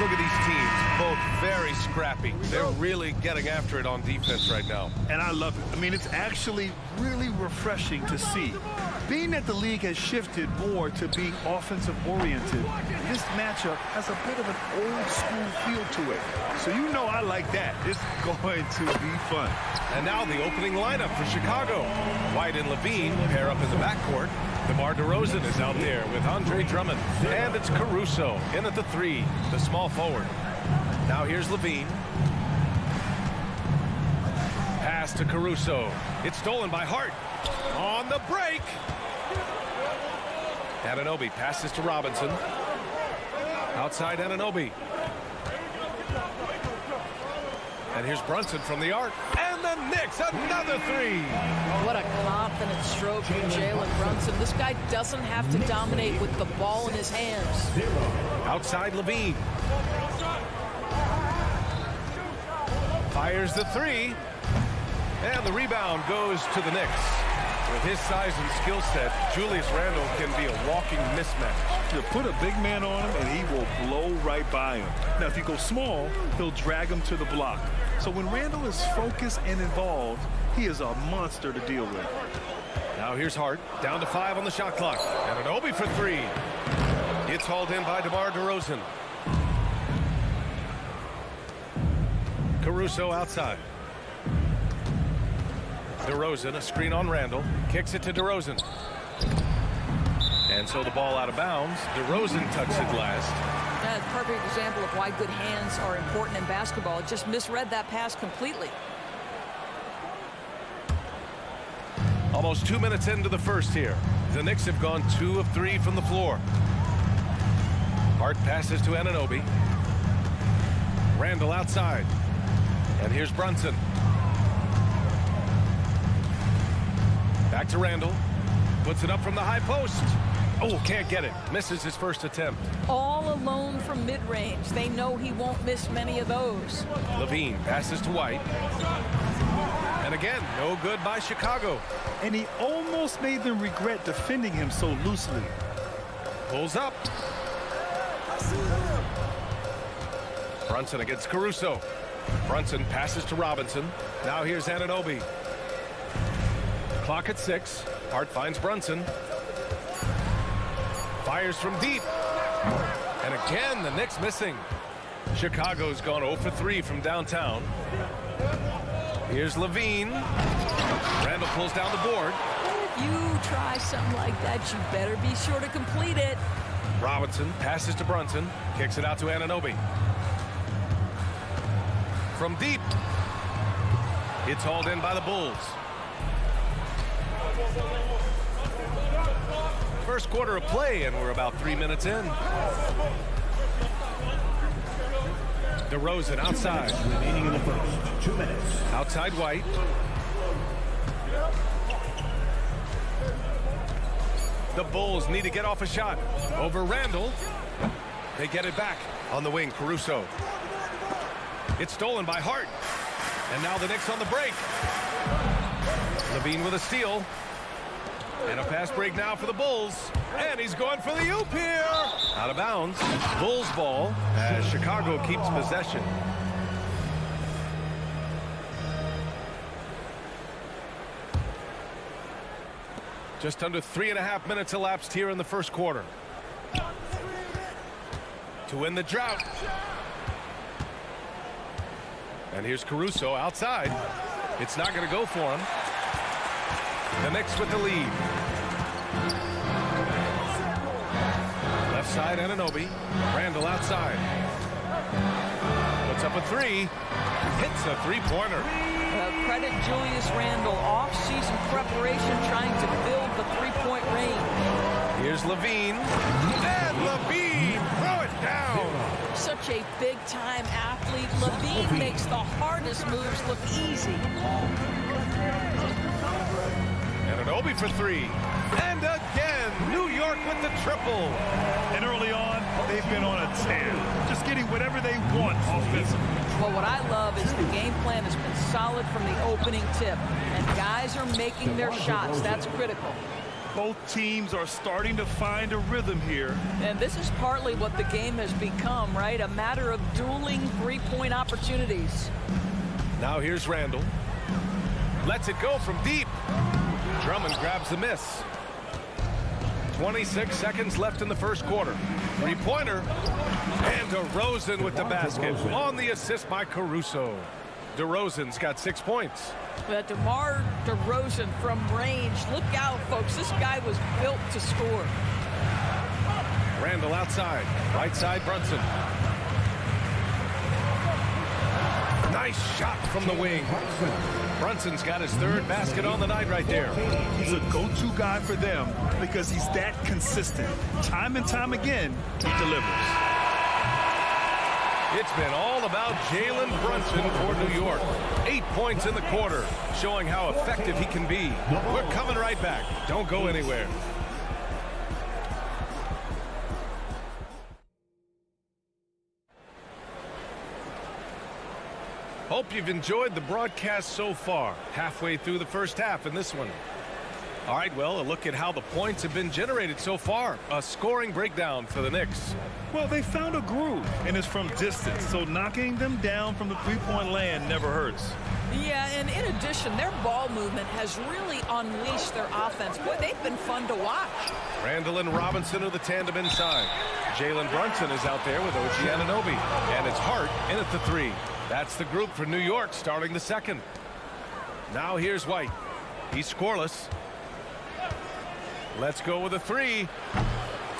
Look at these teams, both very scrappy. They're really getting after it on defense right now. And I love it. I mean, it's actually really refreshing to see. Being that the league has shifted more to being offensive-oriented, this matchup has a bit of an old-school feel to it. So you know I like that. It's going to be fun. And now the opening lineup for Chicago. White and Levine pair up in the backcourt. DeMar DeRozan is out there with Andre Drummond. And it's Caruso in at the 3, the small forward. Now here's Levine. Pass to Caruso. It's stolen by Hart. On the break. Anunoby passes to Robinson. Outside Anunoby. And here's Brunson from the arc. And the Knicks, another 3. What a confident stroke from Jalen Brunson. This guy doesn't have to dominate with the ball in his hands. Outside Levine. Fires the 3. And the rebound goes to the Knicks. With his size and skill set, Julius Randle can be a walking mismatch. You put a big man on him, and he will blow right by him. Now, if you go small, he'll drag him to the block. So when Randle is focused and involved, he is a monster to deal with. Now here's Hart, down to 5 on the shot clock. And Anunoby for 3. It's hauled in by DeMar DeRozan. Caruso outside. DeRozan, a screen on Randle, kicks it to DeRozan. And so the ball out of bounds. DeRozan tucks it last. That's a perfect example of why good hands are important in basketball. Just misread that pass completely. Almost 2 minutes into the first here. The Knicks have gone 2 of 3 from the floor. Hart passes to Anunoby. Randle outside. And here's Brunson. Back to Randle. Puts it up from the high post. Oh, can't get it. Misses his first attempt. All alone from mid-range. They know he won't miss many of those. Levine passes to White. And again, no good by Chicago. And he almost made them regret defending him so loosely. Pulls up. Brunson against Caruso. Brunson passes to Robinson. Now here's Anunoby. Clock at 6. Hart finds Brunson. Fires from deep. And again, the Knicks missing. Chicago's gone 0 for 3 from downtown. Here's Levine. Randle pulls down the board. If you try something like that, you better be sure to complete it. Robinson passes to Brunson. Kicks it out to Anunoby. From deep. It's hauled in by the Bulls. First quarter of play, and we're about 3 minutes in. DeRozan outside. Remaining in the first 2 minutes. Outside White. The Bulls need to get off a shot. Over Randle. They get it back on the wing. Caruso. It's stolen by Hart. And now the Knicks on the break. Levine with a steal. And a fast break now for the Bulls. And he's going for the oop here. Out of bounds. Bulls ball as Chicago keeps possession. Just under 3.5 minutes elapsed here in the first quarter. To win the drought. And here's Caruso outside. It's not going to go for him. The Knicks with the lead. Left side, Anunoby. Randle outside. Puts up a 3. Hits a 3-pointer. Credit Julius Randle. Off-season preparation trying to build the three-point range. Here's Levine. And Levine! Throw it down! Such a big-time athlete. Levine makes the hardest moves look easy. Anunoby for 3. And again, New York with the triple. And early on, they've been on a tear. Just getting whatever they want offensively. Well, what I love is the game plan has been solid from the opening tip. And guys are making their shots. That's critical. Both teams are starting to find a rhythm here. And this is partly what the game has become, right? A matter of dueling three-point opportunities. Now here's Randall. Lets it go from deep. Drummond grabs the miss. 26 seconds left in the first quarter. Three-pointer. And DeRozan with the basket on the assist by Caruso. DeRozan's got 6 points. But DeMar DeRozan from range. Look out, folks. This guy was built to score. Randall outside. Right side, Brunson. Nice shot from the wing. Brunson's got his third basket on the night right there. He's a go-to guy for them because he's that consistent. Time and time again, he delivers. It's been all about Jalen Brunson for New York. 8 points in the quarter, showing how effective he can be. We're coming right back. Don't go anywhere. Hope you've enjoyed the broadcast so far. Halfway through the first half in this one. All right, well, a look at how the points have been generated so far. A scoring breakdown for the Knicks. Well, they found a groove, and it's from distance, so knocking them down from the three-point land never hurts. Yeah, and in addition, their ball movement has really unleashed their offense. Boy, they've been fun to watch. Randall and Robinson are the tandem inside. Jalen Brunson is out there with OG Anunoby, and it's Hart in at the three. That's the group for New York starting the second. Now here's White. He's scoreless. Let's go with a three.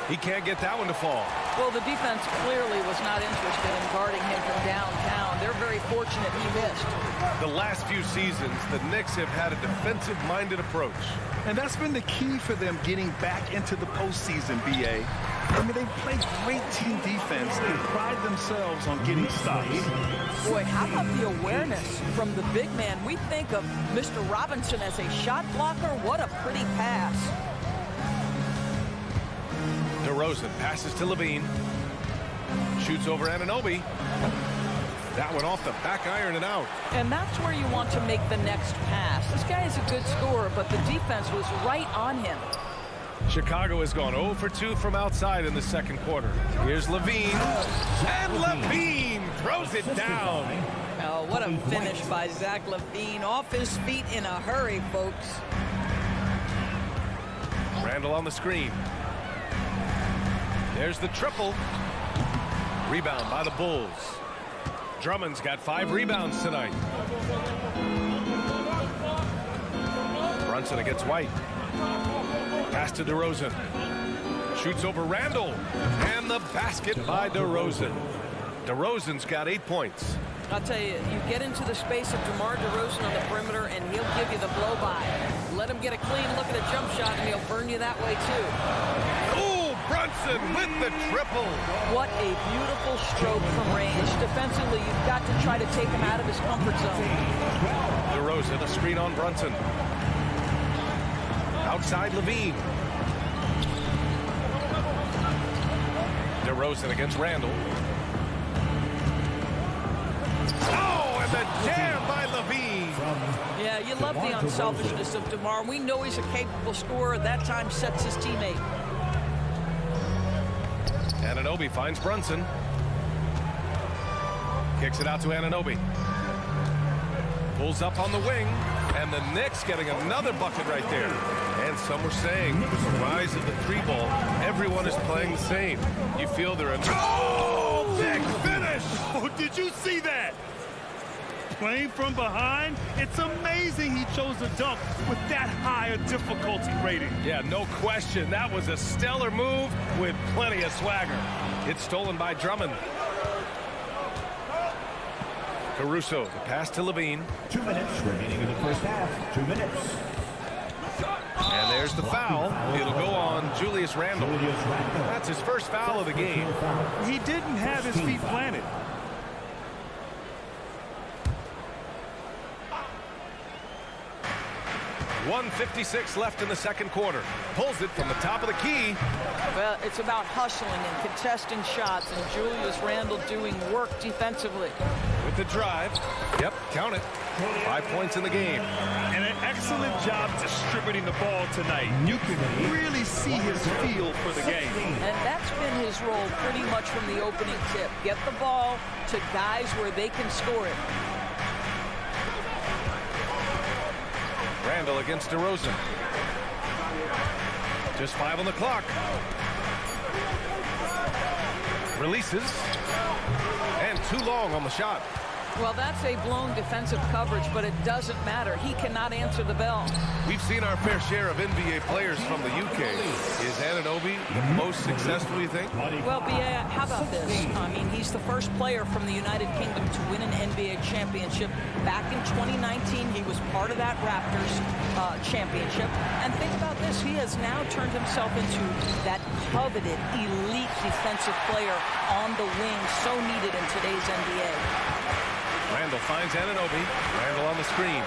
He can't get that one to fall. Well, the defense clearly was not interested in guarding him from downtown. They're very fortunate he missed. The last few seasons, the Knicks have had a defensive-minded approach. And that's been the key for them getting back into the postseason, B.A. I mean, they play great team defense and pride themselves on getting stops. Boy, how about the awareness from the big man? We think of Mr. Robinson as a shot blocker. What a pretty pass. DeRozan passes to Levine. Shoots over Anunoby. That one off the back iron and out. And that's where you want to make the next pass. This guy is a good scorer, but the defense was right on him. Chicago has gone 0 for 2 from outside in the second quarter. Here's Levine. And Levine throws it down. Oh, what a finish by Zach Levine. Off his feet in a hurry, folks. Randall on the screen. There's the triple. Rebound by the Bulls. Drummond's got 5 rebounds tonight. Brunson against White. Pass to DeRozan. Shoots over Randall. And the basket by DeRozan. DeRozan's got 8 points. I'll tell you, you get into the space of DeMar DeRozan on the perimeter, and he'll give you the blow-by. Let him get a clean look at a jump shot, and he'll burn you that way, too. Ooh, Brunson with the triple. What a beautiful stroke from range. Defensively, you've got to try to take him out of his comfort zone. DeRozan, a screen on Brunson. Outside Levine. DeRozan against Randall. Oh, and the jam by Levine. Yeah, you love the unselfishness of DeMar. We know he's a capable scorer. That time sets his teammate. Anunoby finds Brunson. Kicks it out to Anunoby. Pulls up on the wing. And the Knicks getting another bucket right there. And some were saying, with the rise of the three ball, everyone is playing the same. You feel they're a... Oh, big finish! Oh, did you see that? Playing from behind, it's amazing he chose to dunk with that high a difficulty rating. Yeah, no question. That was a stellar move with plenty of swagger. It's stolen by Drummond. Caruso, the pass to Levine. 2 minutes remaining in the first half. 2 minutes. And there's the foul. It'll go on Julius Randle. That's his first foul of the game. He didn't have his feet planted. .156 left in the second quarter. Pulls it from the top of the key. Well, it's about hustling and contesting shots, and Julius Randle doing work defensively. With the drive. Yep, count it. 5 points in the game. And excellent job distributing the ball tonight. You can really see his feel for the game. And that's been his role pretty much from the opening tip. Get the ball to guys where they can score it. Randall against DeRozan. Just 5 on the clock. Releases. And too long on the shot. Well, that's a blown defensive coverage, but it doesn't matter. He cannot answer the bell. We've seen our fair share of NBA players from the UK. Is Anunoby the most successful, you think? Well, B.A., how about this? I mean, he's the first player from the United Kingdom to win an NBA championship. Back in 2019, he was part of that Raptors championship. And think about this. He has now turned himself into that coveted, elite defensive player on the wing, so needed in today's NBA. Randall finds Anunoby. Randall on the screen.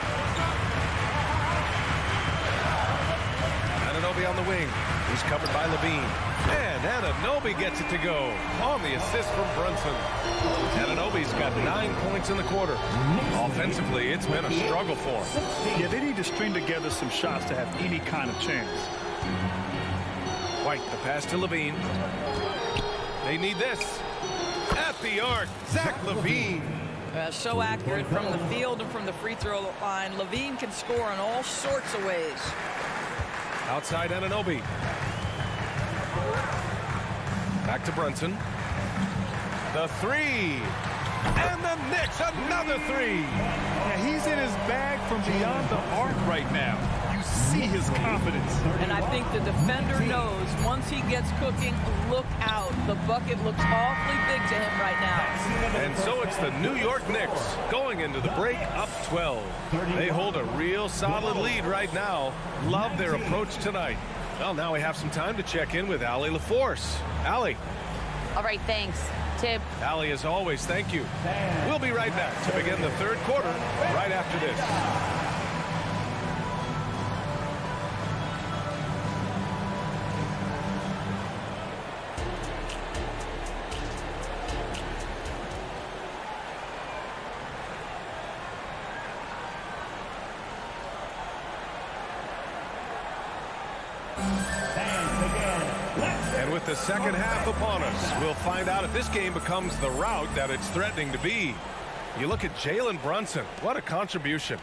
Anunoby on the wing. He's covered by Levine. And Anunoby gets it to go on the assist from Brunson. Anunoby's got 9 points in the quarter. Offensively, it's been a struggle for him. Yeah, they need to string together some shots to have any kind of chance. White, the pass to Levine. They need this. At the arc, Zach Levine. So accurate from the field and from the free throw line. Levine can score in all sorts of ways. Outside Anunoby. Back to Brunson. The three. And the Knicks, another three. Yeah, he's in his bag from beyond the arc right now. You see his confidence. And I think the defender knows once he gets cooking, look out. The bucket looks awfully big to him right now. And so it's the New York Knicks going into the break up 12. They hold a real solid lead right now. Love their approach tonight. Well, now we have some time to check in with Allie LaForce. Allie. All right, thanks, Tip. Allie, as always, thank you. We'll be right back to begin the third quarter right after this. And with the second half upon us, we'll find out if this game becomes the rout that it's threatening to be. You look at Jalen Brunson. What a contribution.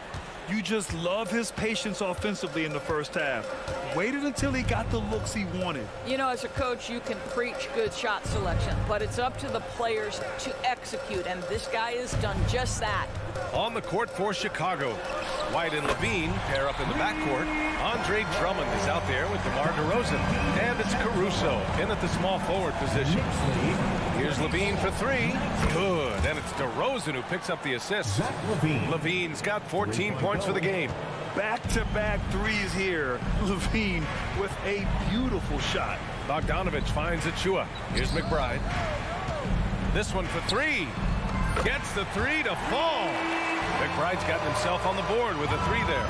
You just love his patience offensively in the first half. Waited until he got the looks he wanted. You know, as a coach, you can preach good shot selection, but it's up to the players to execute, and this guy has done just that. On the court for Chicago, White and Levine pair up in the backcourt. Andre Drummond is out there with DeMar DeRozan, and it's Caruso in at the small forward position. Here's Levine for three. Good, and it's DeRozan who picks up the assist. Levine's got 14 points for the game. Back-to-back threes here. Levine with a beautiful shot. Bogdanovich finds Achua. Here's McBride. This one for three. Gets the three to fall. McBride's gotten himself on the board with a three there.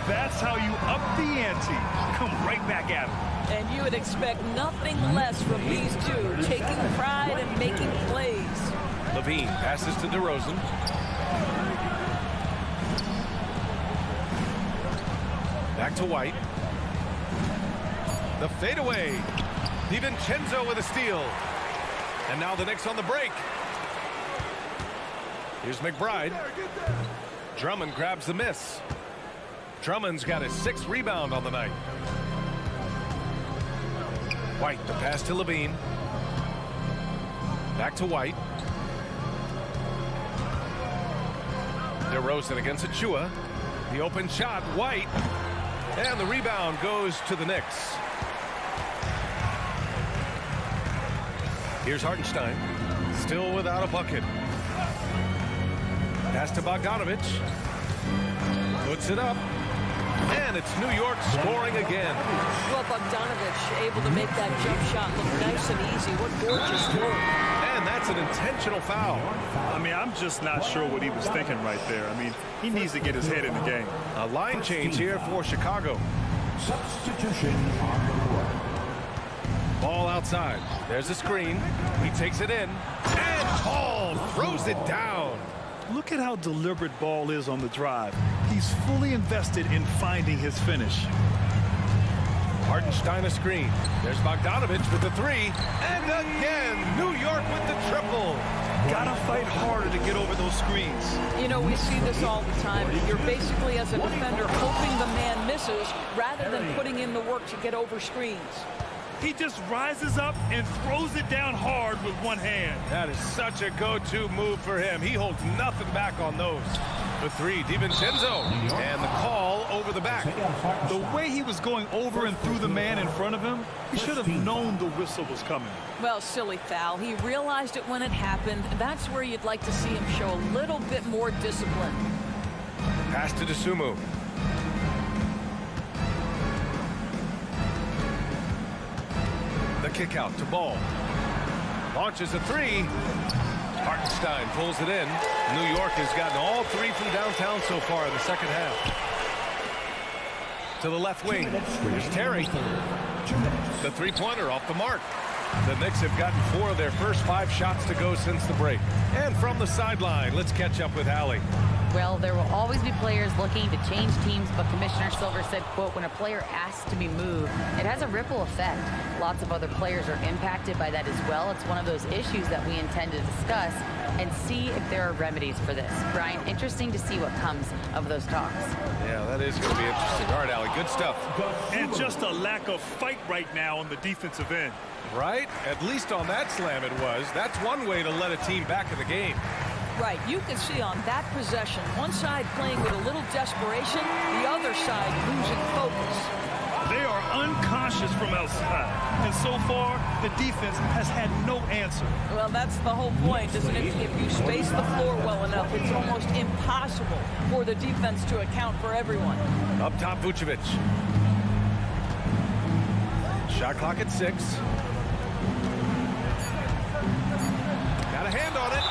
That's how you up the ante. Come right back at him. And you would expect nothing less from these two, taking pride and making plays. Levine passes to DeRozan. Back to White. The fadeaway. DiVincenzo with a steal. And now the Knicks on the break. Here's McBride. Drummond grabs the miss. Drummond's got his 6th rebound on the night. White, the pass to Levine. Back to White. DeRozan against Achua. The open shot, White. And the rebound goes to the Knicks. Here's Hartenstein. Still without a bucket. Pass to Bogdanovich. Puts it up. And it's New York scoring again. Well, Bogdanovich able to make that jump shot look nice and easy. What gorgeous work. And that's an intentional foul. I mean, I'm just not sure what he was thinking right there. I mean, he needs to get his head in the game. A line change here for Chicago. Substitution on the court. Ball outside. There's a screen. He takes it in. And Paul throws it down. Look at how deliberate Ball is on the drive. He's fully invested in finding his finish. Hartenstein a screen. There's Bogdanovich with the three. And again, New York with the triple. Gotta fight harder to get over those screens. You know, we see this all the time. You're basically, as a defender, hoping the man misses rather than putting in the work to get over screens. He just rises up and throws it down hard with one hand. That is such a go-to move for him. He holds nothing back on those. The three, DiVincenzo. And the call over the back. The way he was going over and through the man in front of him, he should have known the whistle was coming. Well, silly foul. He realized it when it happened. That's where you'd like to see him show a little bit more discipline. Pass to DeSumo. The kick out to Ball. Launches a three. Hartenstein pulls it in. New York has gotten all three from downtown so far in the second half. To the left wing. Here's Terry. The three-pointer off the mark. The Knicks have gotten 4 of their first 5 shots to go since the break. And from the sideline, let's catch up with Allie. Well, there will always be players looking to change teams, but Commissioner Silver said, quote, when a player asks to be moved, it has a ripple effect. Lots of other players are impacted by that as well. It's one of those issues that we intend to discuss and see if there are remedies for this. Brian, interesting to see what comes of those talks. Yeah, that is going to be interesting. All right, Allie, good stuff. And just a lack of fight right now on the defensive end. Right? At least on that slam it was. That's one way to let a team back in the game. Right, you can see on that possession, one side playing with a little desperation, the other side losing focus. They are unconscious from outside, and so far, the defense has had no answer. Well, that's the whole point, isn't it? If you space the floor well enough, it's almost impossible for the defense to account for everyone. Up top, Vucevic. Shot clock at 6. Got a hand on it.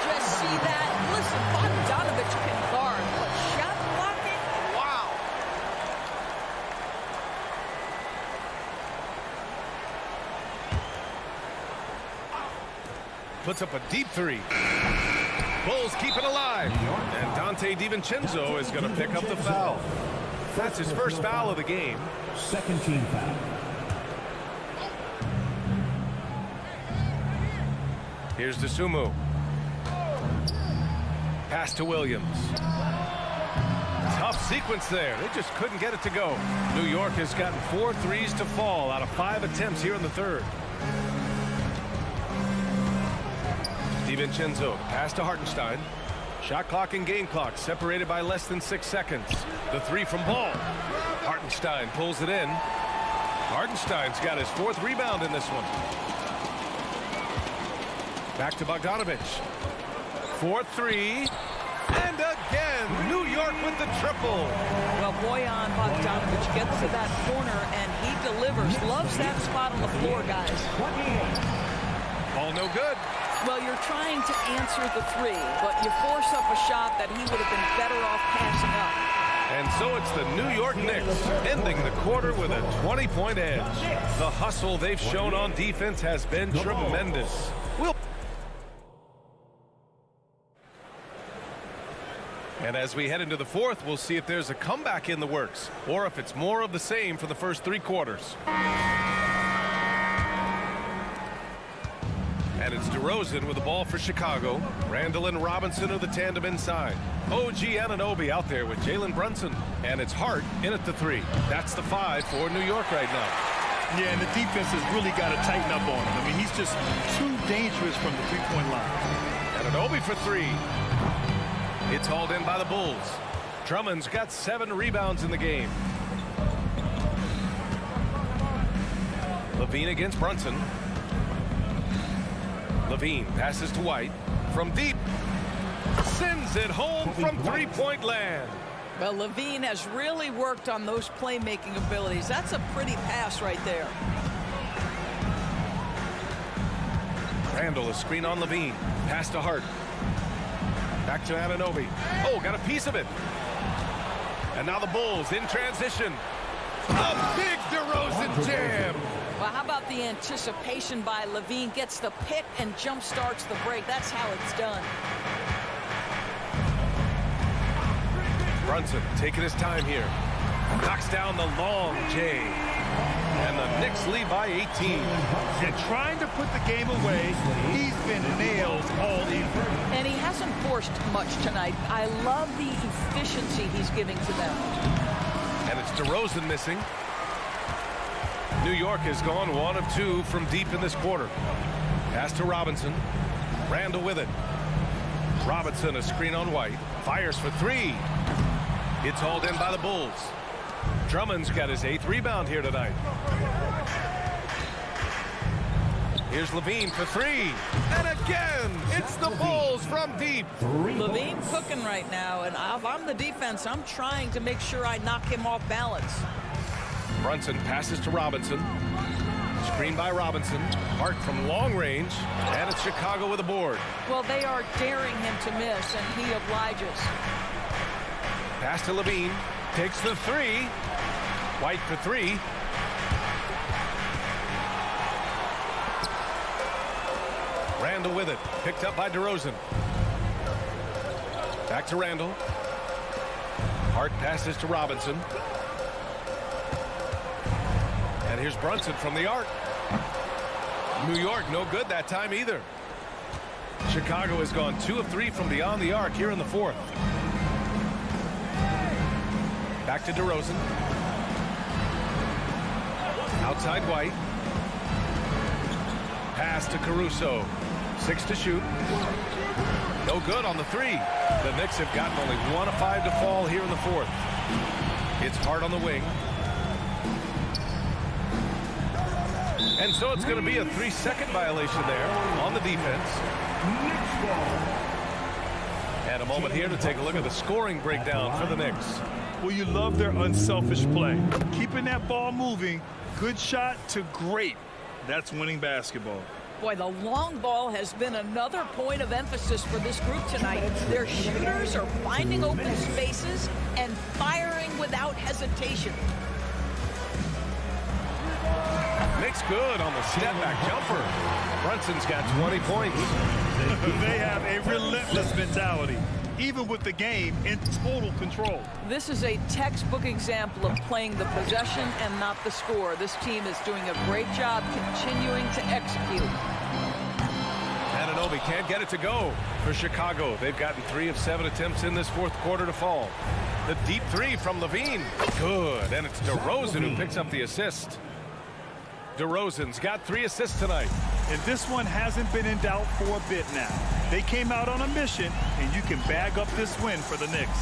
Just see that. Listen, Bogdanovich can guard, but shot blocking, wow. Puts up a deep three. Bulls keep it alive. And Dante DiVincenzo is going to pick up the foul. That's his first foul of the game. Second team foul. Here's DeSumo. Pass to Williams. Tough sequence there. They just couldn't get it to go. New York has gotten 4 threes to fall out of 5 attempts here in the third. DiVincenzo, pass to Hartenstein. Shot clock and game clock separated by less than 6 seconds. The three from Ball. Hartenstein pulls it in. Hartenstein's got his 4th rebound in this one. Back to Bogdanovich. 4-3. And again, New York with the triple. Well, Bojan Bogdanovich gets to that corner, and he delivers. Loves that spot on the floor, guys. Ball no good. Well, you're trying to answer the three, but you force up a shot that he would have been better off passing up. And so it's the New York Knicks ending the quarter with a 20-point edge. The hustle they've shown on defense has been tremendous. And as we head into the fourth, we'll see if there's a comeback in the works or if it's more of the same for the first 3 quarters. And it's DeRozan with the ball for Chicago. Randall and Robinson are the tandem inside. OG Anunoby out there with Jalen Brunson. And it's Hart in at the 3. That's the 5 for New York right now. Yeah, and the defense has really got to tighten up on him. I mean, he's just too dangerous from the three-point line. Anunoby for 3. It's hauled in by the Bulls. Drummond's got 7 rebounds in the game. Levine against Brunson. Levine passes to White. From deep. Sends it home from three-point land. Well, Levine has really worked on those playmaking abilities. That's a pretty pass right there. Randall, a screen on Levine. Pass to Hart. Back to Anunoby. Oh, got a piece of it. And now the Bulls in transition. A big DeRozan jam. Well, how about the anticipation by Levine? Gets the pick and jump starts the break. That's how it's done. Brunson taking his time here. Knocks down the long J. And the Knicks lead by 18. And trying to put the game away, he's been nailed all evening. And he hasn't forced much tonight. I love the efficiency he's giving to them. And it's DeRozan missing. New York has gone 1 of 2 from deep in this quarter. Pass to Robinson. Randall with it. Robinson, a screen on White. Fires for 3. It's hauled in by the Bulls. Drummond's got his 8th rebound here tonight. Here's Levine for 3. And again, it's the Bulls from deep. Levine cooking right now, and if I'm the defense, I'm trying to make sure I knock him off balance. Brunson passes to Robinson. Screen by Robinson. Hart from long range. And it's Chicago with a board. Well, they are daring him to miss, and he obliges. Pass to Levine. Takes the 3. White for 3. Randall with it. Picked up by DeRozan. Back to Randall. Hart passes to Robinson. And here's Brunson from the arc. New York no good that time either. Chicago has gone 2 of 3 from beyond the arc here in the 4th. Back to DeRozan. Outside White. Pass to Caruso. 6 to shoot. No good on the 3. The Knicks have gotten only 1 of 5 to fall here in the 4th. It's Hart on the wing. And so it's going to be a 3-second violation there on the defense. And a moment here to take a look at the scoring breakdown for the Knicks. Well, you love their unselfish play. Keeping that ball moving, good shot to great. That's winning basketball. Boy, the long ball has been another point of emphasis for this group tonight. Their shooters are finding open spaces and firing without hesitation. Knicks good on the step-back jumper. Brunson's got 20 points. They have a relentless mentality, even with the game in total control. This is a textbook example of playing the possession and not the score. This team is doing a great job continuing to execute. Anunoby can't get it to go for Chicago. They've gotten 3 of 7 attempts in this 4th quarter to fall. The deep 3 from Levine. Good. And it's DeRozan who picks up the assist. DeRozan's got 3 assists tonight. And this one hasn't been in doubt for a bit now. They came out on a mission, and you can bag up this win for the Knicks.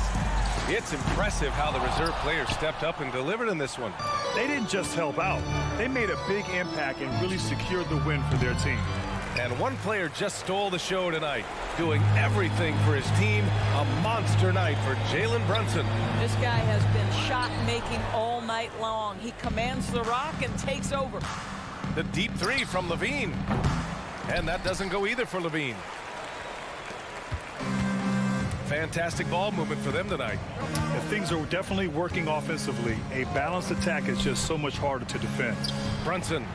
It's impressive how the reserve players stepped up and delivered in this one. They didn't just help out. They made a big impact and really secured the win for their team. And one player just stole the show tonight, doing everything for his team. A monster night for Jalen Brunson. This guy has been shot-making all night long. He commands the rock and takes over. The deep 3 from Levine. And that doesn't go either for Levine. Fantastic ball movement for them tonight. If things are definitely working offensively, a balanced attack is just so much harder to defend. Brunson.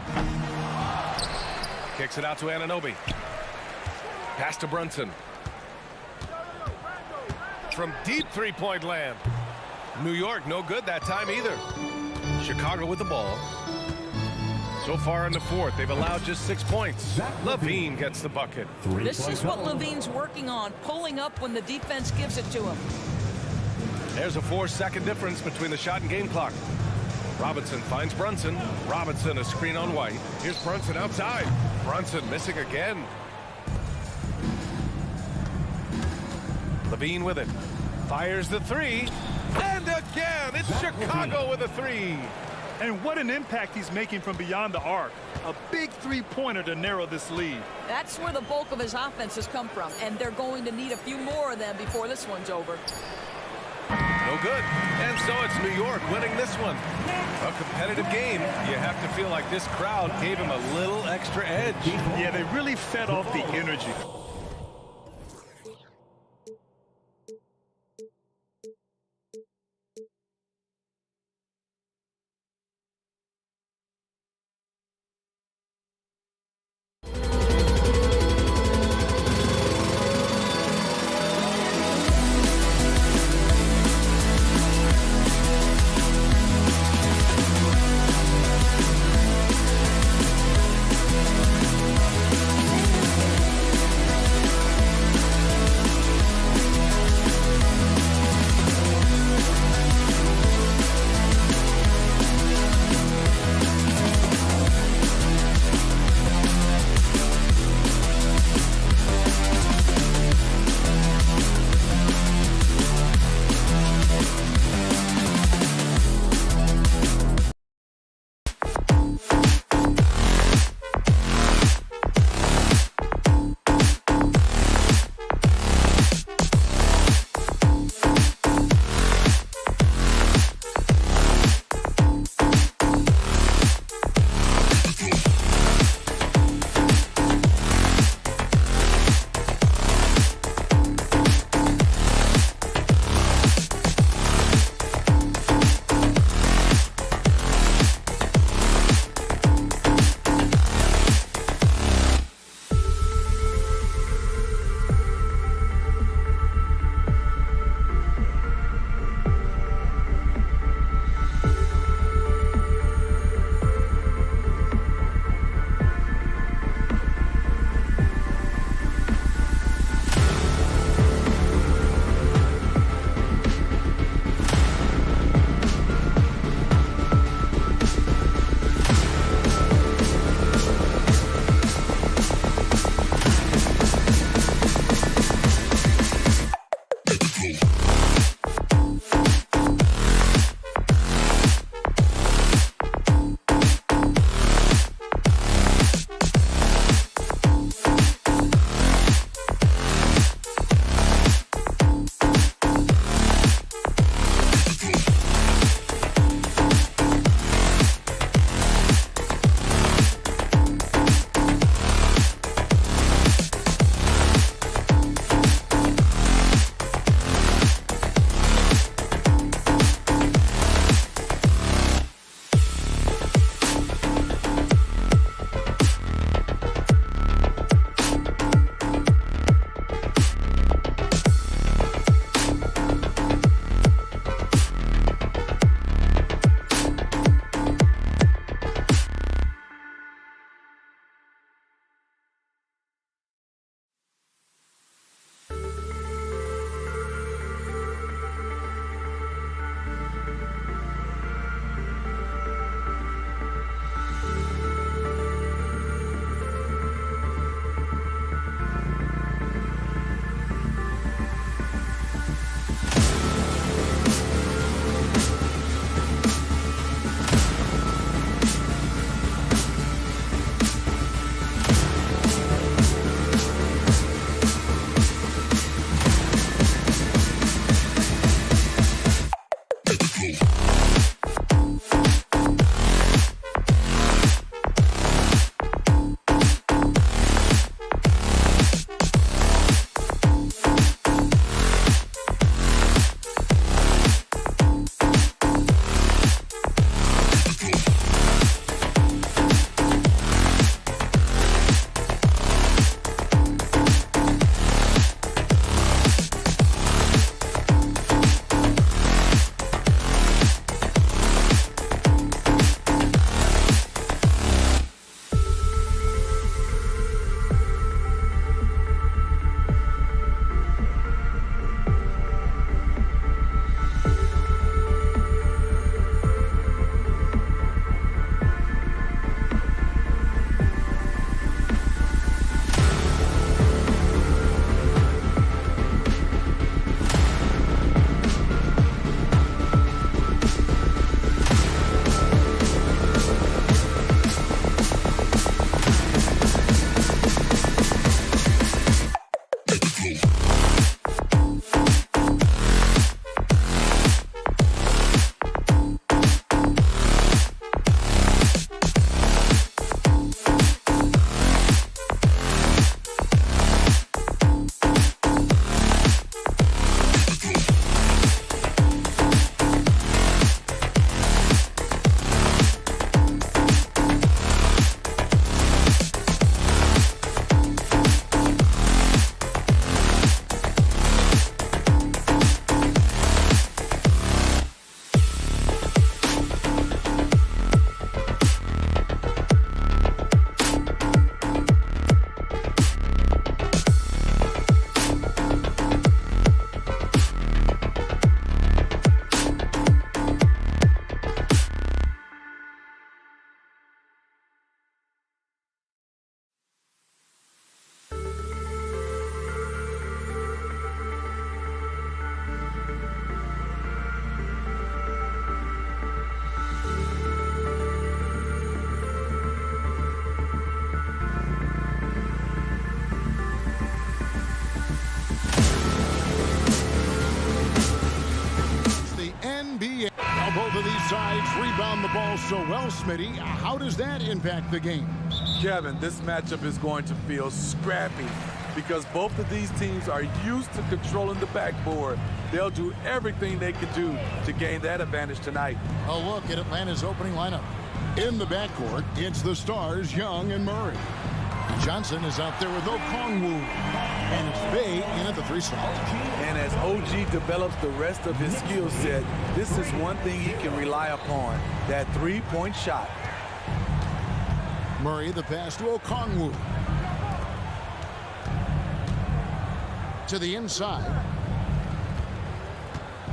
Kicks it out to Anunoby. Pass to Brunson. From deep 3-point land. New York no good that time either. Chicago with the ball. So far in the 4th, they've allowed just 6 points. Levine gets the bucket. This is what Levine's working on, pulling up when the defense gives it to him. There's a 4-second difference between the shot and game clock. Robinson finds Brunson. Robinson, a screen on White. Here's Brunson outside. Brunson missing again. Levine with it. Fires the 3. And again, it's Chicago with a 3. And what an impact he's making from beyond the arc. A big 3-pointer to narrow this lead. That's where the bulk of his offense has come from, and they're going to need a few more of them before this one's over. No good. And so it's New York winning this one. A competitive game. You have to feel like this crowd gave him a little extra edge. Yeah, they really fed off the energy. ball so well, Smitty. How does that impact the game? Kevin, this matchup is going to feel scrappy because both of these teams are used to controlling the backboard. They'll do everything they can do to gain that advantage tonight. A look at Atlanta's opening lineup. In the backcourt, it's the stars, Young and Murray. Johnson is out there with Okongwu. And it's Bay in at the 3 slot. And as OG develops the rest of his skill set, this is one thing he can rely upon, that three-point shot. Murray, the pass to Okongwu. To the inside.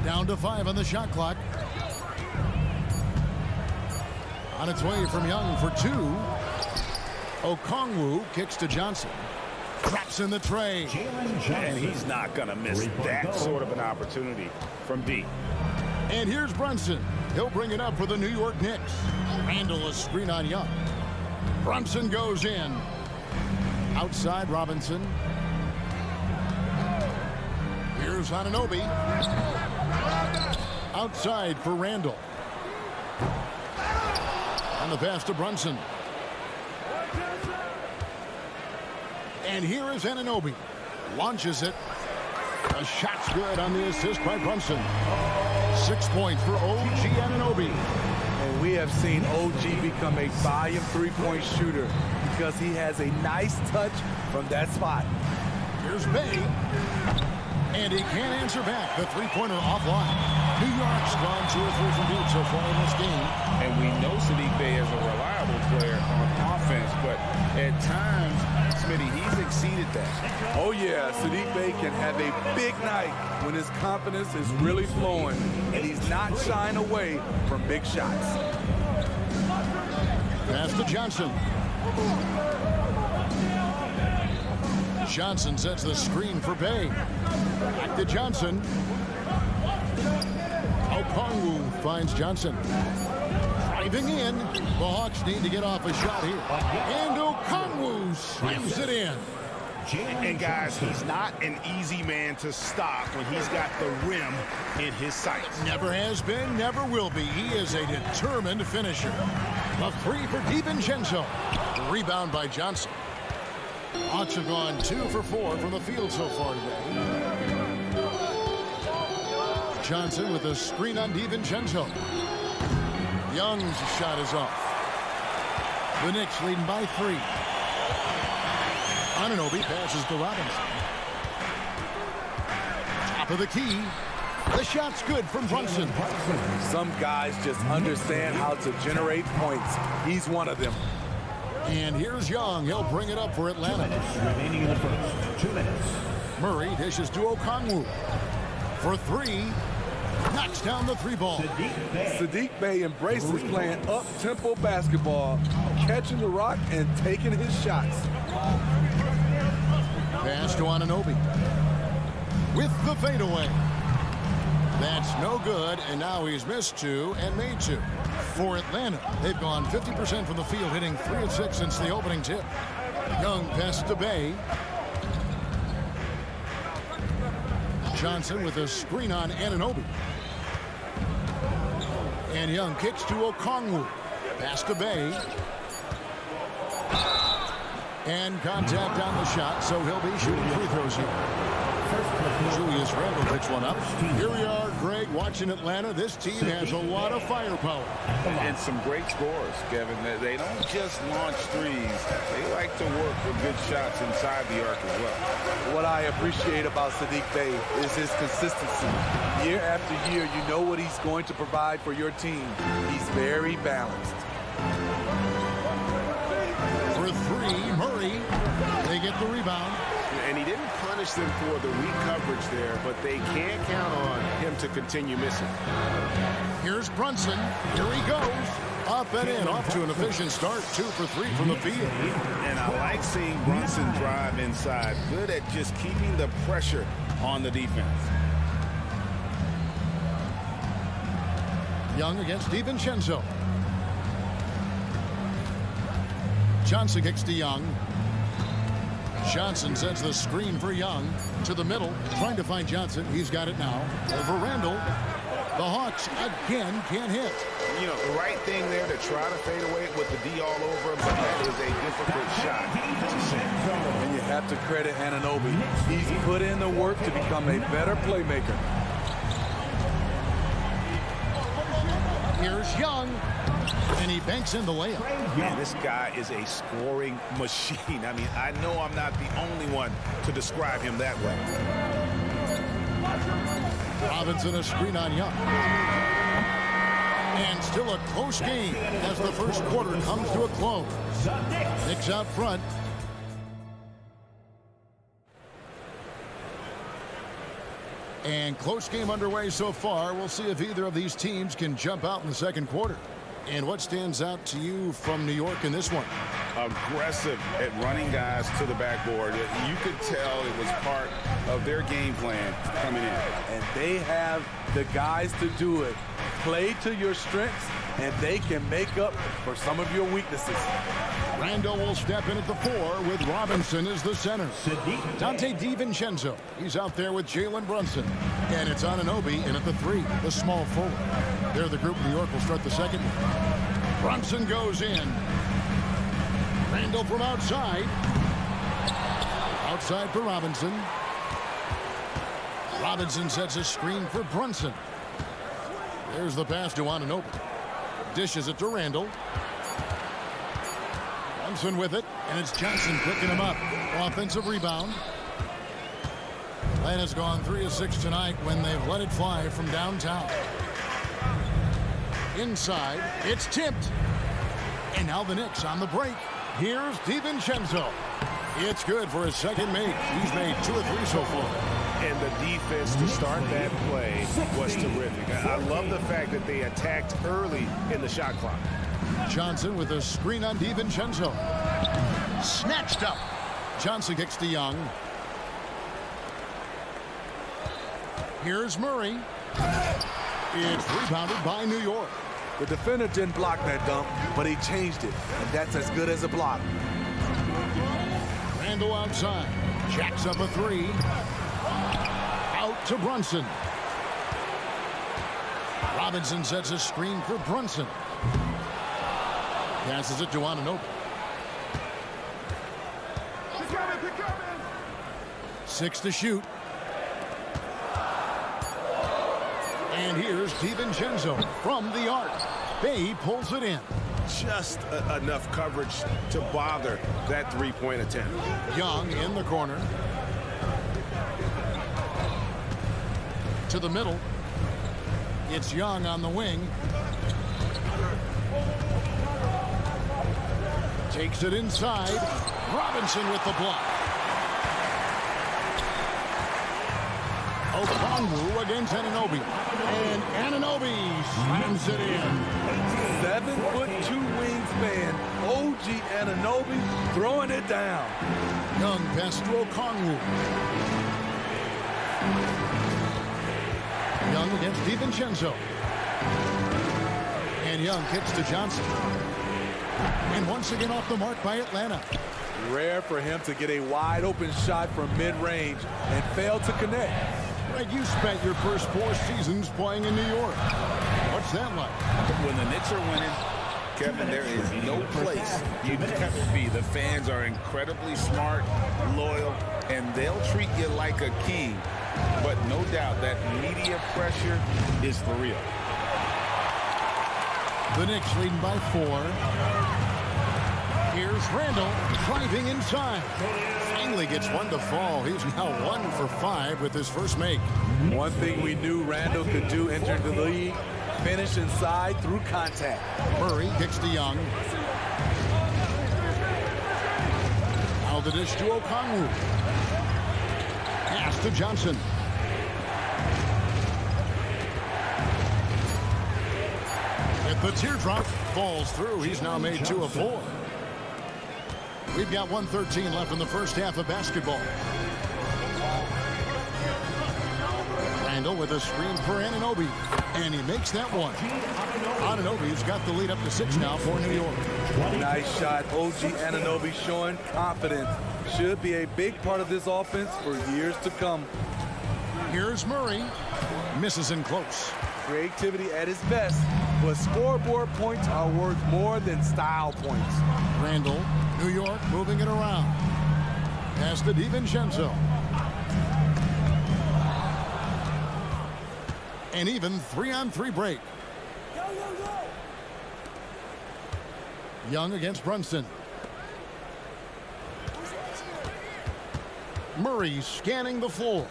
Down to 5 on the shot clock. On its way from Young for 2. Okongwu kicks to Johnson. Traps in the tray. And he's not going to miss that sort of an opportunity from D. And here's Brunson. He'll bring it up for the New York Knicks. Handle a screen on Young. Brunson goes in. Outside Robinson. Here's Anunoby. Outside for Randall. On the pass to Brunson. And here is Anunoby. Launches it. A shot's good on the assist by Brunson. 6 points for OG Anunoby. And we have seen OG become a volume three-point shooter because he has a nice touch from that spot. Here's Bay. And he can't answer back. The three-pointer offline. New York's gone 2 or 3 from deep so far in this game. And we know Saddiq Bey is a reliable player on offense, but at times, Smitty, he's exceeded that. Oh, yeah, Saddiq Bey can have a big night when his confidence is really flowing, and he's not shying away from big shots. Pass to Johnson. Johnson sets the screen for Bay. Back to Johnson. Okongwu finds Johnson. Driving in. The Hawks need to get off a shot here. And Okongwu slams it in. And guys, he's not an easy man to stop when he's got the rim in his sights. Never has been, never will be. He is a determined finisher. A 3 for DiVincenzo. Rebound by Johnson. Hawks have gone 2 for 4 from the field so far today. Johnson with a screen on DiVincenzo. Young's shot is off. The Knicks leading by 3. Anunoby passes to Robinson. Top of the key. The shot's good from Brunson. Some guys just understand how to generate points. He's one of them. And here's Young. He'll bring it up for Atlanta. Remaining in the first. 2 minutes. Murray dishes to Okongwu. For 3. Knocks down the 3 ball. Saddiq Bey embraces playing up-tempo basketball, catching the rock and taking his shots. Pass to Anunoby. With the fadeaway. That's no good, and now he's missed 2 and made 2. For Atlanta, they've gone 50% from the field, hitting 3 of 6 since the opening tip. Young passes to Bay. Johnson with a screen on Anunoby. And Young kicks to Okongwu. Pass to Bay. And contact on the shot, so he'll be shooting free throws here. Julius Randle picks one up. Here we are, Greg, watching Atlanta. This team has a lot of firepower. And some great scores, Kevin. They don't just launch threes. They like to work with good shots inside the arc as well. What I appreciate about Saddiq Bey is his consistency. Year after year, you know what he's going to provide for your team. He's very balanced. For 3, Murray. They get the rebound. And he didn't punish them for the weak coverage there, but they can't count on him to continue missing. Here's Brunson. Here he goes. Up and in. Off to an efficient start. 2 for 3 from the field. And I like seeing Brunson drive inside. Good at just keeping the pressure on the defense. Young against DiVincenzo. Johnson kicks to Young. Johnson sets the screen for Young to the middle, trying to find Johnson. He's got it now over Randall. The Hawks again can't hit. You know, the right thing there to try to fade away with the D all over him, but that is a difficult shot to send. And you have to credit Anunoby. He's put in the work to become a better playmaker. Here's Young, and he banks in the layup. Man, this guy is a scoring machine. I mean, I know I'm not the only one to describe him that way. Robinson a screen on Young. And still a close game as the first quarter comes to a close. Knicks out front. And close game underway so far. We'll see if either of these teams can jump out in the second quarter. And what stands out to you from New York in this one? Aggressive at running guys to the backboard. You could tell it was part of their game plan coming in. And they have the guys to do it. Play to your strengths, and they can make up for some of your weaknesses. Randall will step in at the 4 with Robinson as the center. Dante DiVincenzo, he's out there with Jalen Brunson. And it's Anunoby in at the 3, the small forward. They're the group. New York will start the second one. Brunson goes in. Randall from outside. Outside for Robinson. Robinson sets a screen for Brunson. There's the pass to Anunoby. Dishes it to Randall. Brunson with it, and it's Johnson picking him up. Offensive rebound. Atlanta's gone 3 of 6 tonight when they've let it fly from downtown. Inside, it's tipped. And now the Knicks on the break. Here's DiVincenzo. It's good for his second make. He's made 2 of 3 so far. And the defense to start that play was terrific. I love the fact that they attacked early in the shot clock. Johnson with a screen on DiVincenzo. Snatched up. Johnson kicks to Young. Here's Murray. It's rebounded by New York. The defender didn't block that dunk, but he changed it, and that's as good as a block. Randall outside. Jacks up a 3. Out to Brunson. Robinson sets a screen for Brunson. Passes it to Anunoby. 6 to shoot. And here's DiVincenzo from the arc. Bay pulls it in. Just enough coverage to bother that three-point attempt. Young in the corner. To the middle. It's Young on the wing. Takes it inside. Robinson with the block. Okongwu against Anunoby. And Anunoby slams it in. 7'2" wingspan, OG Anunoby throwing it down. Young pass to Okongwu. Young against DiVincenzo. And Young kicks to Johnson. And once again off the mark by Atlanta. Rare for him to get a wide open shot from mid-range and fail to connect. Greg, you spent your first 4 seasons playing in New York. What's that like? When the Knicks are winning, Kevin, there is no place you'd ever be. The fans are incredibly smart, loyal, and they'll treat you like a king. But no doubt that media pressure is for real. The Knicks leading by 4. Here's Randall driving inside. Finally gets one to fall. He's now 1 for 5 with his first make. One thing we knew Randall could do entering the league, finish inside through contact. Murray kicks to Young. Now the dish to Okongwu. Pass to Johnson. If the teardrop falls through, he's now made 2 of 4. We've got 1:13 left in the first half of basketball. Randall with a screen for Anunoby, and he makes that one. Anunoby's got the lead up to 6 now for New York. Nice shot. OG Anunoby showing confidence. Should be a big part of this offense for years to come. Here's Murray. Misses in close. creativity at his best, but scoreboard points are worth more than style points. Randall, New York, moving it around. Pass to DiVincenzo. An even 3-on-3 break. Young against Brunson. Murray scanning the floor.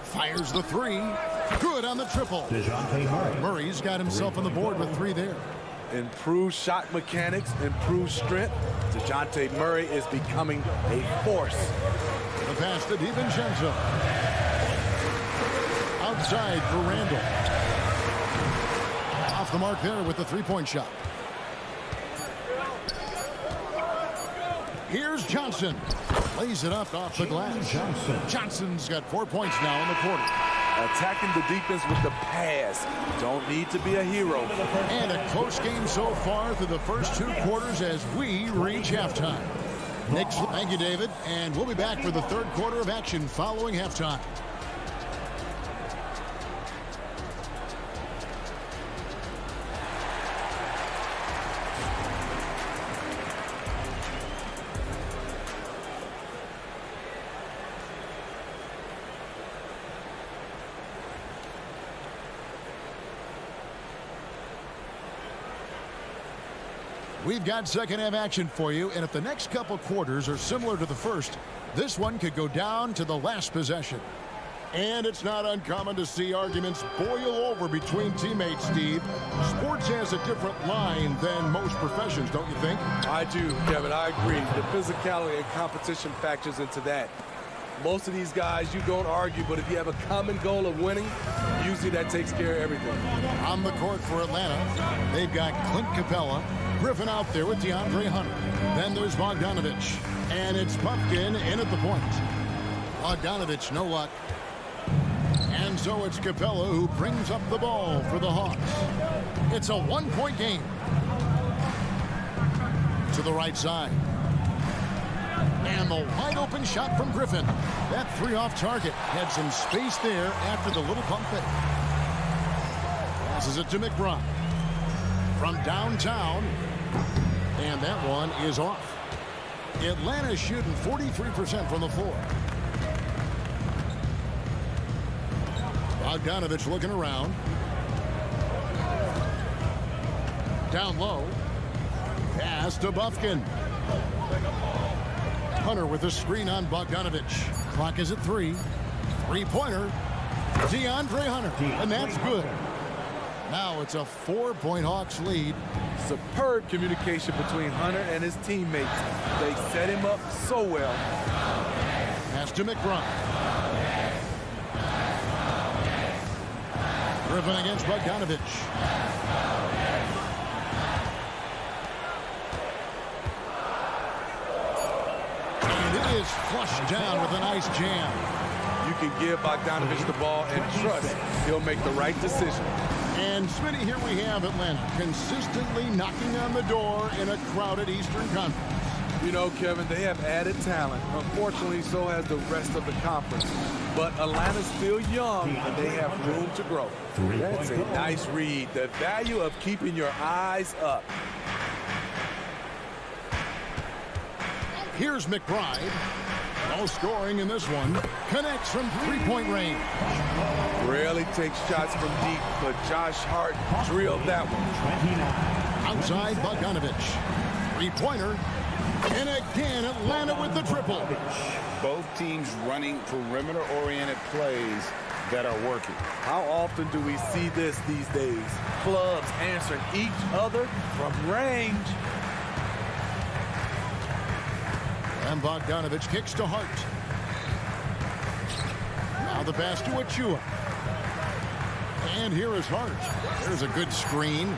Fires the three. Good on the triple. Murray's got himself on the board with 3 there. Improved shot mechanics, improved strength. DeJounte Murray is becoming a force. The pass to DiVincenzo. Outside for Randall. Off the mark there with the 3-point shot. Here's Johnson. Lays it up off the glass. Johnson's got 4 points now in the quarter. Attacking the defense with the pass. Don't need to be a hero. And a close game so far through the first 2 quarters as we reach halftime. Knicks, thank you, David. And we'll be back for the 3rd quarter of action following halftime. We've got second half action for you, and if the next couple quarters are similar to the first, this one could go down to the last possession. And it's not uncommon to see arguments boil over between teammates, Steve. Sports has a different line than most professions, don't you think? I do, Kevin. I agree. The physicality and competition factors into that. Most of these guys, you don't argue, but if you have a common goal of winning, usually that takes care of everything. On the court for Atlanta, they've got Clint Capella, Griffin out there with DeAndre Hunter. Then there's Bogdanovich, and it's Buffkin in at the point. Bogdanovich, no luck. And so it's Capella who brings up the ball for the Hawks. It's a 1-point game. To the right side. And the wide open shot from Griffin. That 3 off target. Had some space there after the little pump fake. Passes it to McBride. From downtown. And that one is off. Atlanta shooting 43% from the floor. Bogdanovich looking around. Down low. Pass to Buffkin. Hunter with a screen on Bogdanovich. Clock is at 3. 3-pointer. DeAndre Hunter. And that's good. Now it's a 4-point Hawks lead. Superb communication between Hunter and his teammates. They set him up so well. Pass to McBride. Griffin against Bogdanovich. And it is flushed down with a nice jam. You can give Bogdanovich the ball and trust he'll make the right decision. And Smitty, here we have Atlanta consistently knocking on the door in a crowded Eastern Conference. You know, Kevin, they have added talent. Unfortunately, so has the rest of the conference. But Atlanta's still young, and they have room to grow. That's a nice read. The value of keeping your eyes up. Here's McBride. No scoring in this one. Connects from 3-point range. Rarely takes shots from deep, but Josh Hart drilled that one. Outside Bogdanovich. 3-pointer. And again, Atlanta with the triple. Both teams running perimeter-oriented plays that are working. How often do we see this these days? Clubs answering each other from range. And Bogdanovich kicks to Hart. Now the pass to Achua. And here is Hart. There's a good screen.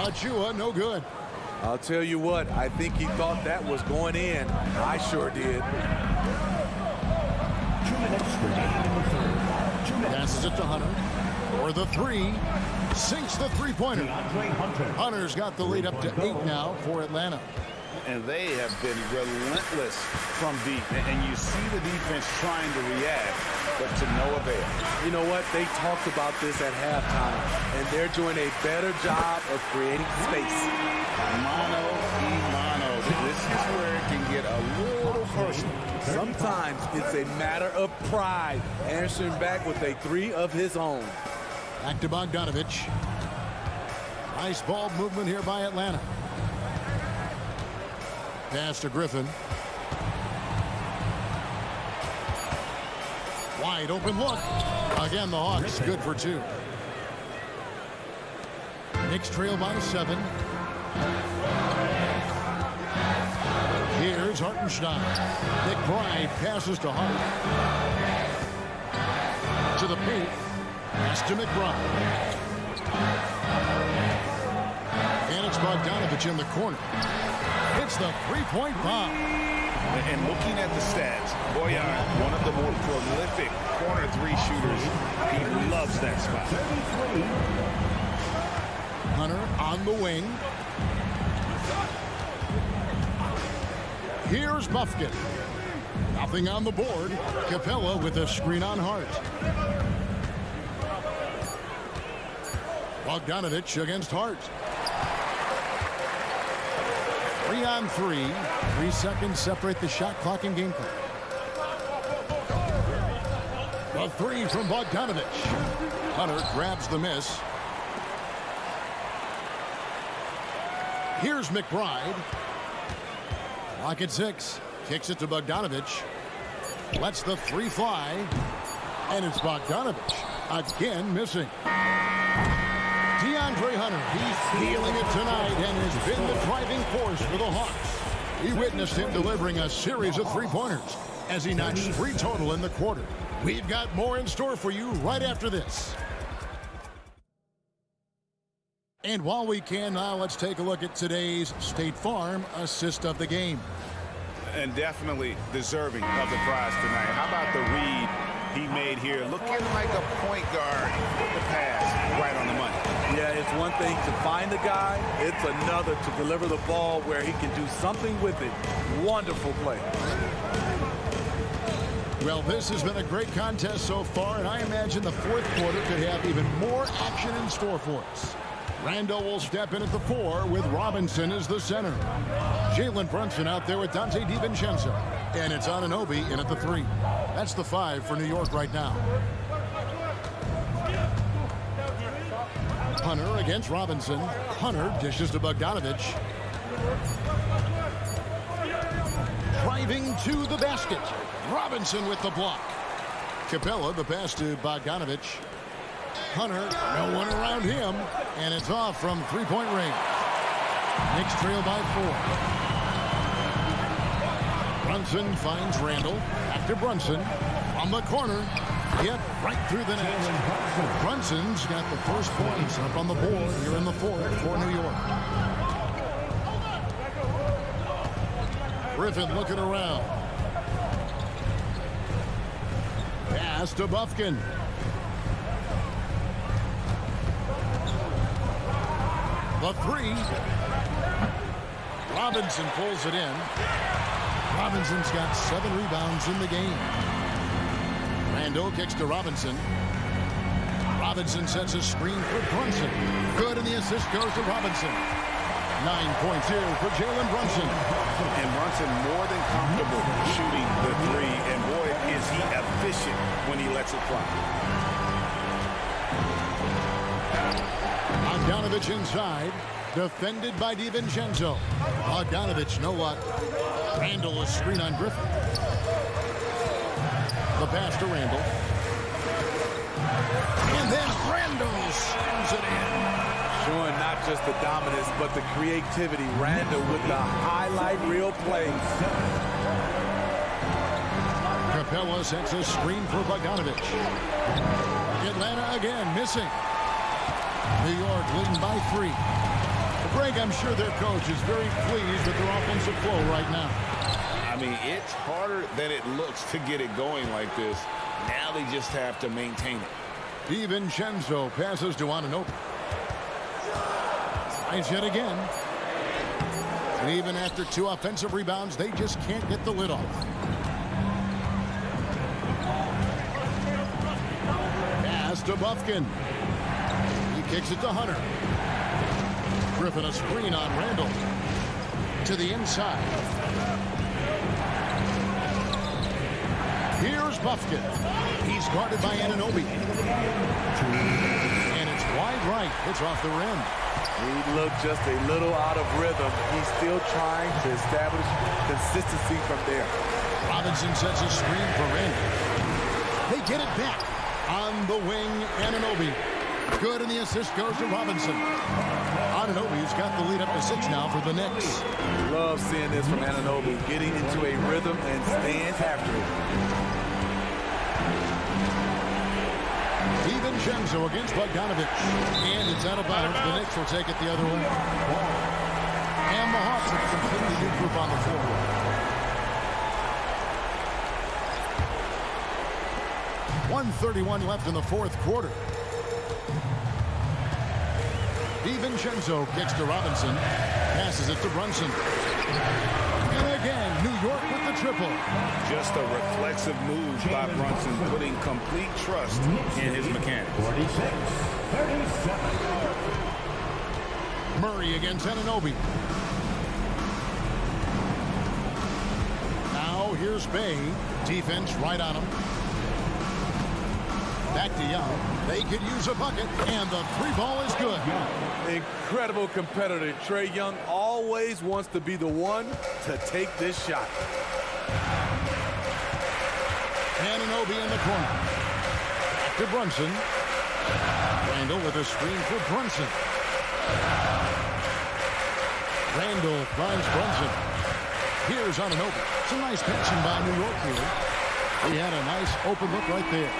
Achua, no good. I'll tell you what, I think he thought that was going in. I sure did. 2 minutes remaining in the third. 2 minutes. Passes it to Hunter. For the 3. Sinks the 3-pointer. DeAndre Hunter. Hunter's got the lead up to 8 now for Atlanta. And they have been relentless from deep. And you see the defense trying to react, but to no avail. You know what? They talked about this at halftime, and they're doing a better job of creating space. Mano y mano. This is where it can get a little personal. Sometimes it's a matter of pride, answering back with a three of his own. Back to Bogdanovich. Nice ball movement here by Atlanta. Pass to Griffin. Wide open look. Again, the Hawks good for 2. Knicks trail by 7. Here's Hartenstein. McBride passes to Hart. To the paint. Pass to McBride. And it's Bogdanovich in the corner. It's the three-point bomb. And looking at the stats, Boyan, one of the more prolific corner 3 shooters. He loves that spot. Hunter on the wing. Here's Buffkin. Nothing on the board. Capella with a screen on Hart. Bogdanovich against Hart. 3 on 3. 3 seconds separate the shot clock and game clock. The 3 from Bogdanovich. Hunter grabs the miss. Here's McBride. Clock at 6. Kicks it to Bogdanovich. Lets the 3 fly. And it's Bogdanovich. Again missing. DeAndre Hunter, he's feeling it tonight and has been the driving force for the Hawks. We witnessed him delivering a series of 3-pointers as he notched 3 total in the quarter. We've got more in store for you right after this. And while we can now, let's take a look at today's State Farm assist of the game. And definitely deserving of the prize tonight. How about the read he made here? Looking like a point guard. The pass right on the money. Yeah, it's one thing to find the guy. It's another to deliver the ball where he can do something with it. Wonderful play. Well, this has been a great contest so far, and I imagine the fourth quarter could have even more action in store for us. Randall will step in at the 4 with Robinson as the center. Jalen Brunson out there with Dante DiVincenzo. And it's Anunoby in at the 3. That's the 5 for New York right now. Hunter against Robinson. Hunter dishes to Bogdanovich. Driving to the basket. Robinson with the block. Capella, the pass to Bogdanovich. Hunter, no one around him, and it's off from 3-point range. Knicks trail by 4. Brunson finds Randall. Back to Brunson. On the corner. Yep, right through the net. Brunson's got the first points up on the board here in the 4th for New York. Griffin looking around. Pass to Buffkin. The 3. Robinson pulls it in. Robinson's got 7 rebounds in the game. Randall kicks to Robinson. Robinson sets a screen for Brunson. Good, and the assist goes to Robinson. 9 points here for Jalen Brunson. And Brunson more than comfortable shooting the 3. And boy, is he efficient when he lets it fly. Bogdanovich inside. Defended by DiVincenzo. Bogdanovich, no luck. Randall, a screen on Griffin. The pass to Randall. And then Randall slams it in. Showing not just the dominance, but the creativity. Randall with the highlight reel plays. Capella sets a screen for Bogdanovich. Atlanta again missing. New York leading by 3. Greg, I'm sure their coach is very pleased with their offensive flow right now. I mean, it's harder than it looks to get it going like this. Now they just have to maintain it. DiVincenzo passes to Anunoby. Tries yet again. And even after 2 offensive rebounds, they just can't get the lid off. Pass to Bufkin. He kicks it to Hunter. Griffin a screen on Randall. To the inside. Here's Bufkin. He's guarded by Anunoby. And it's wide right. It's off the rim. He looked just a little out of rhythm. He's still trying to establish consistency from there. Robinson sets a screen for Randall. They get it back. On the wing, Anunoby. Good, and the assist goes to Robinson. Anunoby's got the lead up to 6 now for the Knicks. Love seeing this from Anunoby, getting into a rhythm and staying after it. DiVincenzo against Bogdanovich. And it's out of bounds. The Knicks will take it the other way. And the Hawks have a completely new group on the floor. .131 left in the 4th quarter. DiVincenzo kicks to Robinson. Passes it to Brunson. And again, New York with the triple. Just a reflexive move by Brunson, putting complete trust in his mechanics. 46-37. Murray against Anunoby. Now here's Bay. Defense right on him. Back to Young. They could use a bucket, and the 3-ball is good. Incredible competitor. Trae Young always wants to be the one to take this shot. Anunoby in the corner. Back to Brunson. Randall with a screen for Brunson. Randall finds Brunson. Here's Anunoby. Some nice passing by New York here. He had a nice open look right there.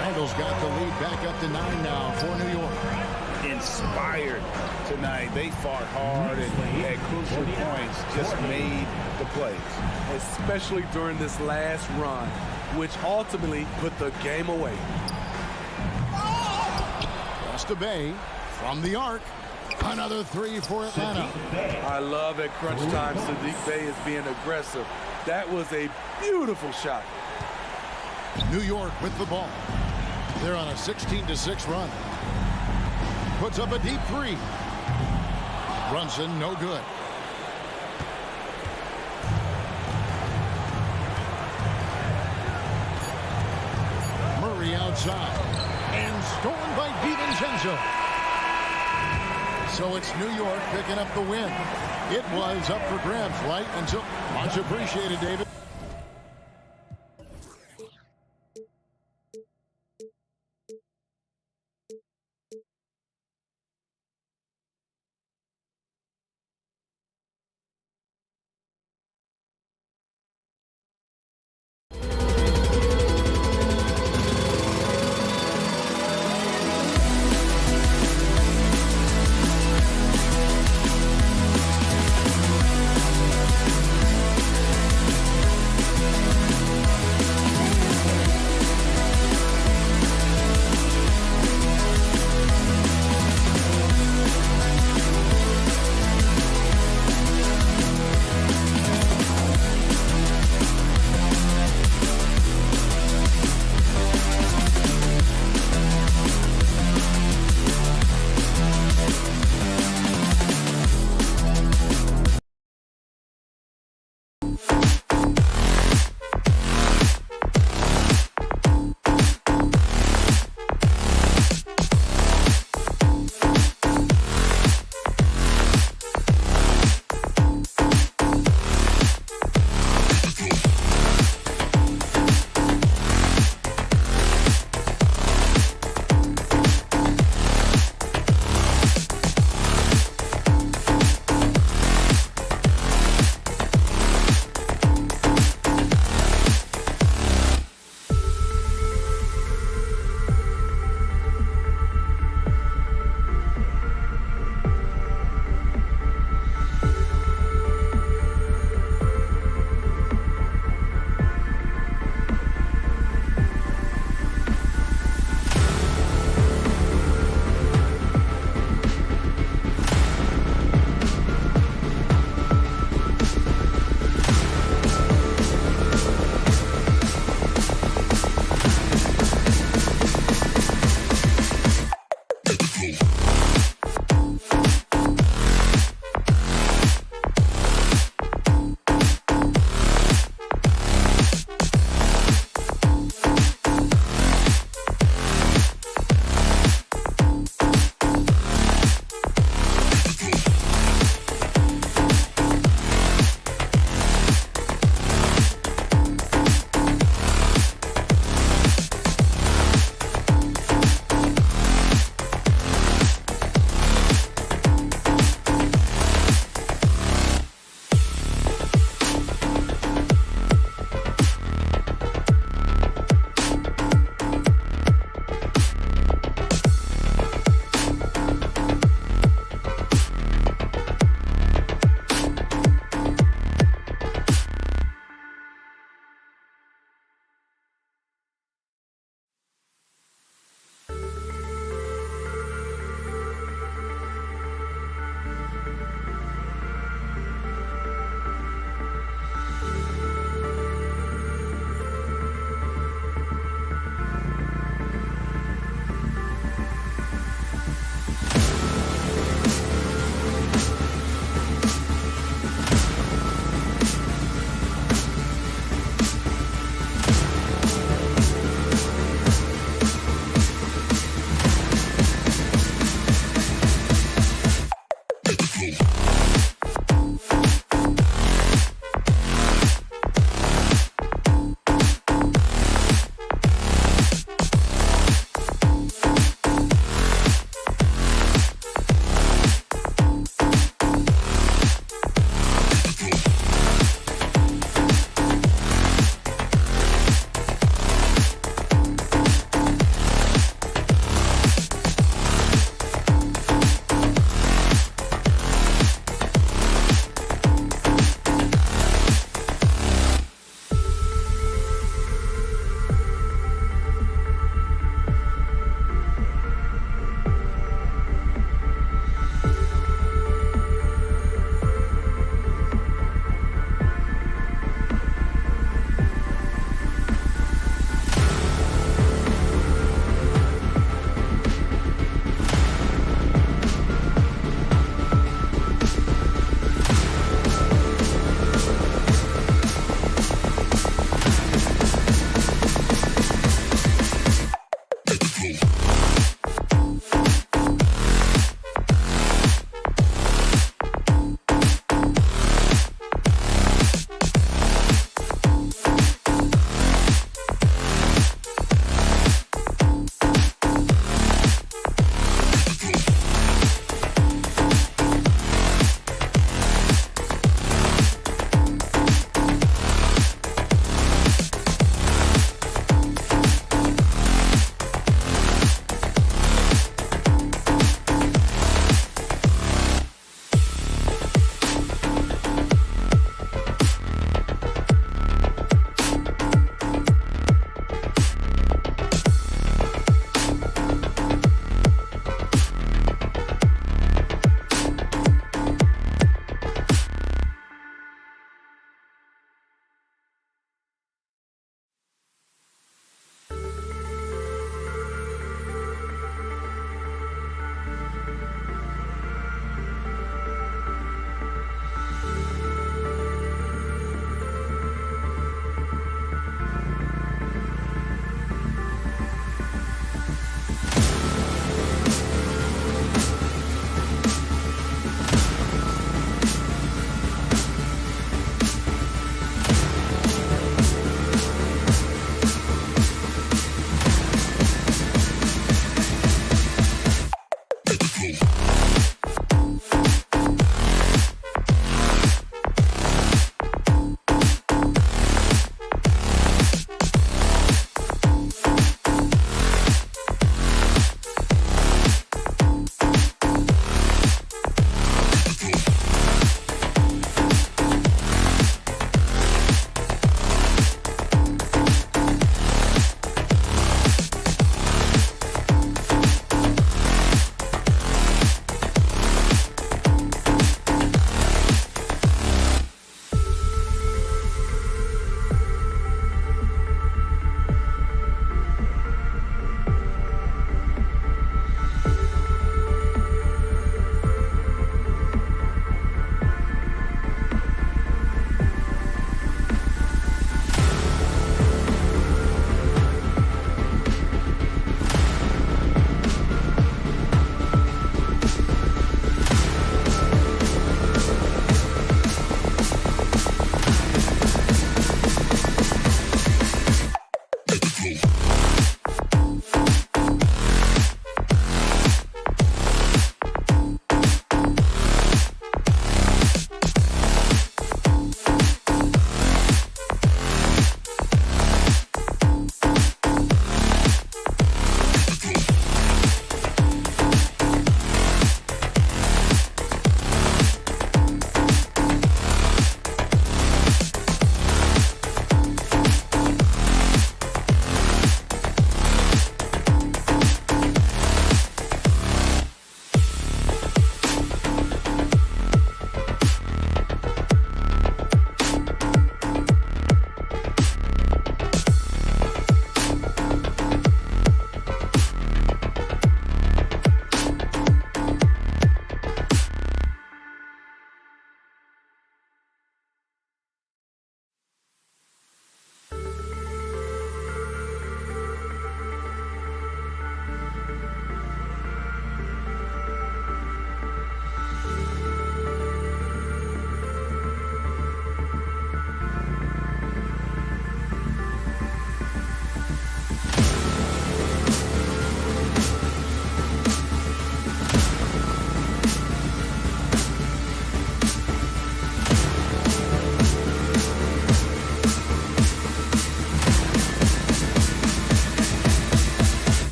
Randall's got the lead back up to 9 now for New York. Inspired tonight. They fought hard and at crucial points just made the plays. Especially during this last run, which ultimately put the game away. Pass to Bay from the arc. Another 3 for Atlanta. I love at crunch time Saddiq Bey is being aggressive. That was a beautiful shot. New York with the ball. They're on a 16-6 run. Puts up a deep 3. Brunson, no good. Murray outside. And stolen by DiVincenzo. So it's New York picking up the win. It was up for grabs right until... Much appreciated, David.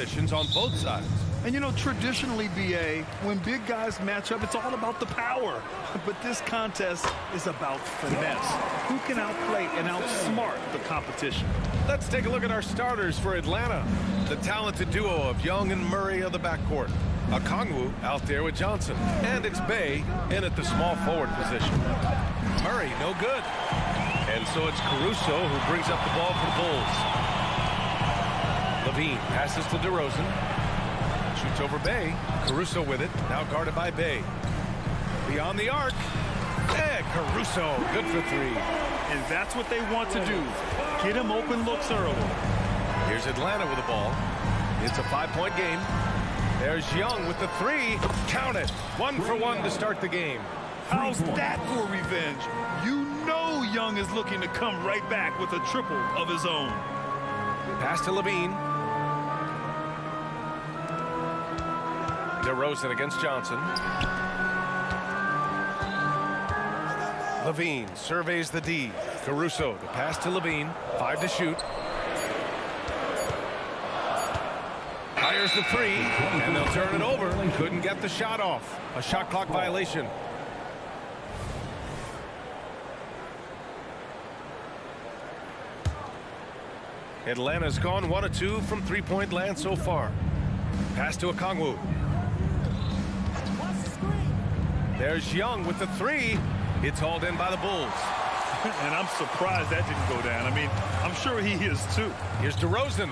conditions on both sides. And you know, traditionally, BA, when big guys match up, it's all about the power. But this contest is about finesse. Who can outplay and outsmart the competition? Let's take a look at our starters for Atlanta. The talented duo of Young and Murray of the backcourt. Okongwu out there with Johnson. And it's Bay in at the small forward position. Murray, no good. And so it's Caruso who brings up the ball for the Bulls. Levine passes to DeRozan. Shoots over Bay. Caruso with it. Now guarded by Bay. Beyond the arc. Caruso, good for three. And that's what they want to do. Get him open looks early. Here's Atlanta with the ball. It's a 5-point game. There's Young with the three. Count it. 1 for 1 to start the game. How's that for revenge? You know Young is looking to come right back with a triple of his own. Pass to Levine. DeRozan against Johnson. Levine surveys the D. Caruso, the pass to Levine. 5 to shoot. Fires the three, and they'll turn it over. Couldn't get the shot off. A shot clock violation. Atlanta's gone 1 of 2 from three-point land so far. Pass to Okongwu. There's Young with the three. It's hauled in by the Bulls. And I'm surprised that didn't go down. I mean, I'm sure he is too. Here's DeRozan.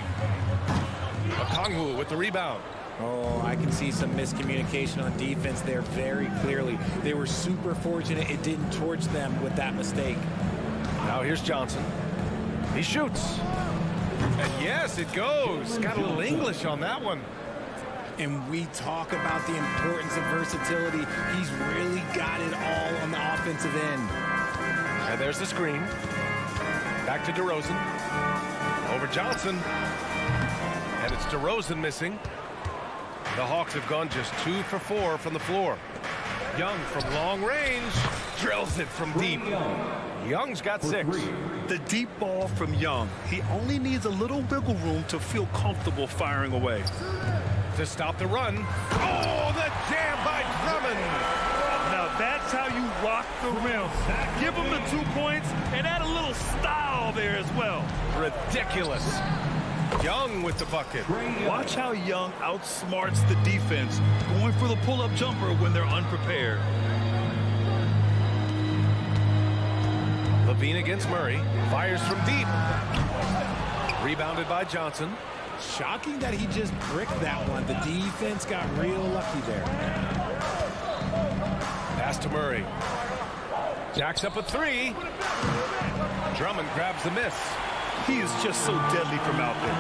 Okongwu with the rebound. Oh, I can see some miscommunication on defense there very clearly. They were super fortunate it didn't torch them with that mistake. Now here's Johnson. He shoots. And yes, it goes. Got a little English on that one. And we talk about the importance of versatility. He's really got it all on the offensive end. And there's the screen. Back to DeRozan. Over Johnson. And it's DeRozan missing. The Hawks have gone just 2 for 4 from the floor. Young from long range. Drills it from deep. Young's got 6. The deep ball from Young. He only needs a little wiggle room to feel comfortable firing away. To stop the run. Oh, the jam by Drummond. Now that's how you rock the rim. Give him the 2 points and add a little style there as well. Ridiculous. Young with the bucket. Watch how Young outsmarts the defense, going for the pull-up jumper when they're unprepared. Levine against Murray. Fires from deep. Rebounded by Johnson. Shocking that he just bricked that one. The defense got real lucky there. Pass to Murray. Jacks up a 3. Drummond grabs the miss. He is just so deadly from out there.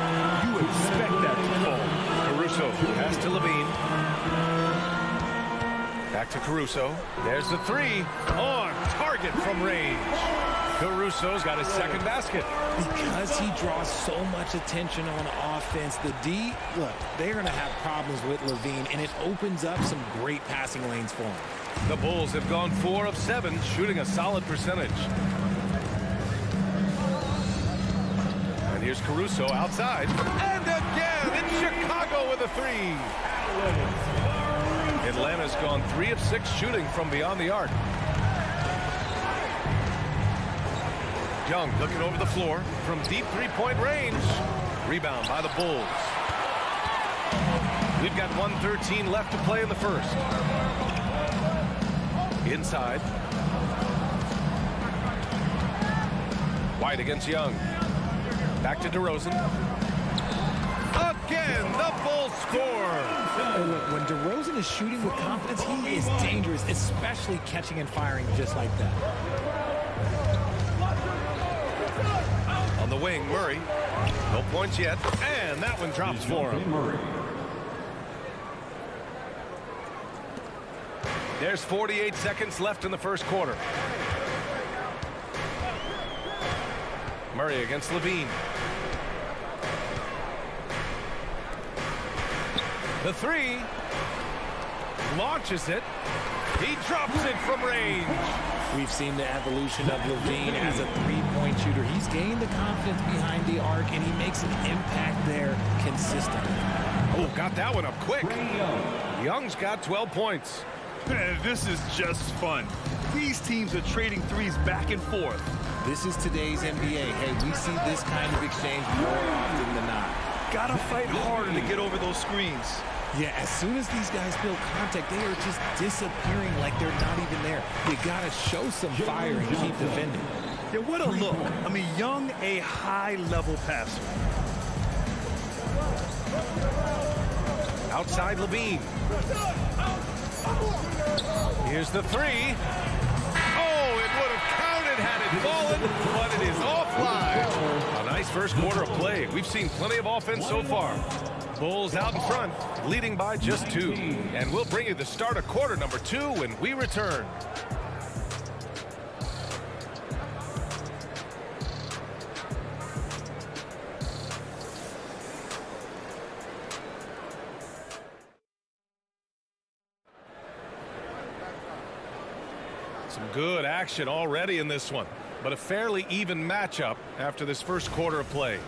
You expect that to fall. Caruso, pass to Levine. Back to Caruso. There's the 3. On target from range. Caruso's got his second basket. Because he draws so much attention on offense, the D, look, they're going to have problems with Levine, and it opens up some great passing lanes for him. The Bulls have gone 4 of 7, shooting a solid percentage. And here's Caruso outside. And again, it's Chicago with a 3. Atlanta's gone 3 of 6 shooting from beyond the arc. Young looking over the floor from deep three-point range. Rebound by the Bulls. We've got 1:13 left to play in the first. Inside. White against Young. Back to DeRozan. Again, the Bulls score. Look, when DeRozan is shooting with confidence, he is dangerous, especially catching and firing just like that. On the wing, Murray. No points yet. And that one drops for him. There's 48 seconds left in the first quarter. Murray against Levine. The 3. Launches it. He drops it from range. We've seen the evolution of Levine as a three-point shooter. He's gained the confidence behind the arc, and he makes an impact there consistently. Oh, got that one up quick. Young's got 12 points. Man, this is just fun. These teams are trading threes back and forth. This is today's NBA. Hey, we see this kind of exchange more often than not. Gotta fight harder to get over those screens. Yeah, as soon as these guys feel contact, they are just disappearing like they're not even there. You gotta show some fire and keep defending. Yeah, what a look. I mean, Young, a high-level passer. Outside Levine. Here's the three. Oh, it would have counted had it fallen, but it is offline. A nice first quarter of play. We've seen plenty of offense so far. Bulls out in front, leading by just 2. And we'll bring you the start of quarter number 2 when we return. Some good action already in this one, but a fairly even matchup after this first quarter of play.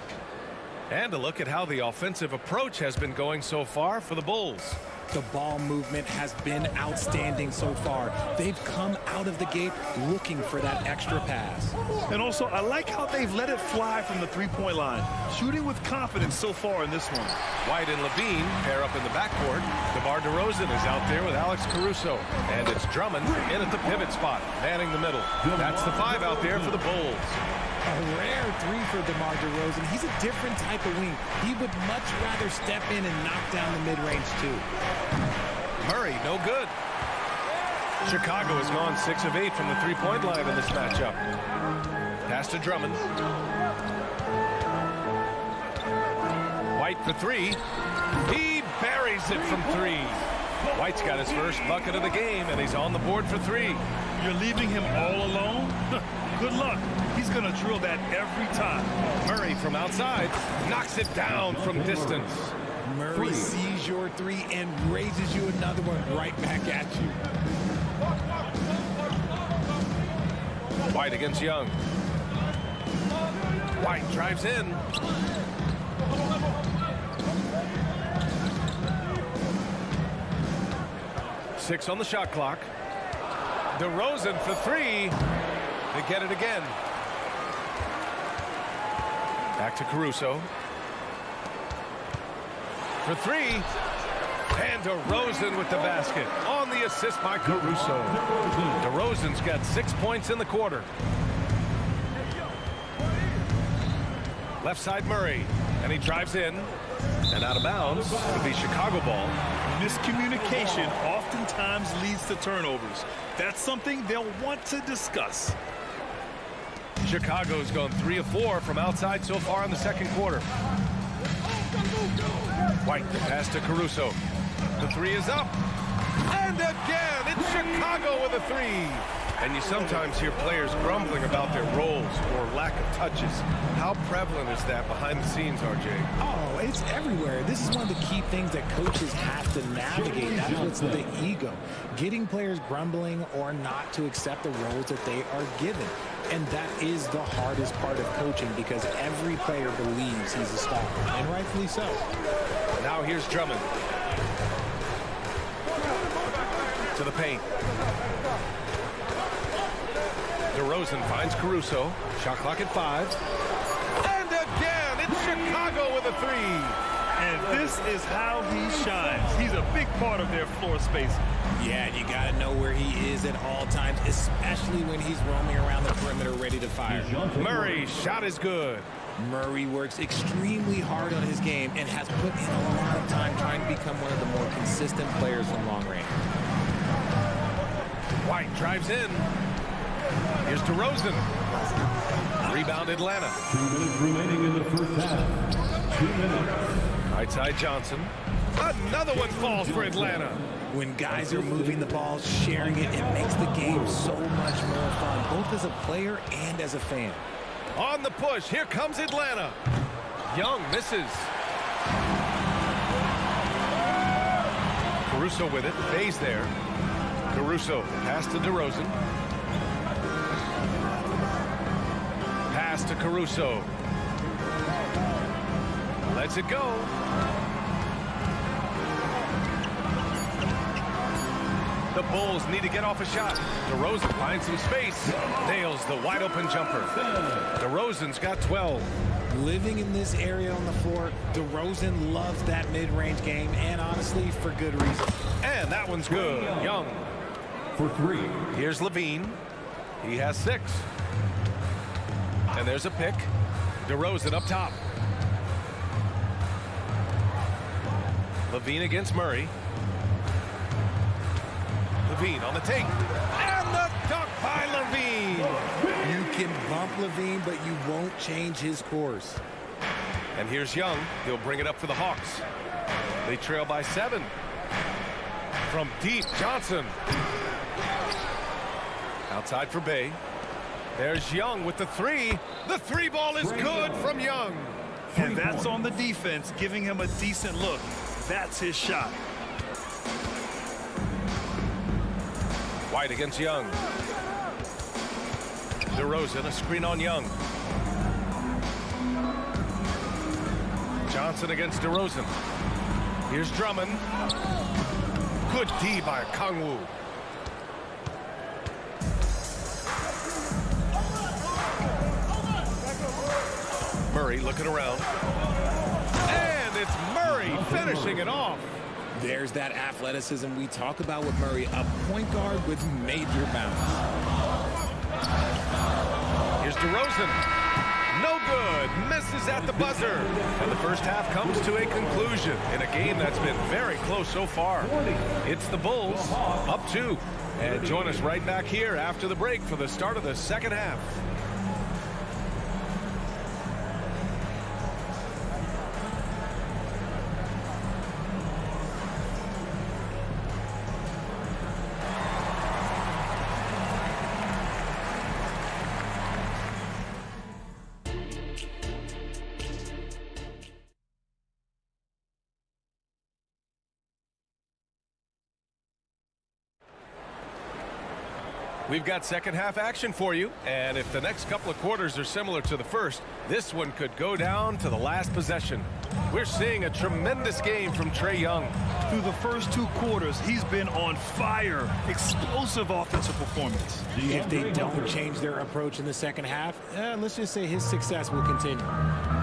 And a look at how the offensive approach has been going so far for the Bulls. The ball movement has been outstanding so far. They've come out of the gate looking for that extra pass. And also, I like how they've let it fly from the three-point line. Shooting with confidence so far in this one. White and Levine pair up in the backcourt. DeMar DeRozan is out there with Alex Caruso. And it's Drummond in at the pivot spot, manning the middle. That's the 5 out there for the Bulls. A rare 3 for DeMar DeRozan. He's a different type of wing. He would much rather step in and knock down the mid-range too. Murray, no good. Chicago has gone 6 of 8 from the three-point line in this matchup. Pass to Drummond. White for 3. He buries it from 3. White's got his first bucket of the game, and he's on the board for 3. You're leaving him all alone? Good luck. He's going to drill that every time. Murray from outside knocks it down from distance. Murray sees your 3 and raises you another one right back at you. White against Young. White drives in. Six on the shot clock. DeRozan for 3. They get it again. Back to Caruso. For 3. And DeRozan with the basket. On the assist by Caruso. DeRozan's got 6 points in the quarter. Left side Murray. And he drives in. And out of bounds. It'll be Chicago ball. Miscommunication oftentimes leads to turnovers. That's something they'll want to discuss. Chicago's gone 3 of 4 from outside so far in the second quarter. White, the pass to Caruso. The 3 is up. And again, it's Chicago with a 3. And you sometimes hear players grumbling about their roles or lack of touches. How prevalent is that behind the scenes, RJ? Oh, it's everywhere. This is one of the key things that coaches have to navigate. That's what's the ego. Getting players grumbling or not to accept the roles that they are given. And that is the hardest part of coaching because every player believes he's a star, and rightfully so. Now here's Drummond. To the paint. DeRozan finds Caruso. Shot clock at 5. And again, it's Chicago with a 3. And this is how he shines. He's a big part of their floor space. Yeah, you got to know where he is at all times, especially when he's roaming around the perimeter ready to fire. Murray's shot is good. Murray works extremely hard on his game and has put in a lot of time trying to become one of the more consistent players from long range. White drives in. Here's DeRozan. Rebound Atlanta. 2 minutes remaining in the first half. 2 minutes. Right side Johnson. Another one falls for Atlanta. When guys are moving the ball, sharing it, it makes the game so much more fun, both as a player and as a fan. On the push, here comes Atlanta. Young misses. Caruso with it, Bay's there. Caruso, pass to DeRozan. Pass to Caruso. Lets it go. Bulls need to get off a shot. DeRozan finds some space. Nails the wide open jumper. DeRozan's got 12. Living in this area on the floor, DeRozan loves that mid-range game, and honestly, for good reason. And that one's good. Young. For 3. Here's Levine. He has 6. And there's a pick. DeRozan up top. Levine against Murray. Levine on the take. And the dunk by Levine. You can bump Levine, but you won't change his course. And here's Young. He'll bring it up for the Hawks. They trail by 7. From deep, Johnson. Outside for Bay. There's Young with the 3. The 3 ball is good from Young. And that's on the defense, giving him a decent look. That's his shot. White against Young. DeRozan, a screen on Young. Johnson against DeRozan. Here's Drummond. Good D by Kongwu. Murray looking around. And it's Murray finishing it off. There's that athleticism we talk about with Murray, a point guard with major bounce. Here's DeRozan. No good. Misses at the buzzer. And the first half comes to a conclusion in a game that's been very close so far. It's the Bulls up 2. And join us right back here after the break for the start of the second half. We've got second half action for you, and if the next couple of quarters are similar to the first, this one could go down to the last possession. We're seeing a tremendous game from Trae Young. Through the first 2 quarters, he's been on fire. Explosive offensive performance. If they don't change their approach in the second half, let's just say his success will continue.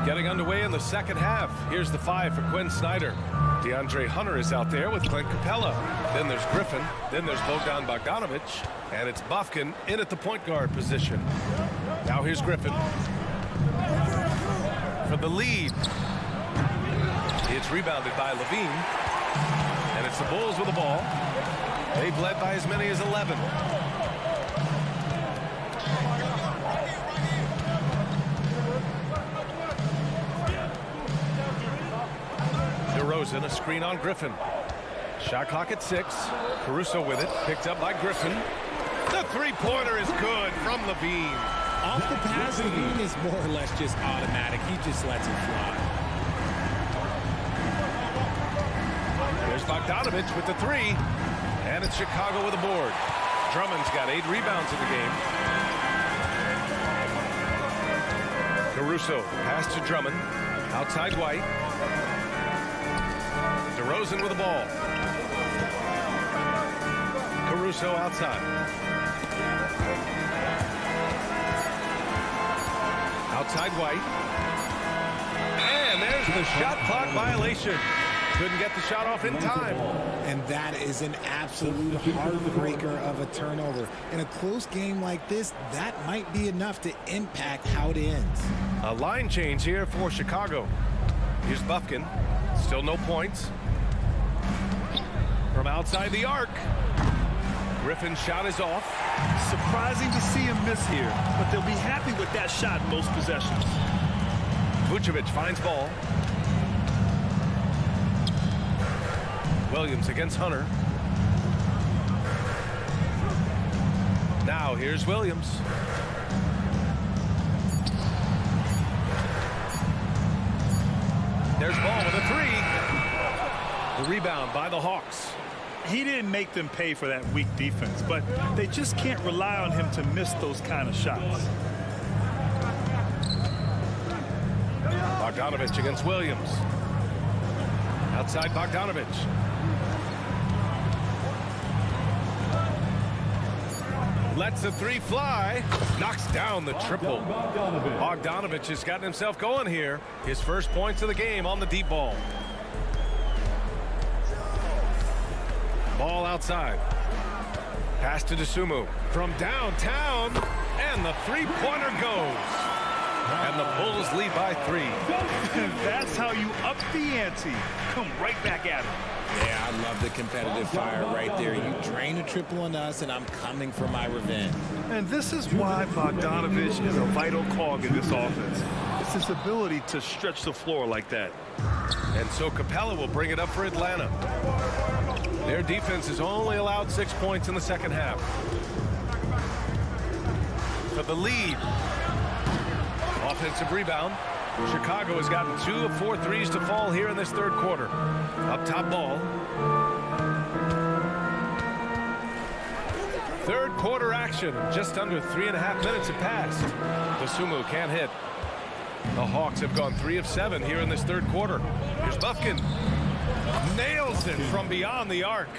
Getting underway in the second half. Here's the 5 for Quinn Snyder. DeAndre Hunter is out there with Clint Capella. Then there's Griffin. Then there's Bogdan Bogdanovic. And it's Bufkin in at the point guard position. Now here's Griffin. For the lead. It's rebounded by Levine. And it's the Bulls with the ball. They've led by as many as 11. DeRozan, a screen on Griffin. Shot clock at 6. Caruso with it. Picked up by Griffin. The 3-pointer is good from Levine. Off the pass, Levine is more or less just automatic. He just lets it fly. There's Bogdanovic with the 3. And it's Chicago with a board. Drummond's got 8 rebounds in the game. Caruso pass to Drummond. Outside White. DeRozan with the ball. Caruso outside. Outside White. And there's the shot clock violation. Couldn't get the shot off in time. And that is an absolute heartbreaker of a turnover. In a close game like this, that might be enough to impact how it ends. A line change here for Chicago. Here's Bufkin. Still no points. From outside the arc. Griffin's shot is off. Surprising to see him miss here, but they'll be happy with that shot most possessions. Vucevic finds ball. Williams against Hunter. Now here's Williams. There's Ball with a 3. The rebound by the Hawks. He didn't make them pay for that weak defense, but they just can't rely on him to miss those kind of shots. Bogdanovic against Williams. Outside Bogdanovic. Lets the three fly. Knocks down the triple. Bogdanovich has gotten himself going here. His first points of the game on the deep ball. Ball outside. Pass to Dosunmu from downtown. And the three-pointer goes. And the Bulls lead by 3. That's how you up the ante. Come right back at him. Yeah, I love the competitive fire right there. You drain a triple on us, and I'm coming for my revenge. And this is why Bogdanovich is a vital cog in this offense. It's his ability to stretch the floor like that. And so Capella will bring it up for Atlanta. Their defense has only allowed 6 points in the second half. For the lead. Offensive rebound. Chicago has gotten 2 of 4 threes to fall here in this third quarter. Up top ball. Third quarter action. Just under 3.5 minutes have passed. Dosunmu can't hit. The Hawks have gone 3 of 7 here in this third quarter. Here's Buffkin. Nails it from beyond the arc.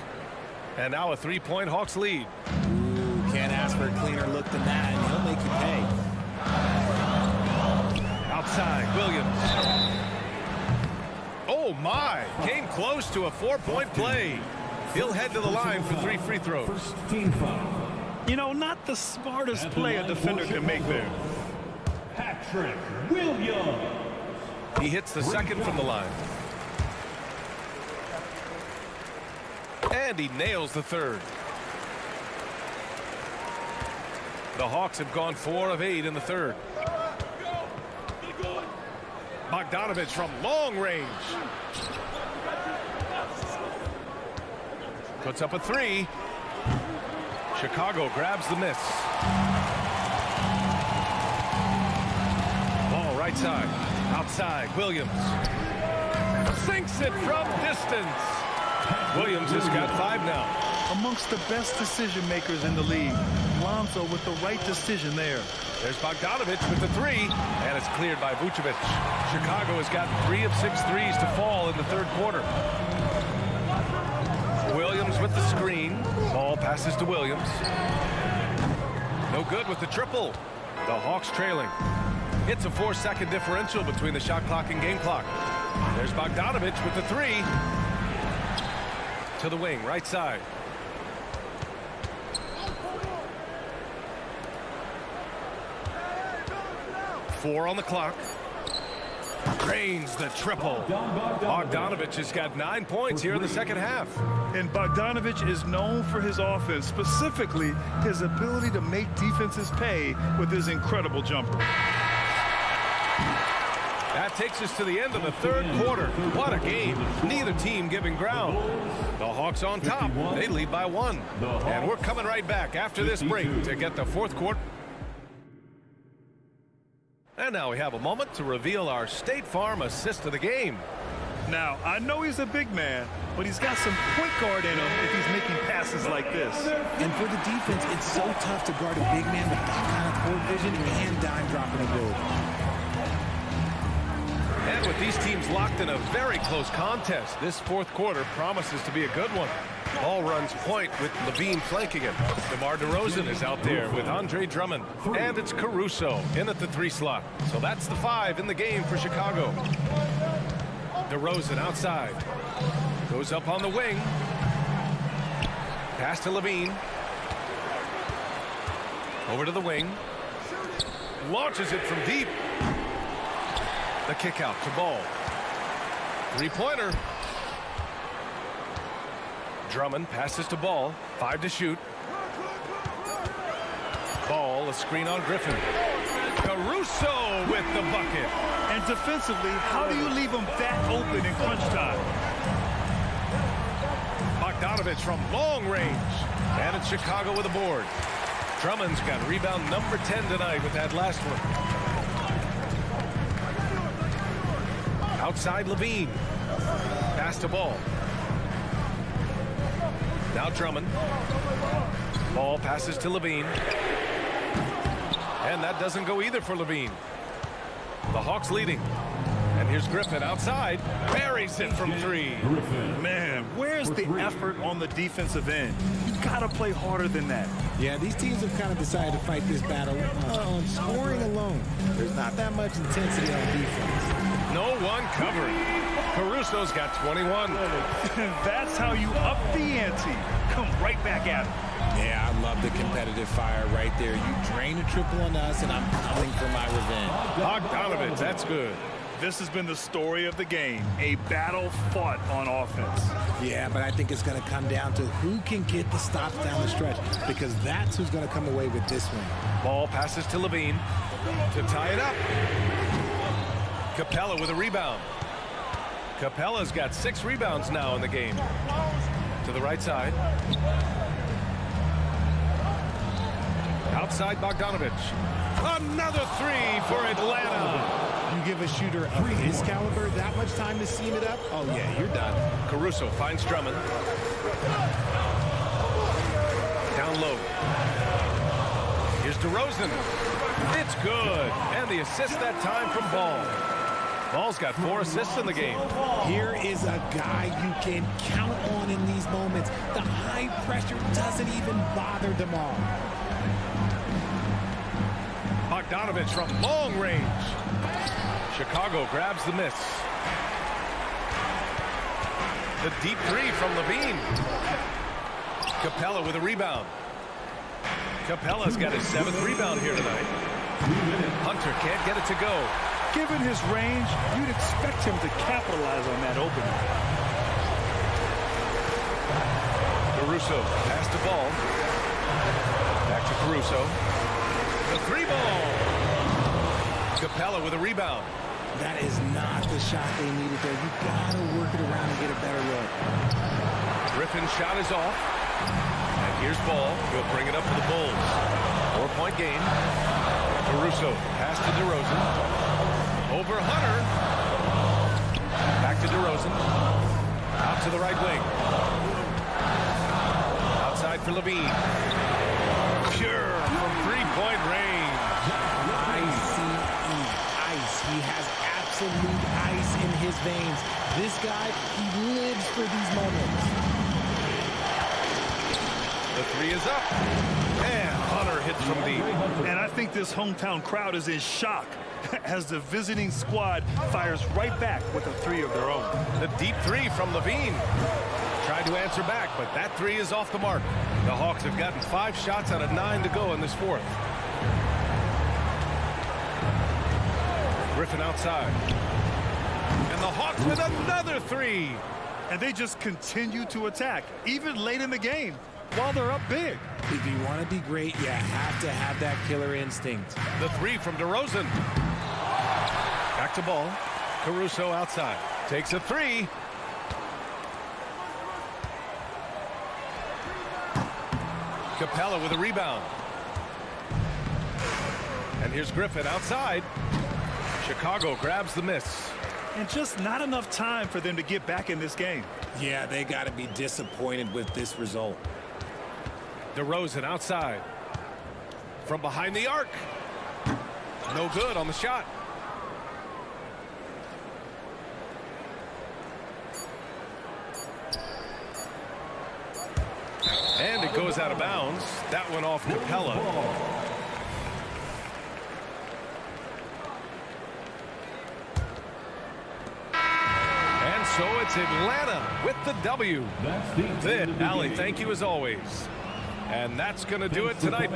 And now a 3-point Hawks lead. Ooh, can't ask for a cleaner look than that, and he'll make you pay. Outside, Williams. Oh my, came close to a 4-point play. He'll head to the line for 3 free throws. You know, not the smartest play a defender can make there. Patrick Williams. He hits the second from the line. And he nails the third. The Hawks have gone 4 of 8 in the third. Bogdanovich from long range. Puts up a 3. Chicago grabs the miss. Ball right side. Outside, Williams. Sinks it from distance. Williams has got 5 now. Amongst the best decision makers in the league. Lonzo with the right decision there. There's Bogdanovich with the 3, and it's cleared by Vucevic. Chicago has gotten 3 of 6 threes to fall in the third quarter. Williams with the screen. Ball passes to Williams. No good with the triple. The Hawks trailing. It's a 4-second differential between the shot clock and game clock. There's Bogdanovich with the 3. To the wing, right side. Four on the clock. Drains the triple. Bogdanovich has got 9 points here in the second half. And Bogdanovich is known for his offense, specifically his ability to make defenses pay with his incredible jumper. That takes us to the end of the third quarter. What a game. Neither team giving ground. The Hawks on top. They lead by 1. And we're coming right back after this break to get the fourth quarter. And now we have a moment to reveal our State Farm assist of the game. Now, I know he's a big man, but he's got some point guard in him if he's making passes like this. And for the defense, it's so tough to guard a big man with that kind of court vision and dime dropping ability. And with these teams locked in a very close contest, this fourth quarter promises to be a good one. Ball runs point with Levine flanking him. DeMar DeRozan is out there with Andre Drummond. And it's Caruso in at the 3 slot. So that's the 5 in the game for Chicago. DeRozan outside. Goes up on the wing. Pass to Levine. Over to the wing. Launches it from deep. The kick out to Ball. 3-pointer. Drummond passes to Ball. 5 to shoot. Ball, a screen on Griffin. Caruso with the bucket. And defensively, how do you leave him that open in crunch time? Bogdanovich from long range. And it's Chicago with a board. Drummond's got rebound number 10 tonight with that last one. Outside Levine. Pass to Ball. Now Drummond. Ball passes to Levine. And that doesn't go either for Levine. The Hawks leading. And here's Griffin outside. Buries it from three. Man, where's the effort on the defensive end? You gotta play harder than that. Yeah, these teams have kind of decided to fight this battle on scoring alone. There's not that much intensity on defense. No one covering. Caruso's got 21. That's how you up the ante. Come right back at him. Yeah, I love the competitive fire right there. You drain a triple on us, and I'm coming for my revenge. Bogdanovich, that's good. This has been the story of the game, a battle fought on offense. Yeah, but I think it's going to come down to who can get the stops down the stretch, because that's who's going to come away with this one. Ball passes to Levine to tie it up. Capella with a rebound. Capella's got 6 rebounds now in the game. To the right side. Outside Bogdanovich. Another 3 for Atlanta. You give a shooter of his caliber that much time to seam it up, oh yeah, you're done. Caruso finds Drummond. Down low. Here's DeRozan. It's good. And the assist that time from Ball. Ball's got 4 assists in the game. Here is a guy you can count on in these moments. The high pressure doesn't even bother them all. Bogdanovich from long range. Chicago grabs the miss. The deep 3 from Levine. Capella with a rebound. Capella's got his 7th rebound here tonight. Hunter can't get it to go. Given his range, you'd expect him to capitalize on that opening. Caruso pass the ball. Back to Caruso. The 3 ball. Capella with a rebound. That is not the shot they needed there. You gotta work it around and get a better look. Griffin's shot is off. And here's Ball. He'll bring it up to the Bulls. 4-point game. Caruso pass to DeRozan. Over Hunter. Back to DeRozan. Out to the right wing. Outside for Levine. Pure from 3-point range. Ice. He has absolute ice in his veins. This guy, he lives for these moments. The 3 is up. And Hunter hits from deep. And I think this hometown crowd is in shock as the visiting squad fires right back with a 3 of their own. The deep 3 from Levine. Tried to answer back, but that 3 is off the mark. The Hawks have gotten 5 shots out of 9 to go in this 4th. Griffin outside. And the Hawks with another 3. And they just continue to attack, even late in the game, while they're up big. If you want to be great, you have to have that killer instinct. The 3 from DeRozan. Back to Ball. Caruso outside. Takes a 3. Capella with a rebound. And here's Griffin outside. Chicago grabs the miss. And just not enough time for them to get back in this game. Yeah, they got to be disappointed with this result. DeRozan outside. From behind the arc. No good on the shot. And it goes out of bounds. That went off Capella. And so it's Atlanta with the W. Then, Allie, thank you as always. And that's going to do it tonight.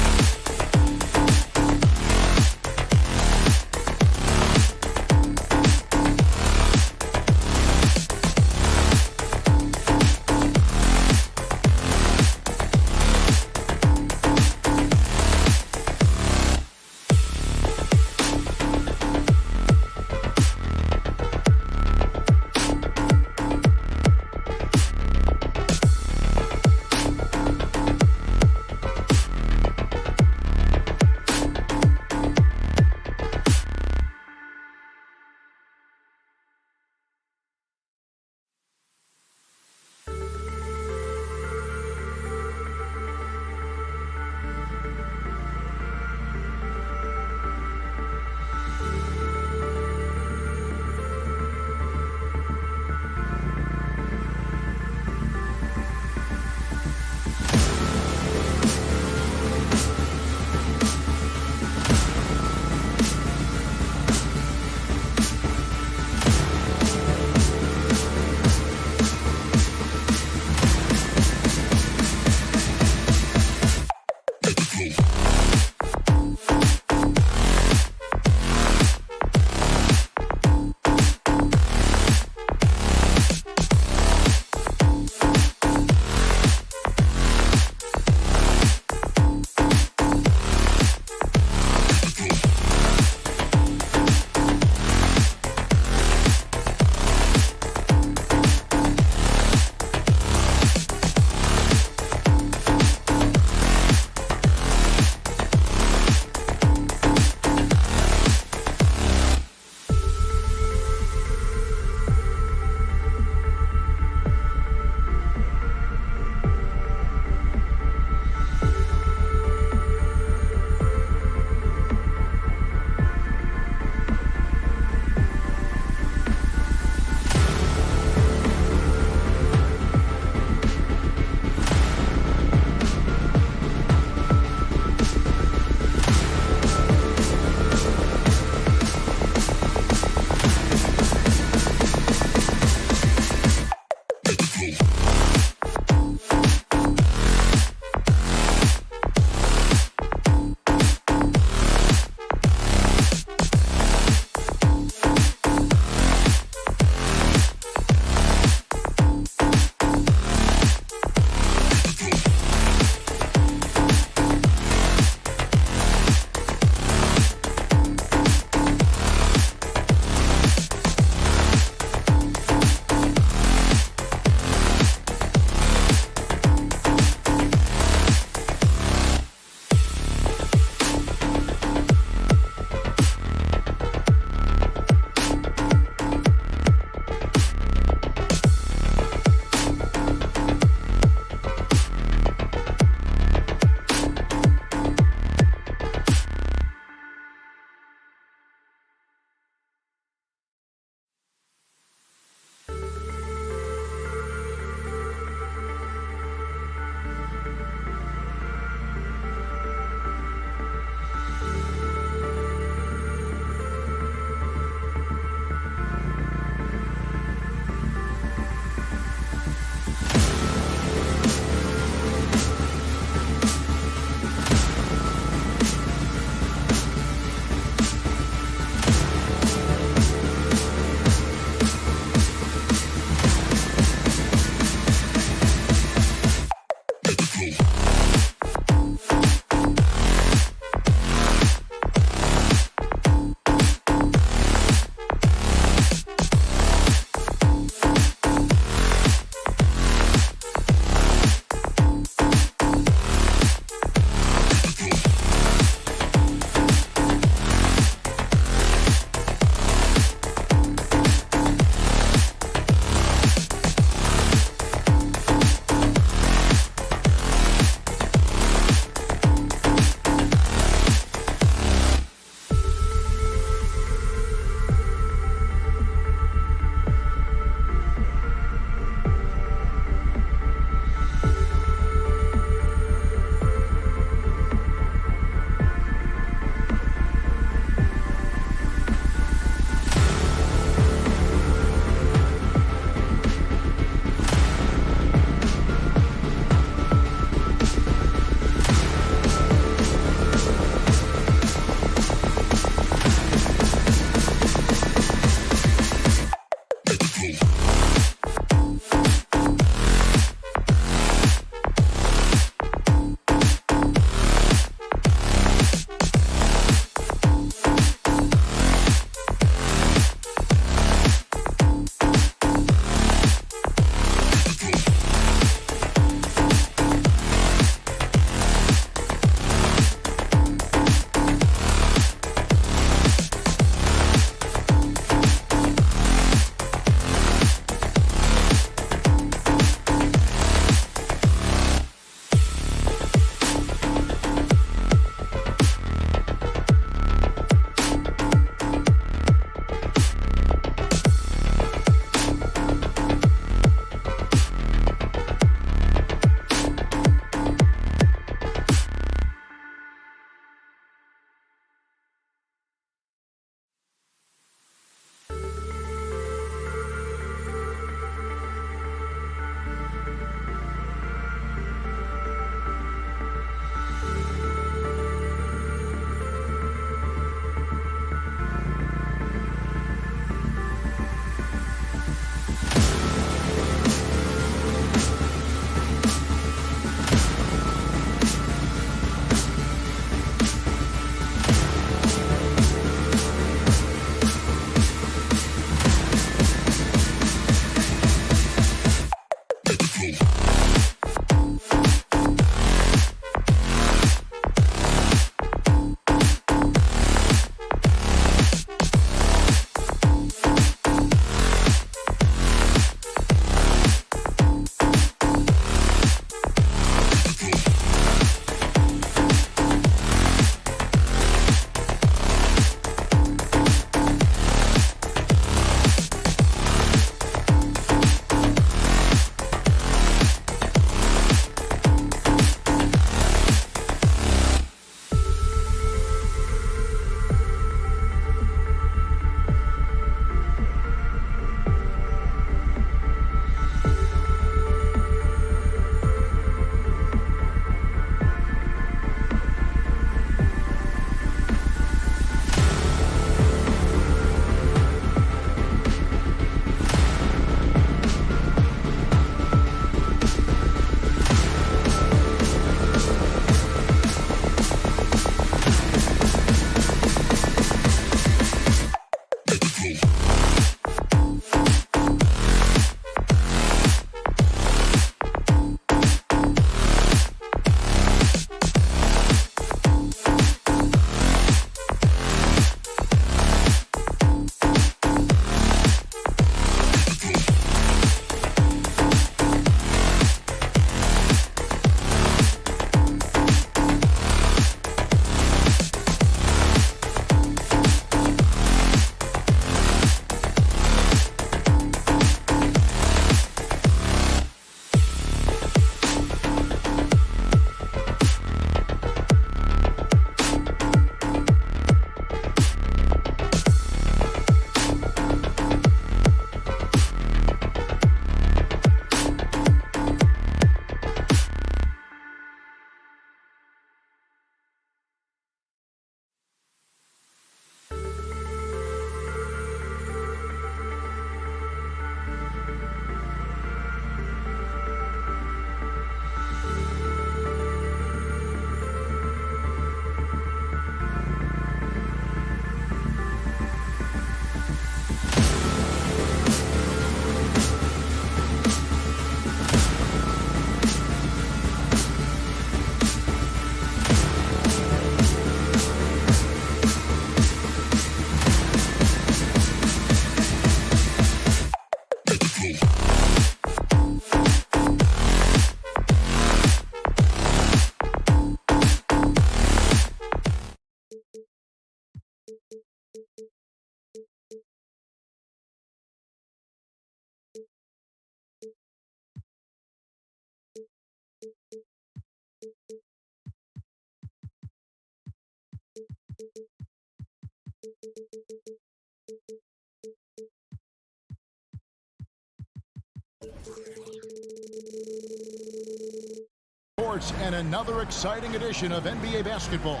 Sports and another exciting edition of NBA basketball.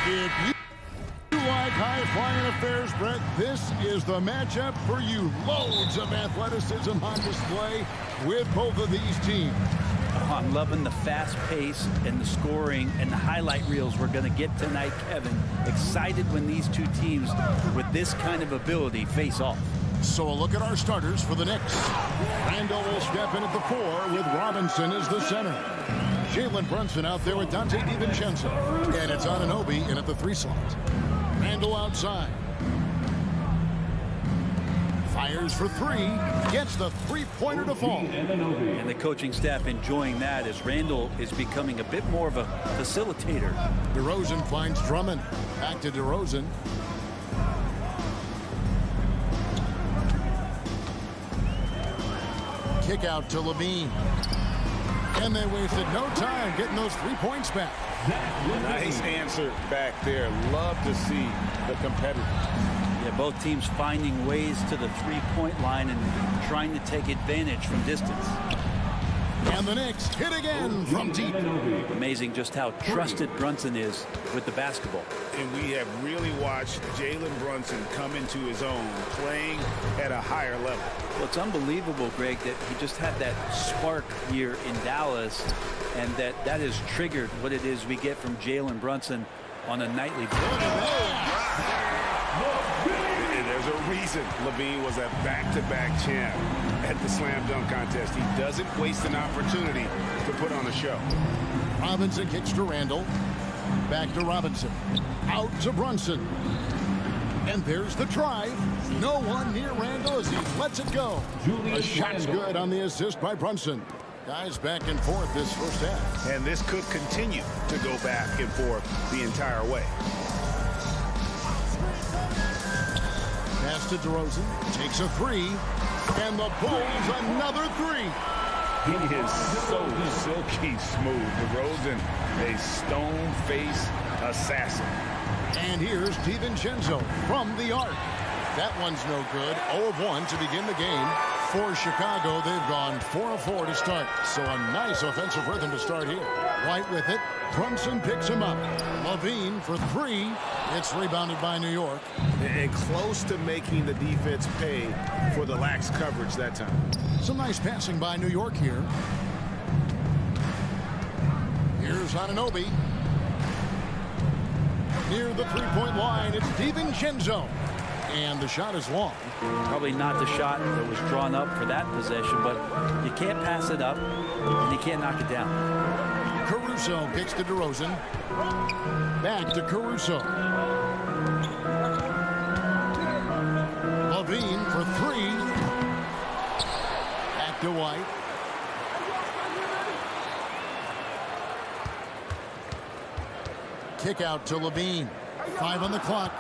If you like high-flying affairs, Brett. This is the matchup for you. Loads of athleticism on display with both of these teams. Oh, I'm loving the fast pace and the scoring and the highlight reels we're going to get tonight, Kevin. Excited when these two teams with this kind of ability face off. So a look at our starters for the Knicks. Randall will step in at the 4 with Robinson as the center. Jalen Brunson out there with Dante DiVincenzo. And it's Anunoby in at the 3 slot. Randall outside. Fires for 3. Gets the 3-pointer to fall. And the coaching staff enjoying that as Randall is becoming a bit more of a facilitator. DeRozan finds Drummond. Back to DeRozan. Kick out to Levine. And they wasted no time getting those 3 points back. Nice answer back there. Love to see the competitive. Yeah, both teams finding ways to the 3-point line and trying to take advantage from distance. And the Knicks hit again from deep. Amazing just how trusted Brunson is with the basketball. And we have really watched Jalen Brunson come into his own, playing at a higher level. Well, it's unbelievable, Greg, that he just had that spark here in Dallas, and that has triggered what it is we get from Jalen Brunson on a nightly basis. And there's a reason Levine was a back-to-back champ at the slam dunk contest. He doesn't waste an opportunity to put on a show. Robinson kicks to Randall. Back to Robinson. Out to Brunson. And there's the drive. No one near Randall as he lets it go. A shot's good on the assist by Brunson. Guys back and forth this first half. And this could continue to go back and forth the entire way. Pass to DeRozan. Takes a 3. And the Bulls another 3. He is so silky smooth. DeRozan, a stone-faced assassin. And here's DiVincenzo from the arc. That one's no good. 0 of 1 to begin the game. For Chicago, they've gone 4 of 4 to start. So a nice offensive rhythm to start here. White with it. Brunson picks him up. Levine for 3. It's rebounded by New York. And close to making the defense pay for the lax coverage that time. Some nice passing by New York here. Here's Anunoby. Near the 3-point line, it's DiVincenzo. And the shot is long. Probably not the shot that was drawn up for that possession, but you can't pass it up, and you can't knock it down. Caruso kicks to DeRozan. Back to Caruso. Levine for 3. Back to White. Kick out to Levine. 5 on the clock.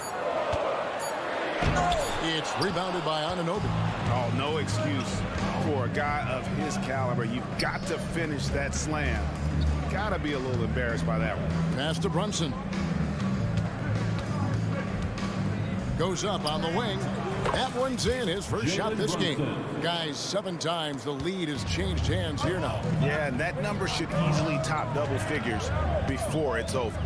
It's rebounded by Anunoby. Oh, no excuse for a guy of his caliber. You've got to finish that slam. Got to be a little embarrassed by that one. Pass to Brunson. Goes up on the wing. That one's in, his first shot this game. Guys, 7 times the lead has changed hands here now. Yeah, and that number should easily top double figures before it's over.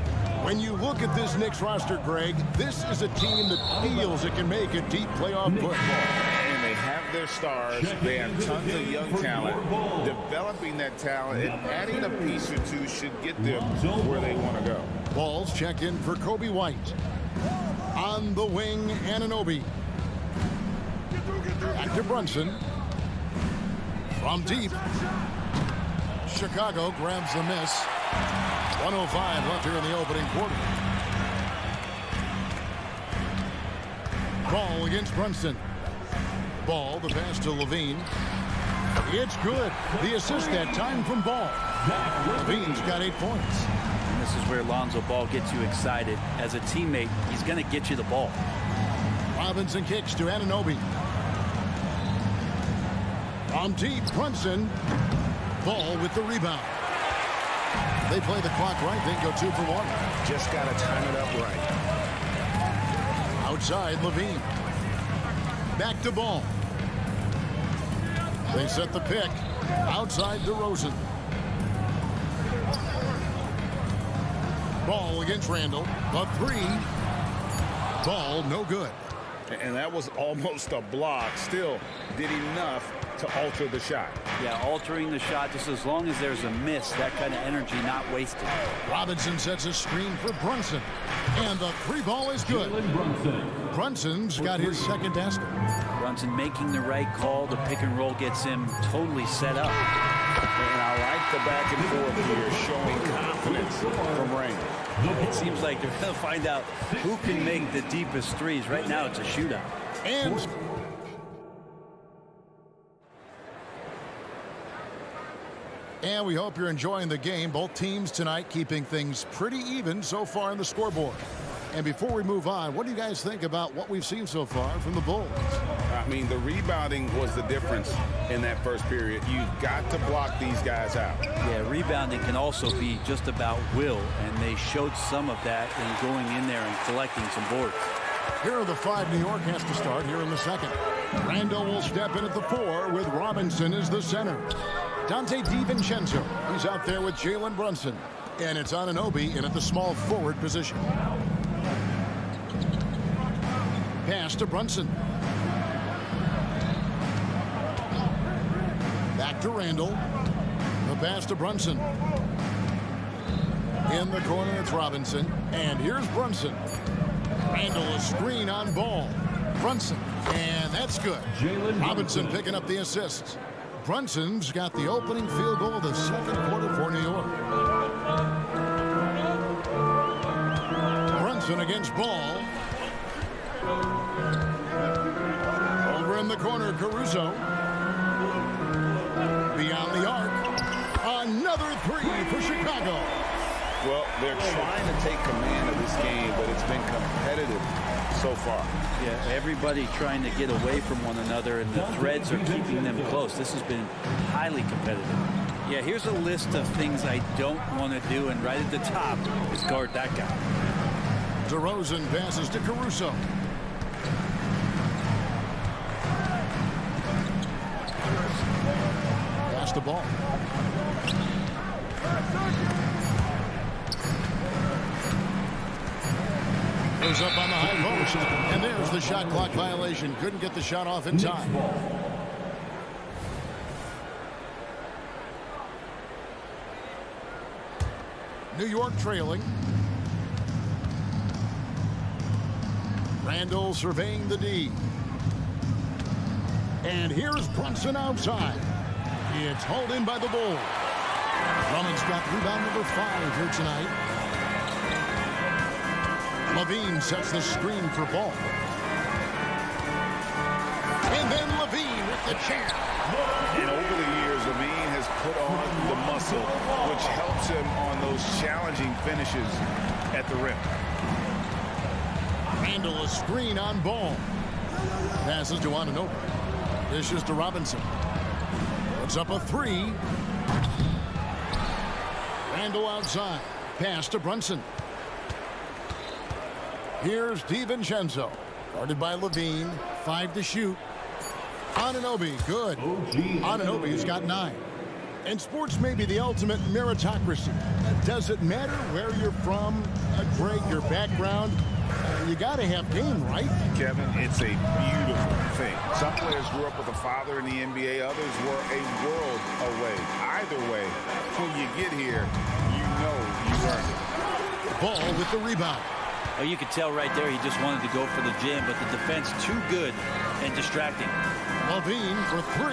When you look at this Knicks roster, Greg, this is a team that feels it can make a deep playoff football. And they have their stars. They have tons of young talent. Developing that talent and adding a piece or two should get them where they want to go. Balls checked in for Kobe White. On the wing, Anunoby. Back to Brunson. From deep. Chicago grabs the miss. 1:05 left here in the opening quarter. Ball against Brunson. Ball, the pass to Levine. It's good. The assist that time from Ball. Levine's got 8 points. And this is where Lonzo Ball gets you excited. As a teammate, he's going to get you the ball. Robinson kicks to Anunoby. From deep, Brunson. Ball with the rebound. They play the clock right. They go 2 for 1. Just got to time it up right. Outside, Levine. Back to Ball. They set the pick. Outside, DeRozan. Ball against Randall. The 3. Ball no good. And that was almost a block. Still did enough to alter the shot. Yeah, altering the shot, just as long as there's a miss, that kind of energy not wasted. Robinson sets a screen for Brunson. And the three ball is good. Brunson's got his second basket. Brunson making the right call. The pick and roll gets him totally set up. And I like the back and forth here, showing confidence from Rain. It seems like they're going to find out who can make the deepest threes. Right now, it's a shootout. And we hope you're enjoying the game. Both teams tonight keeping things pretty even so far on the scoreboard. And before we move on, what do you guys think about what we've seen so far from the Bulls? I mean, the rebounding was the difference in that first period. You've got to block these guys out. Yeah, rebounding can also be just about will, and they showed some of that in going in there and collecting some boards. Here are the five New York has to start here in the second. Randall will step in at the 4 with Robinson as the center. Dante DiVincenzo, he's out there with Jalen Brunson. And it's Anunoby in at the small forward position. Pass to Brunson. Back to Randall. The pass to Brunson. In the corner, it's Robinson. And here's Brunson. Randall a screen on Ball. Brunson. And that's good. Robinson picking up the assists. Brunson's got the opening field goal of the second quarter for New York. Brunson against Ball. Over in the corner, Caruso. Beyond the arc. Another three for Chicago. Well, they're trying to take command of this game, but it's been competitive so far. Yeah, everybody trying to get away from one another, and the threads are keeping them close. This has been highly competitive. Yeah, here's a list of things I don't want to do, and right at the top is guard that guy. DeRozan passes to Caruso. Pass the ball. Goes up on the high post, and there's the shot clock violation. Couldn't get the shot off in time. New York trailing. Randall surveying the D. And here's Brunson outside. It's hauled in by the Bulls. Drummond's got rebound number 5 here tonight. Levine sets the screen for Ball. And then Levine with the jam. And over the years, Levine has put on the muscle, which helps him on those challenging finishes at the rim. Randall a screen on Ball. Passes to Anunoby. Dishes to Robinson. Puts up a 3. Randall outside. Pass to Brunson. Here's DiVincenzo. Guarded by Levine. 5 to shoot. Anunoby, good. Anunoby's got 9. And sports may be the ultimate meritocracy. Does it matter where you're from, Greg, your background? You got to have game, right? Kevin, it's a beautiful thing. Some players grew up with a father in the NBA. Others were a world away. Either way, when you get here, you know you earned it. Ball with the rebound. Oh, you could tell right there he just wanted to go for the jam, but the defense too good and distracting. Levine for 3.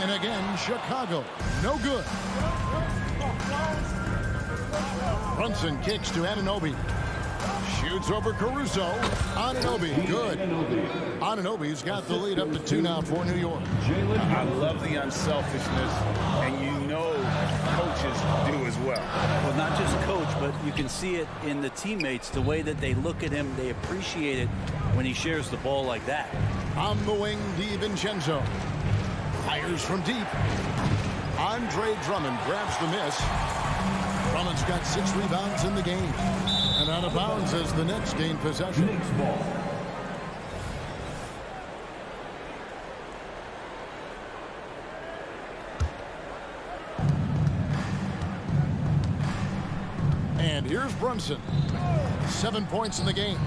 And again, Chicago. No good. Brunson kicks to Anunoby. Shoots over Caruso. Anunoby, good. Anunoby's got the lead up to 2 now for New York. I love the unselfishness, and you know coaches do as well. Well, not just coach, but you can see it in the teammates, the way that they look at him. They appreciate it when he shares the ball like that. On the wing, DiVincenzo. Fires from deep. Andre Drummond grabs the miss. Drummond's got 6 rebounds in the game. And out of bounds as the Knicks gain possession. Knicks ball. And here's Brunson. 7 points in the game.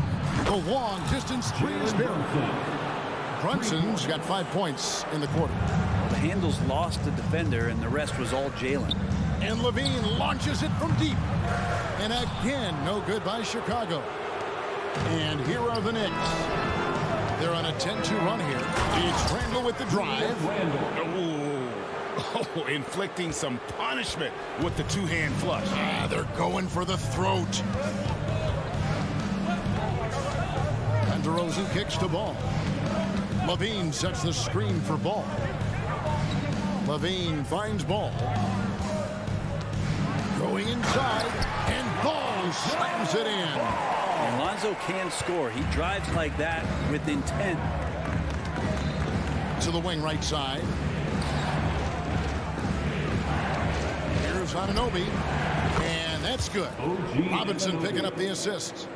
The long distance three is buried. Brunson's got 5 points in the quarter. The handles lost the defender, and the rest was all Jalen. And Levine launches it from deep. And again, no good by Chicago. And here are the Knicks. They're on a 10-2 run here. It's Randall with the drive. Oh, inflicting some punishment with the two-hand flush. They're going for the throat. And DeRozan kicks to Ball. Levine sets the screen for Ball. Levine finds Ball. Going inside, and Ball slams it in. And Lonzo can score. He drives like that with intent. To the wing right side. Here's Anunoby, and that's good. Robinson picking up the assist.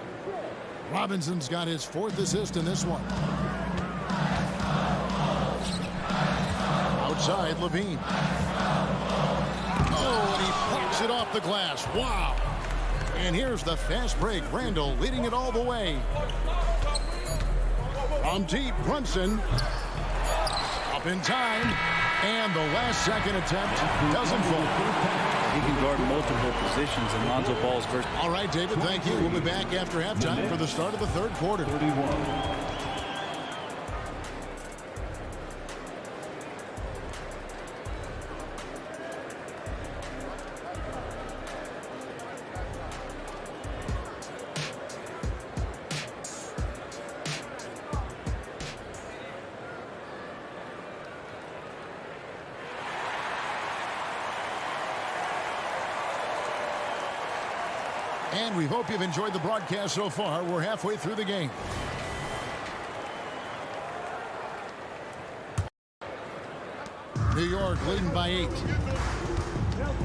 Robinson's got his 4th assist in this one. Outside, Levine. Oh, and he plucks it off the glass. Wow. And here's the fast break. Randall leading it all the way. From deep, Brunson. Up in time. And the last second attempt doesn't fall. He can guard multiple positions in Lonzo Ball's first. All right, David, thank you. We'll be back after halftime for the start of the third quarter. And we hope you've enjoyed the broadcast so far. We're halfway through the game. New York leading by 8.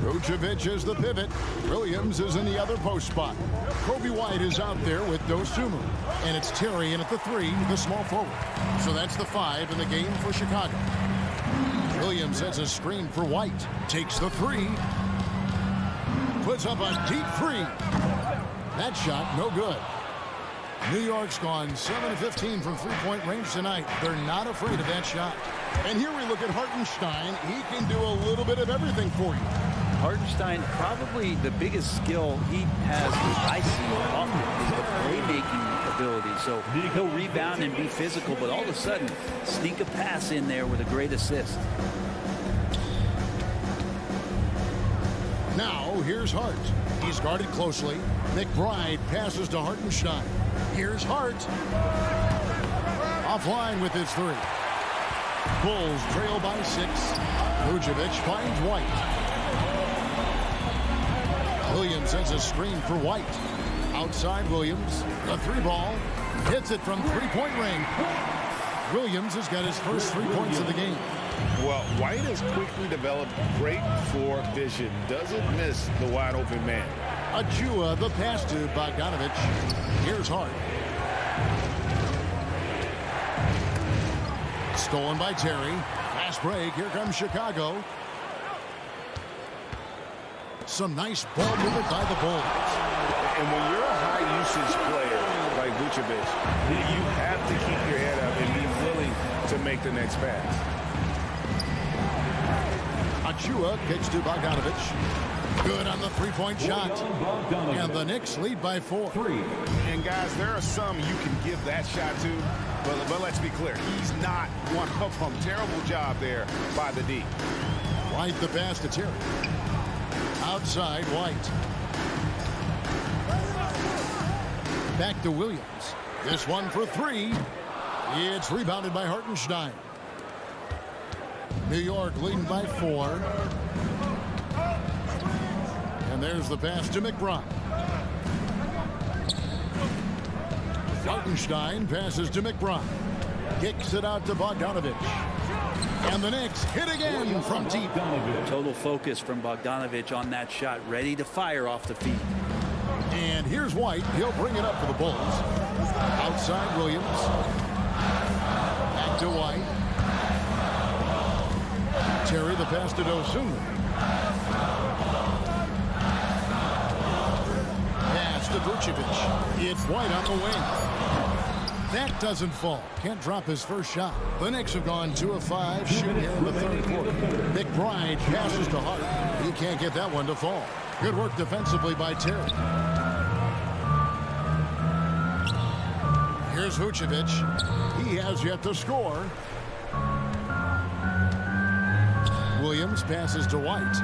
Vucevic is the pivot. Williams is in the other post spot. Kobe White is out there with Dosunmu. And it's Terry in at the 3, the small forward. So that's the 5 in the game for Chicago. Williams sets a screen for White. Takes the 3. Puts up a deep 3. That shot, no good. New York's gone 7-15 from three-point range tonight. They're not afraid of that shot. And here we look at Hartenstein. He can do a little bit of everything for you. Hartenstein, probably the biggest skill he has, I see often, is the playmaking ability. So he'll rebound and be physical, but all of a sudden, sneak a pass in there with a great assist. Now, here's Hart. He's guarded closely. McBride passes to Hartenstein. Here's Hart. Offline with his 3. Bulls trail by 6. Vucevic finds White. Williams sends a screen for White. Outside Williams. The 3 ball. Hits it from three-point range. Williams has got his first 3 points of the game. Well, White has quickly developed great floor vision. Doesn't miss the wide open man. Achua, the pass to Bogdanovich. Here's Hart. Stolen by Terry. Fast break. Here comes Chicago. Some nice ball movement by the Bulls. And when you're a high-usage player like Vucevic, you have to keep your head up and be willing to make the next pass. Achua kicks to Bogdanovich. Good on the three-point shot. And the Knicks lead by 4. And guys, there are some you can give that shot to, but let's be clear, he's not one of them. Terrible job there by the D. White the pass to Terry. Outside White. Back to Williams. This one for 3. It's rebounded by Hartenstein. New York leading by 4. And there's the pass to McBride. Hartenstein passes to McBride. Kicks it out to Bogdanovich. And the Knicks hit again from deep. Total focus from Bogdanovich on that shot. Ready to fire off the feet. And here's White. He'll bring it up for the Bulls. Outside Williams. Back to White. Terry the pass to Dosunmu. Pass to Vucevic. It's White on the wing. That doesn't fall. Can't drop his first shot. The Knicks have gone 2 of 5 shooting here in the third quarter. McBride passes to Hart. He can't get that one to fall. Good work defensively by Terry. Here's Vucevic. He has yet to score. Williams passes to White.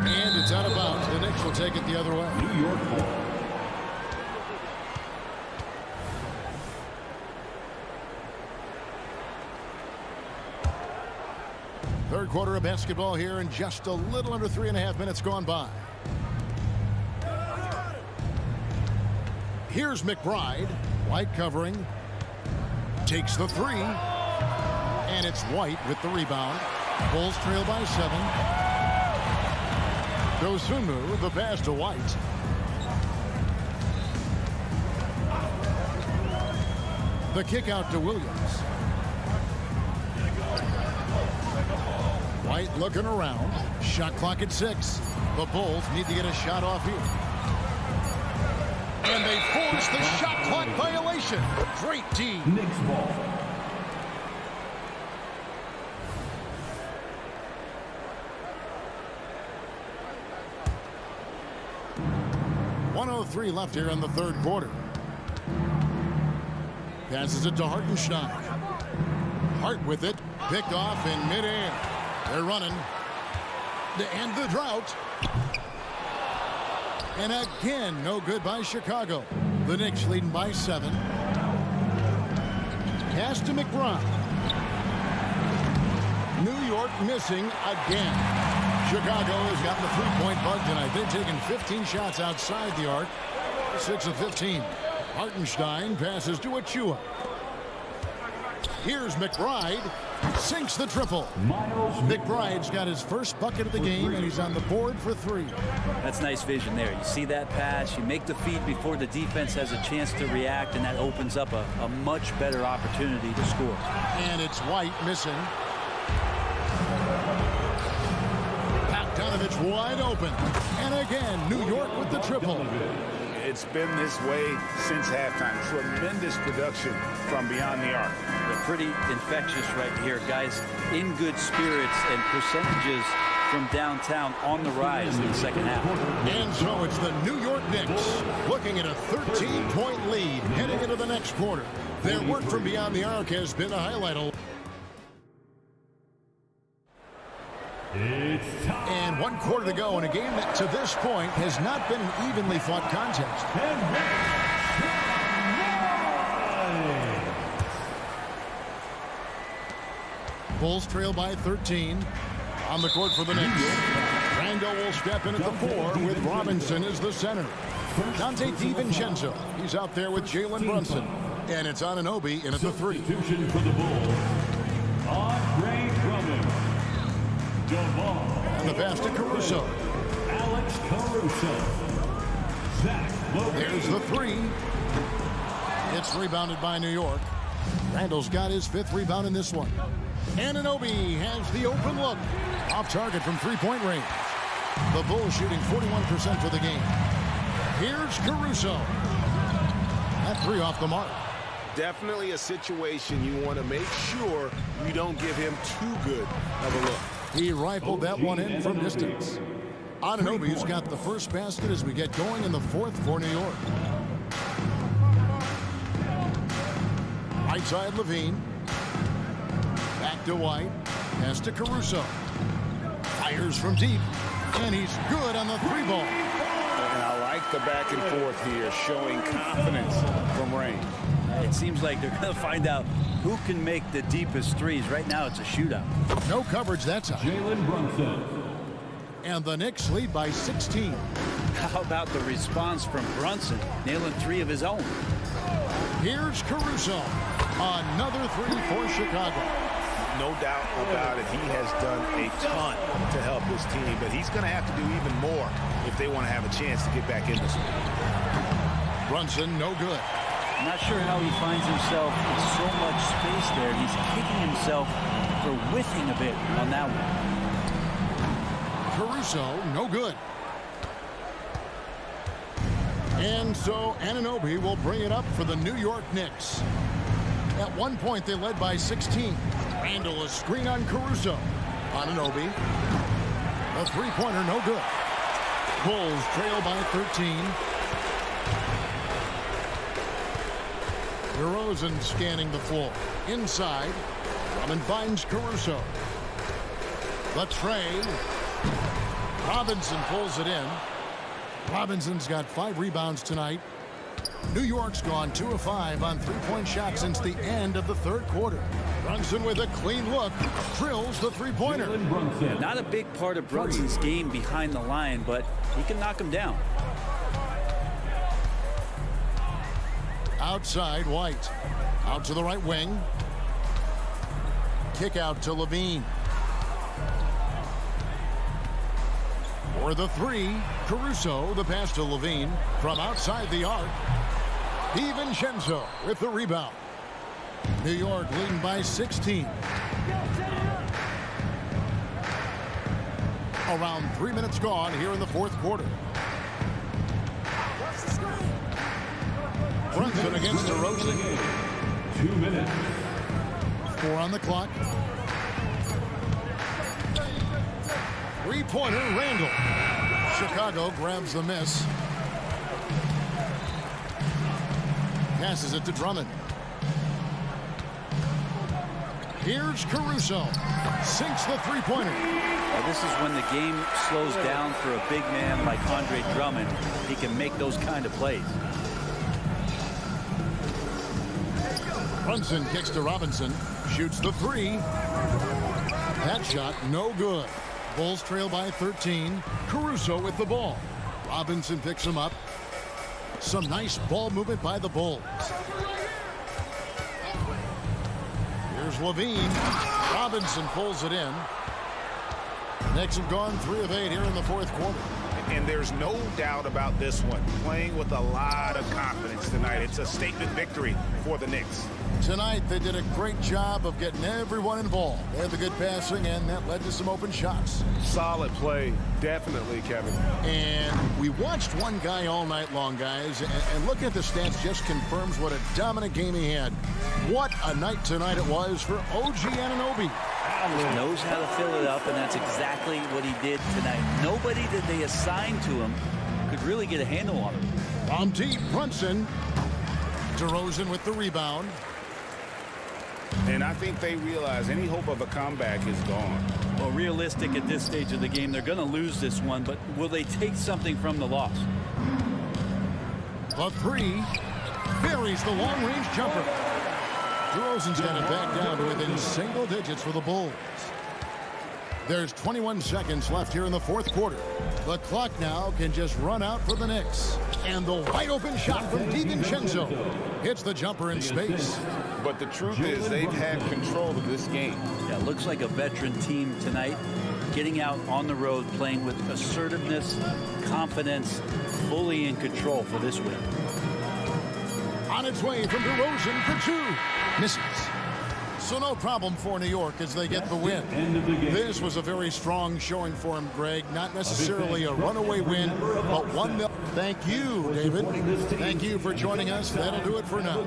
And it's out of bounds. The Knicks will take it the other way. New York ball. Third quarter of basketball here, and just a little under 3.5 minutes gone by. Here's McBride. White covering. Takes the three. And it's White with the rebound. Bulls trail by 7. Dosunmu, the pass to White. The kick out to Williams. White looking around. Shot clock at 6. The Bulls need to get a shot off here. And they force the shot clock violation. Great team. Knicks ball. .103 left here in the third quarter. Passes it to Hartenstein. Hart with it. Picked off in midair. They're running to end the drought. And again, no good by Chicago. The Knicks leading by 7. Pass to McBride. New York missing again. Chicago has gotten the three-point bug tonight. They've taken 15 shots outside the arc. 6 of 15. Hartenstein passes to Achua. Here's McBride. Sinks the triple. McBride's got his first bucket of the game, and he's on the board for 3. That's nice vision there. You see that pass, you make the feed before the defense has a chance to react, and that opens up a much better opportunity to score. And it's White missing. Bogdanovich wide open. And again, New York with the triple. It's been this way since halftime. Tremendous production from beyond the arc. They're pretty infectious right here. Guys in good spirits, and percentages from downtown on the rise in the second half. And so it's the New York Knicks looking at a 13-point lead heading into the next quarter. Their work from beyond the arc has been a highlight. It's time. And 1 quarter to go in a game that to this point has not been an evenly fought contest. Bulls trail by 13. On the court for the Knicks. Randall will step in at the 4 with Robinson as the center. Dante DiVincenzo. He's out there with Jalen Brunson. And it's Anunoby in at the 3. Substitution for the Bulls. Andre Drummond. And the pass to Caruso. Alex Caruso. Zach Levine. There's the 3. It's rebounded by New York. Randall's got his 5th rebound in this one. Anunoby has the open look. Off target from 3-point range. The Bulls shooting 41% for the game. Here's Caruso. That 3 off the mark. Definitely a situation you want to make sure you don't give him too good of a look. He rifled that one in from distance. Anunoby's got the first basket as we get going in the 4th for New York. Right side Levine. Back to White. Pass to Caruso. Fires from deep. And he's good on the 3 ball. And I like the back and forth here, showing confidence from range. It seems like they're going to find out who can make the deepest threes. Right now, it's a shootout. No coverage that time. Jalen Brunson. And the Knicks lead by 16. How about the response from Brunson, nailing 3 of his own? Here's Caruso. Another 3 for Chicago. No doubt about it. He has done a ton to help his team, but he's going to have to do even more if they want to have a chance to get back in this one. Brunson, no good. I'm not sure how he finds himself with so much space there. He's kicking himself for whiffing a bit on that one. Caruso, no good. And so Anunoby will bring it up for the New York Knicks. At one point, they led by 16. Randall, a screen on Caruso. Anunoby. A three-pointer, no good. Bulls trail by 13. DeRozan scanning the floor. Inside. Drummond finds Caruso. The tray. Robinson pulls it in. Robinson's got 5 rebounds tonight. New York's gone 2 of 5 on three-point shots since the end of the third quarter. Brunson with a clean look drills the three-pointer. Not a big part of Brunson's game behind the line, but he can knock him down. Outside, White. Out to the right wing. Kick out to Levine. For the three, Caruso, the pass to Levine from outside the arc. DiVincenzo with the rebound. New York leading by 16. Around 3 minutes gone here in the fourth quarter. Brunson against DeRozan. 2 minutes. 4 on the clock. Three-pointer, Randall. Chicago grabs the miss. Passes it to Drummond. Here's Caruso. Sinks the three-pointer. Well, this is when the game slows down for a big man like Andre Drummond. He can make those kind of plays. Brunson kicks to Robinson. Shoots the three. That shot no good. Bulls trail by 13. Caruso with the ball. Robinson picks him up. Some nice ball movement by the Bulls. Here's Levine. Robinson pulls it in. Knicks have gone 3 of 8 here in the fourth quarter. And there's no doubt about this one. Playing with a lot of confidence tonight. It's a statement victory for the Knicks. Tonight, they did a great job of getting everyone involved. They had the good passing, and that led to some open shots. Solid play, definitely, Kevin. And we watched one guy all night long, guys, and looking at the stats just confirms what a dominant game he had. What a night tonight it was for OG Anunoby. He knows how to fill it up, and that's exactly what he did tonight. Nobody that they assigned to him could really get a handle on him. From deep, Brunson. DeRozan with the rebound. And I think they realize any hope of a comeback is gone. Well, realistic at this stage of the game, they're going to lose this one, but will they take something from the loss? The three buries the long-range jumper. DeRozan's got it back down to within single digits for the Bulls. There's 21 seconds left here in the fourth quarter. The clock now can just run out for the Knicks. And the wide open shot from DiVincenzo hits the jumper in space. But the truth is they've had control of this game. Yeah, looks like a veteran team tonight, getting out on the road, playing with assertiveness, confidence, fully in control for this win. On its way from DeRozan for 2. Misses. So no problem for New York as they get the win. This was a very strong showing for him, Greg. Not necessarily a runaway win, but 1-0. Thank you, David. Thank you for joining us. That'll do it for now.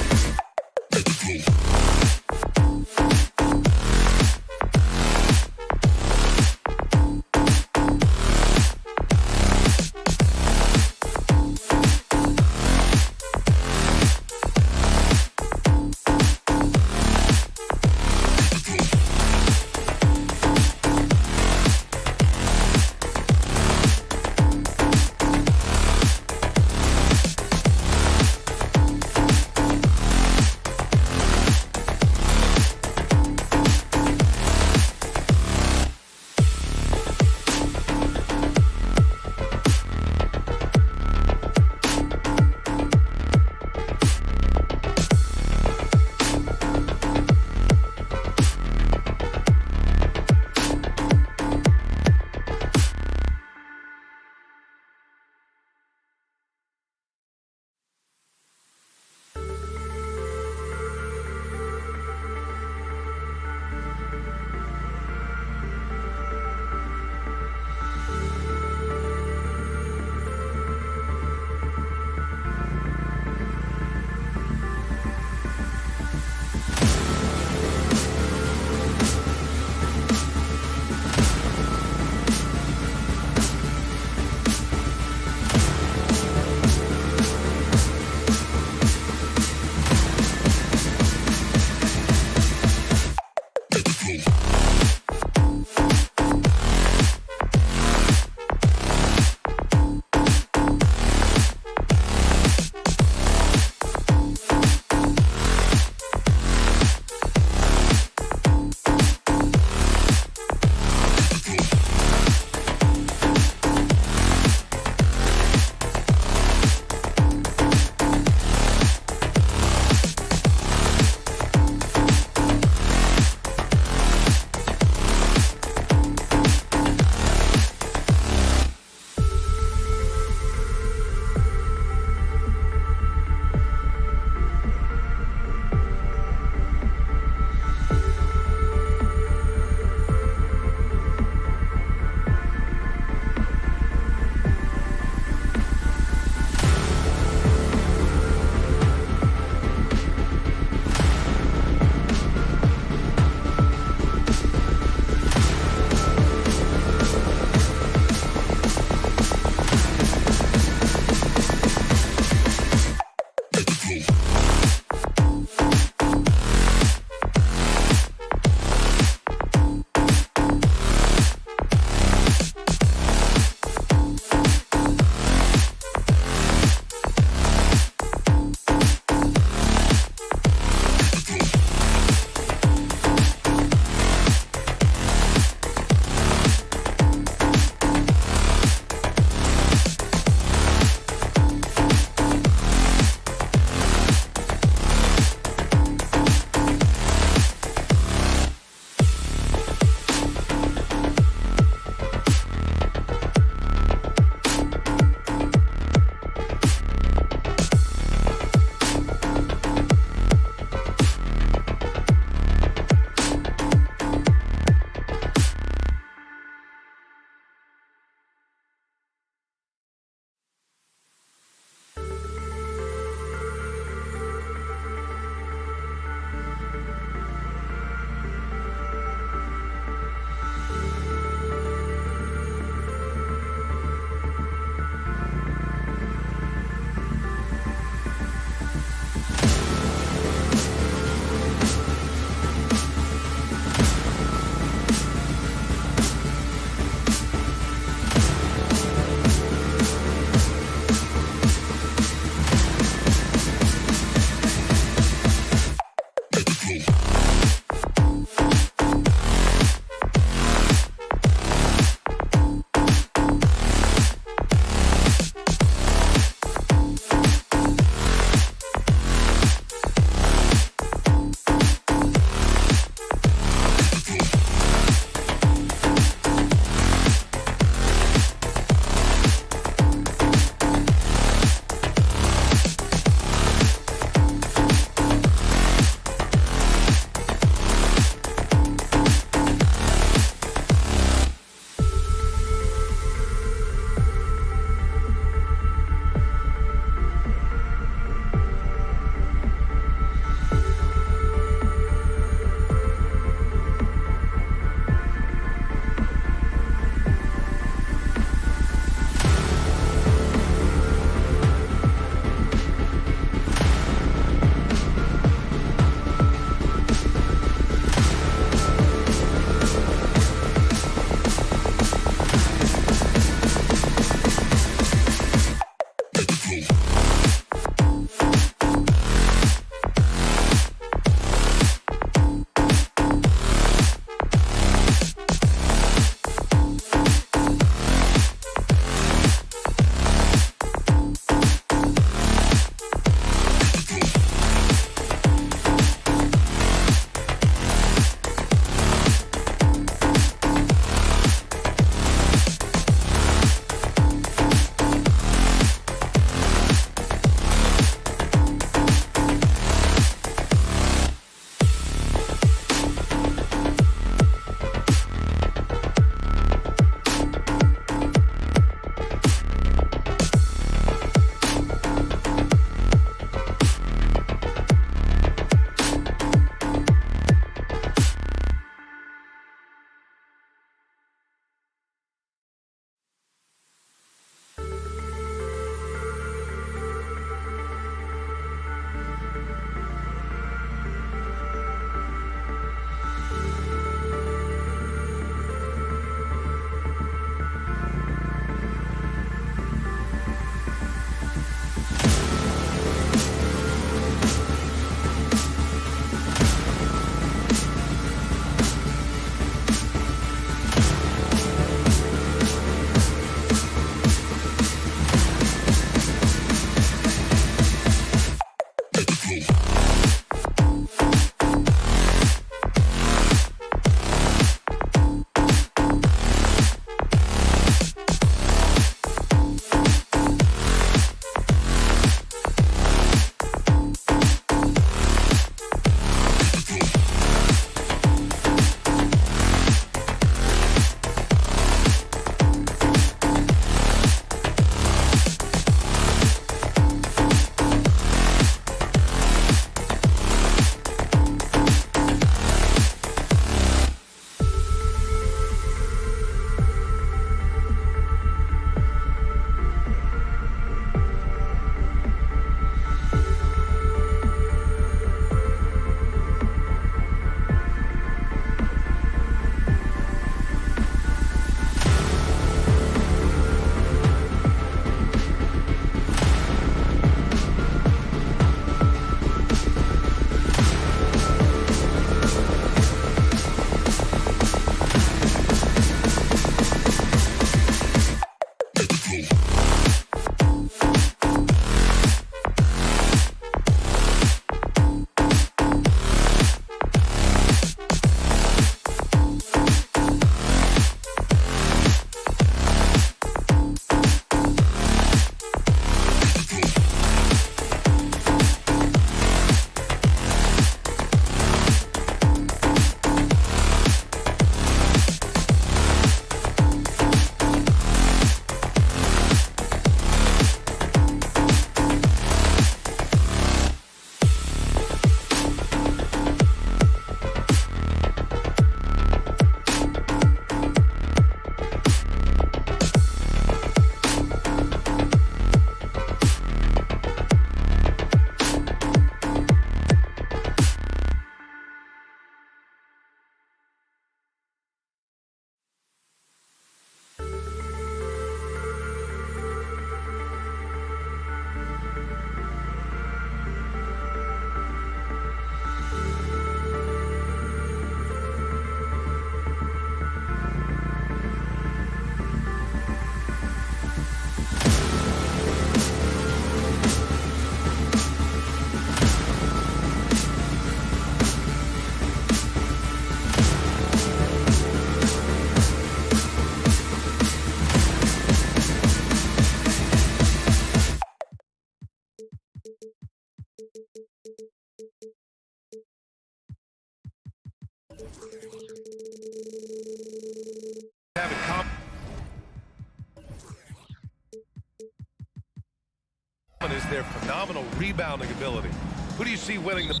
is their phenomenal rebounding ability. Who do you see winning the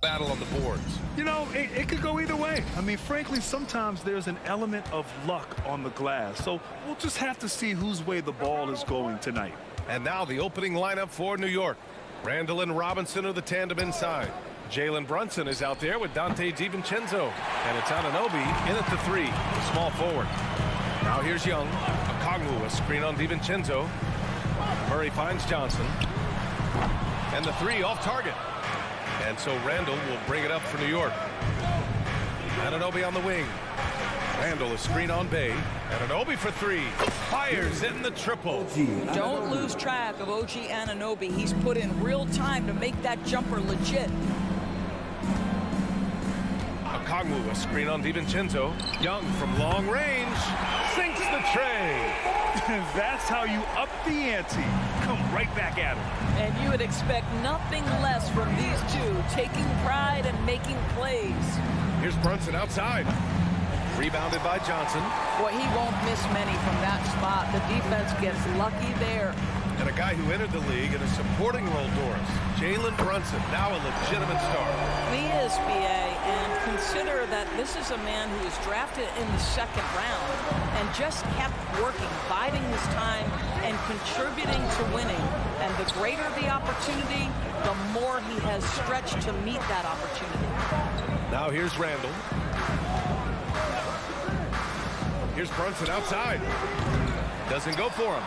battle on the boards? You know, it could go either way. I mean, frankly, sometimes there's an element of luck on the glass. So we'll just have to see whose way the ball is going tonight. And now the opening lineup for New York. Randall and Robinson are the tandem inside. Jalen Brunson is out there with Dante DiVincenzo. And it's Anunoby in at the 3, the small forward. Now here's Young. Okongwu, a screen on DiVincenzo. Murray finds Johnson. And the 3 off target. And so Randall will bring it up for New York. Anunoby on the wing. Randall, a screen on Bay. Anunoby for 3. Fires in the triple. Don't lose track of OG Anunoby. He's put in real time to make that jumper legit. Okongwu, a screen on DiVincenzo. Young from long range. Sinks the tray. That's how you up the ante. Come right back at him. And you would expect nothing less from these two, taking pride and making plays. Here's Brunson outside. Rebounded by Johnson. Boy, he won't miss many from that spot. The defense gets lucky there. And a guy who entered the league in a supporting role, Doris. Jalen Brunson, now a legitimate star. He is, BA, and consider that this is a man who was drafted in the 2nd round and just kept working, biding his time, and contributing to winning. And the greater the opportunity, the more he has stretched to meet that opportunity. Now here's Randall. Here's Brunson outside. Doesn't go for him.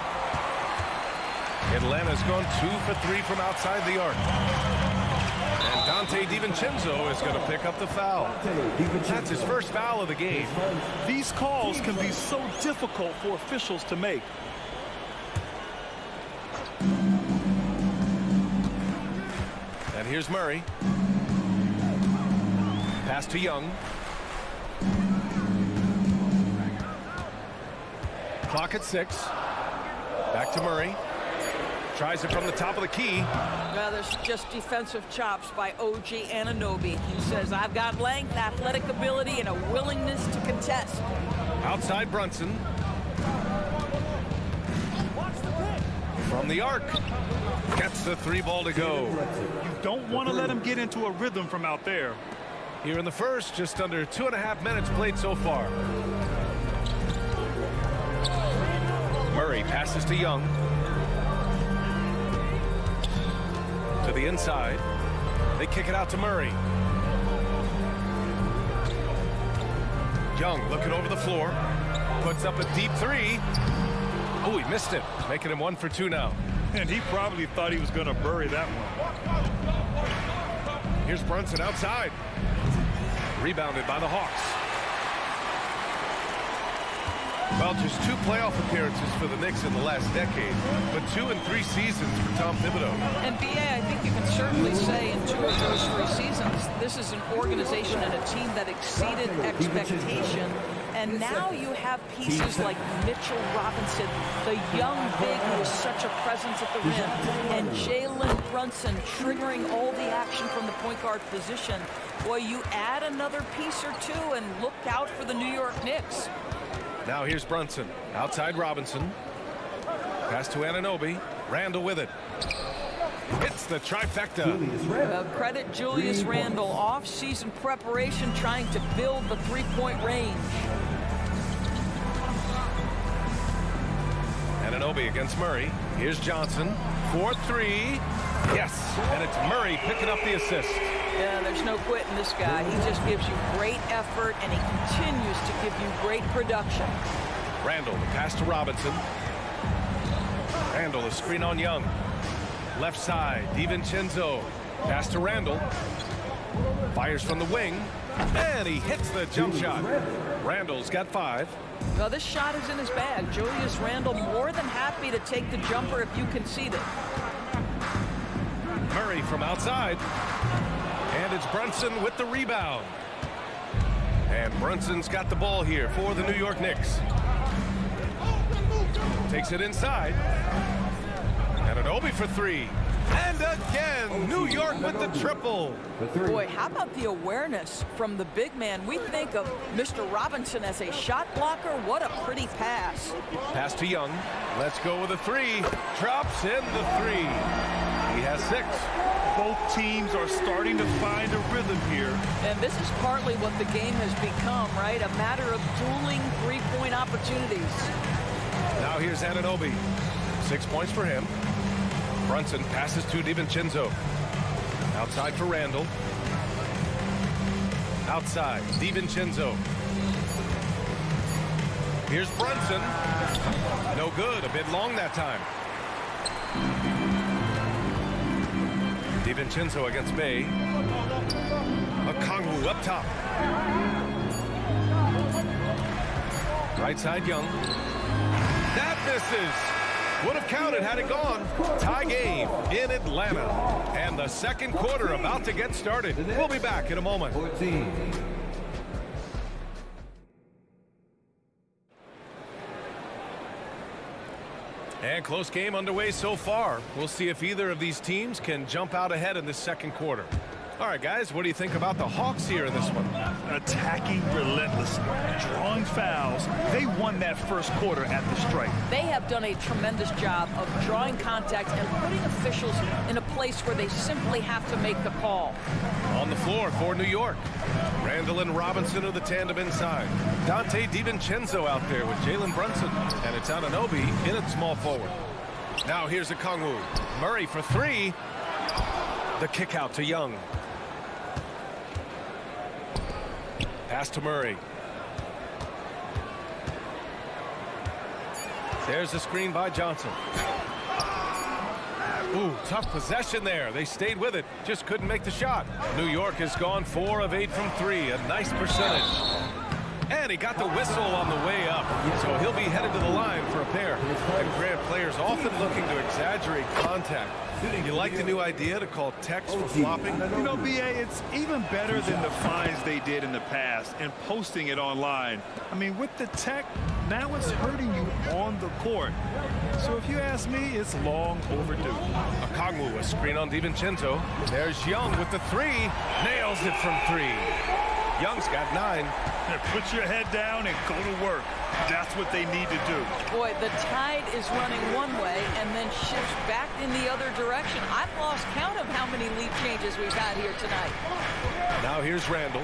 Atlanta's gone 2 for 3 from outside the arc. And Dante DiVincenzo is going to pick up the foul. That's his first foul of the game. These calls can be so difficult for officials to make. And here's Murray. Pass to Young. Clock at 6. Back to Murray. Tries it from the top of the key. Well, there's just defensive chops by OG Anunoby. He says, I've got length, athletic ability, and a willingness to contest. Outside Brunson. From the arc. Gets the 3 ball to go. You don't want to let him get into a rhythm from out there. Here in the first, just under 2.5 minutes played so far. Murray passes to Young. To the inside. They kick it out to Murray. Young looking over the floor. Puts up a deep 3. Oh, he missed it. Making him 1 for 2 now. And he probably thought he was going to bury that one. Here's Brunson outside. Rebounded by the Hawks. Well, just 2 playoff appearances for the Knicks in the last decade, but 2 and 3 seasons for Tom Thibodeau. And BA, I think you can certainly say in 2 of those 3 seasons, this is an organization and a team that exceeded expectation. And now you have pieces like Mitchell Robinson, the young big who is such a presence at the rim, and Jalen Brunson triggering all the action from the point guard position. Boy, you add another piece or 2 and look out for the New York Knicks. Now here's Brunson. Outside Robinson. Pass to Anunoby. Randall with it. Hits the trifecta. Credit Julius Randle. Off-season preparation trying to build the 3-point range. Anunoby against Murray. Here's Johnson. 4-3. Yes. And it's Murray picking up the assist. Yeah, there's no quitting this guy. He just gives you great effort, and he continues to give you great production. Randall, the pass to Robinson. Randall, a screen on Young. Left side, DiVincenzo. Pass to Randall. Fires from the wing. And he hits the jump shot. Randall's got 5. Well, this shot is in his bag. Julius Randle more than happy to take the jumper if you concede it. Murray from outside. And it's Brunson with the rebound. And Brunson's got the ball here for the New York Knicks. Takes it inside. Anunoby for 3. And again, New York with the triple. Boy, how about the awareness from the big man? We think of Mr. Robinson as a shot blocker. What a pretty pass. Pass to Young. Let's go with a three. Drops in the three. He has 6. Both teams are starting to find a rhythm here. And this is partly what the game has become, right? A matter of dueling three-point opportunities. Now here's Anunoby. 6 points for him. Brunson passes to DiVincenzo. Outside for Randall. Outside, DiVincenzo. Here's Brunson. No good, a bit long that time. DiVincenzo against Bay. Okongwu up top. Right side, Young. That misses. Would have counted had it gone. Tie game in Atlanta. And the second quarter about to get started. We'll be back in a moment. And close game underway so far. We'll see if either of these teams can jump out ahead in this second quarter. All right, guys, what do you think about the Hawks here in this one? Attacking relentlessly, drawing fouls. They won that first quarter at the stripe. They have done a tremendous job of drawing contact and putting officials in a place where they simply have to make the call. On the floor for New York. Randall and Robinson are the tandem inside. Dante DiVincenzo out there with Jalen Brunson. And it's Anunoby in at small forward. Now here's Okongwu. Murray for 3. The kick out to Young. Pass to Murray. There's a screen by Johnson. Ooh, tough possession there. They stayed with it, just couldn't make the shot. New York has gone 4 of 8 from 3, a nice percentage. And he got the whistle on the way up, so he'll be headed to the line for a pair. And Grant, players often looking to exaggerate contact. You like the new idea to call techs for flopping? You know, B.A., it's even better than the fines they did in the past and posting it online. I mean, with the tech, now it's hurting you on the court. So if you ask me, it's long overdue. Okongwu, a screen on DiVincenzo. There's Young with the 3. Nails it from 3. Young's got 9. Put your head down and go to work. That's what they need to do. Boy, the tide is running one way and then shifts back in the other direction. I've lost count of how many lead changes we've had here tonight. Now here's Randall.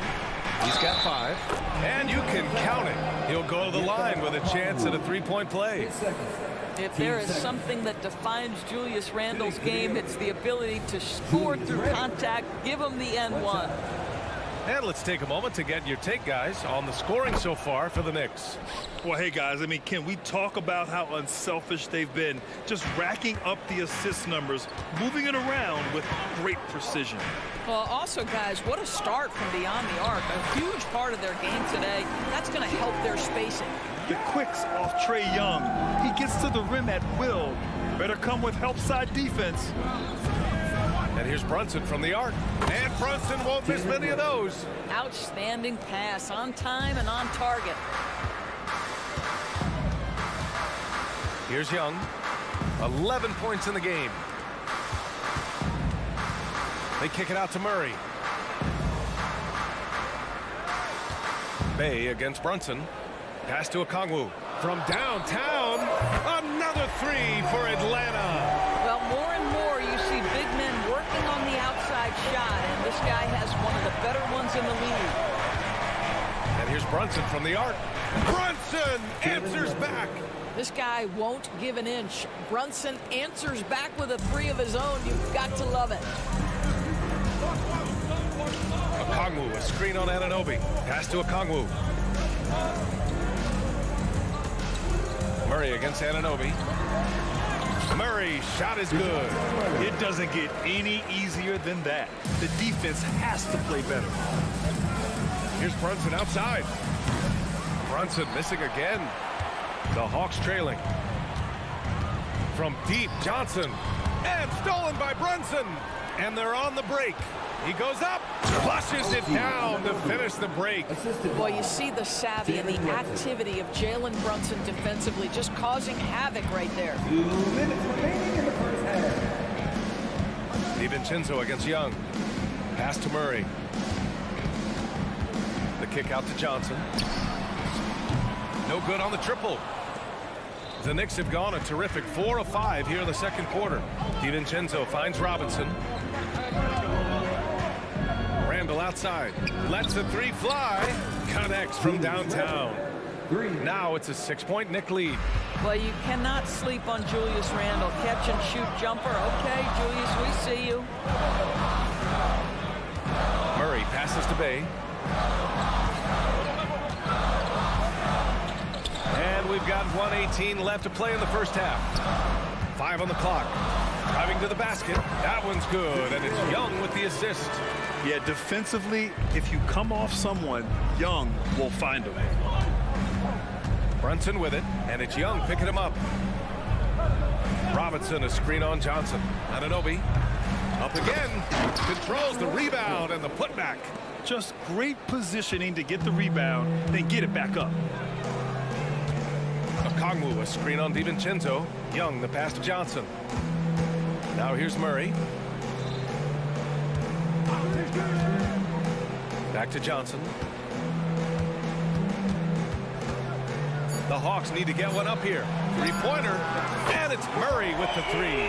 He's got 5. And you can count it. He'll go to the line with a chance at a 3-point play. If there is something that defines Julius Randle's game, it's the ability to score through contact, give him the N1. And let's take a moment to get your take, guys, on the scoring so far for the Knicks. Well, hey, guys, I mean, can we talk about how unselfish they've been? Just racking up the assist numbers, moving it around with great precision. Well, also, guys, what a start from beyond the arc. A huge part of their game today. That's going to help their spacing. The quicks off Trae Young. He gets to the rim at will. Better come with help side defense. And here's Brunson from the arc. And Brunson won't miss many of those. Outstanding pass, on time and on target. Here's Young. 11 points in the game. They kick it out to Murray. Bay against Brunson. Pass to Okongwu. From downtown, another 3 for Atlanta. Well, more and more you see big men working on the outside shot, and this guy has one of the better ones in the league. And here's Brunson from the arc. Brunson answers back. This guy won't give an inch. Brunson answers back with a 3 of his own. You've got to love it. Okongwu, a screen on Anunoby. Pass to Okongwu. Murray against Anunoby. Murray, shot is good. It doesn't get any easier than that. The defense has to play better. Here's Brunson outside. Brunson missing again. The Hawks trailing. From deep, Johnson. And stolen by Brunson. And they're on the break. He goes up, flushes it down to finish the break. Boy, you see the savvy and the activity of Jalen Brunson defensively, just causing havoc right there. 2 minutes remaining in the first half. DiVincenzo against Young. Pass to Murray. The kick out to Johnson. No good on the triple. The Knicks have gone a terrific 4 of 5 here in the second quarter. DiVincenzo finds Robinson. Randall outside. Lets the three fly. Connects from downtown. Now it's a 6-point Knick lead. Well, you cannot sleep on Julius Randle. Catch and shoot jumper. Okay, Julius, we see you. Murray passes to Bay. And we've got 1:18 left to play in the first half. 5 on the clock. Driving to the basket. That one's good, and it's Young with the assist. Yeah, defensively, if you come off someone, Young will find him. Brunson with it, and it's Young picking him up. Robinson, a screen on Johnson. Anunoby up again. Controls the rebound and the putback. Just great positioning to get the rebound, then get it back up. Okongwu, a screen on DiVincenzo. Young, the pass to Johnson. Now here's Murray. Back to Johnson. The Hawks need to get one up here. Three-pointer, and it's Murray with the three.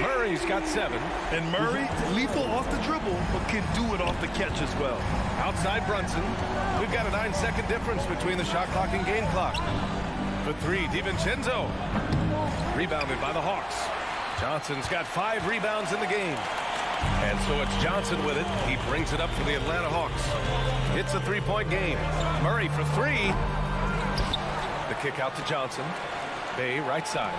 Murray's got 7. And Murray, lethal off the dribble, but can do it off the catch as well. Outside Brunson. We've got a 9-second difference between the shot clock and game clock. The three, DiVincenzo. Rebounded by the Hawks. Johnson's got 5 rebounds in the game. And so it's Johnson with it. He brings it up for the Atlanta Hawks. It's a 3-point game. Murray for 3. The kick out to Johnson. Bay right side.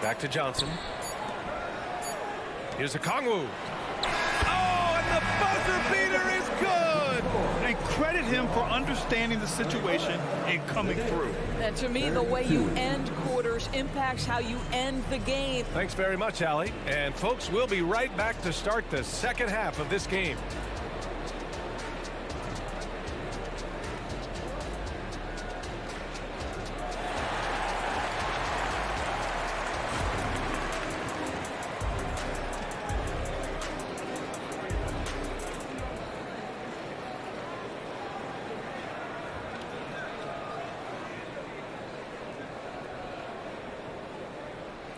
Back to Johnson. Here's Okongwu. Oh, and the buzzer beater is good! And credit him for understanding the situation and coming through. And to me, the way you end quarters impacts how you end the game. Thanks very much, Allie. And folks, we'll be right back to start the second half of this game.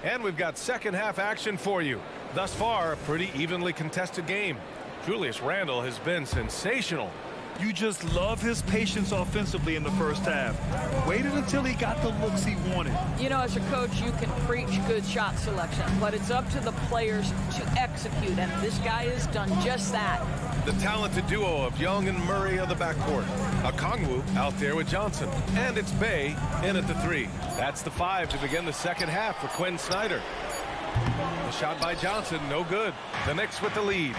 And we've got second half action for you. Thus far, a pretty evenly contested game. Julius Randle has been sensational. You just love his patience offensively in the first half. Waited until he got the looks he wanted. You know, as a coach, you can preach good shot selection, but it's up to the players to execute, and this guy has done just that. The talented duo of Young and Murray of the backcourt. Okongwu out there with Johnson. And it's Bay in at the 3. That's the 5 to begin the second half for Quinn Snyder. The shot by Johnson, no good. The Knicks with the lead.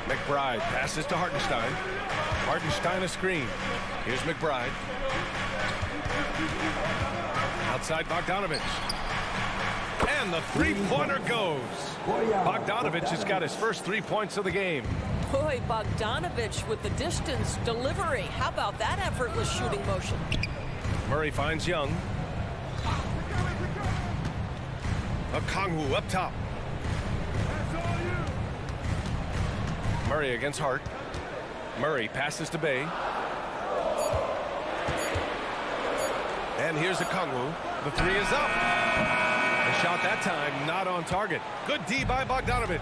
McBride passes to Hartenstein. Hartenstein a screen. Here's McBride. Outside Bogdanovich. And the three-pointer goes. Bogdanovich has got his first 3 points of the game. Boy, Bogdanovich with the distance delivery. How about that effortless shooting motion? Murray finds Young. Okongwu up top. Murray against Hart. Murray passes to Bay. And here's Okongwu. The 3 is up. The shot that time not on target. Good D by Bogdanovich.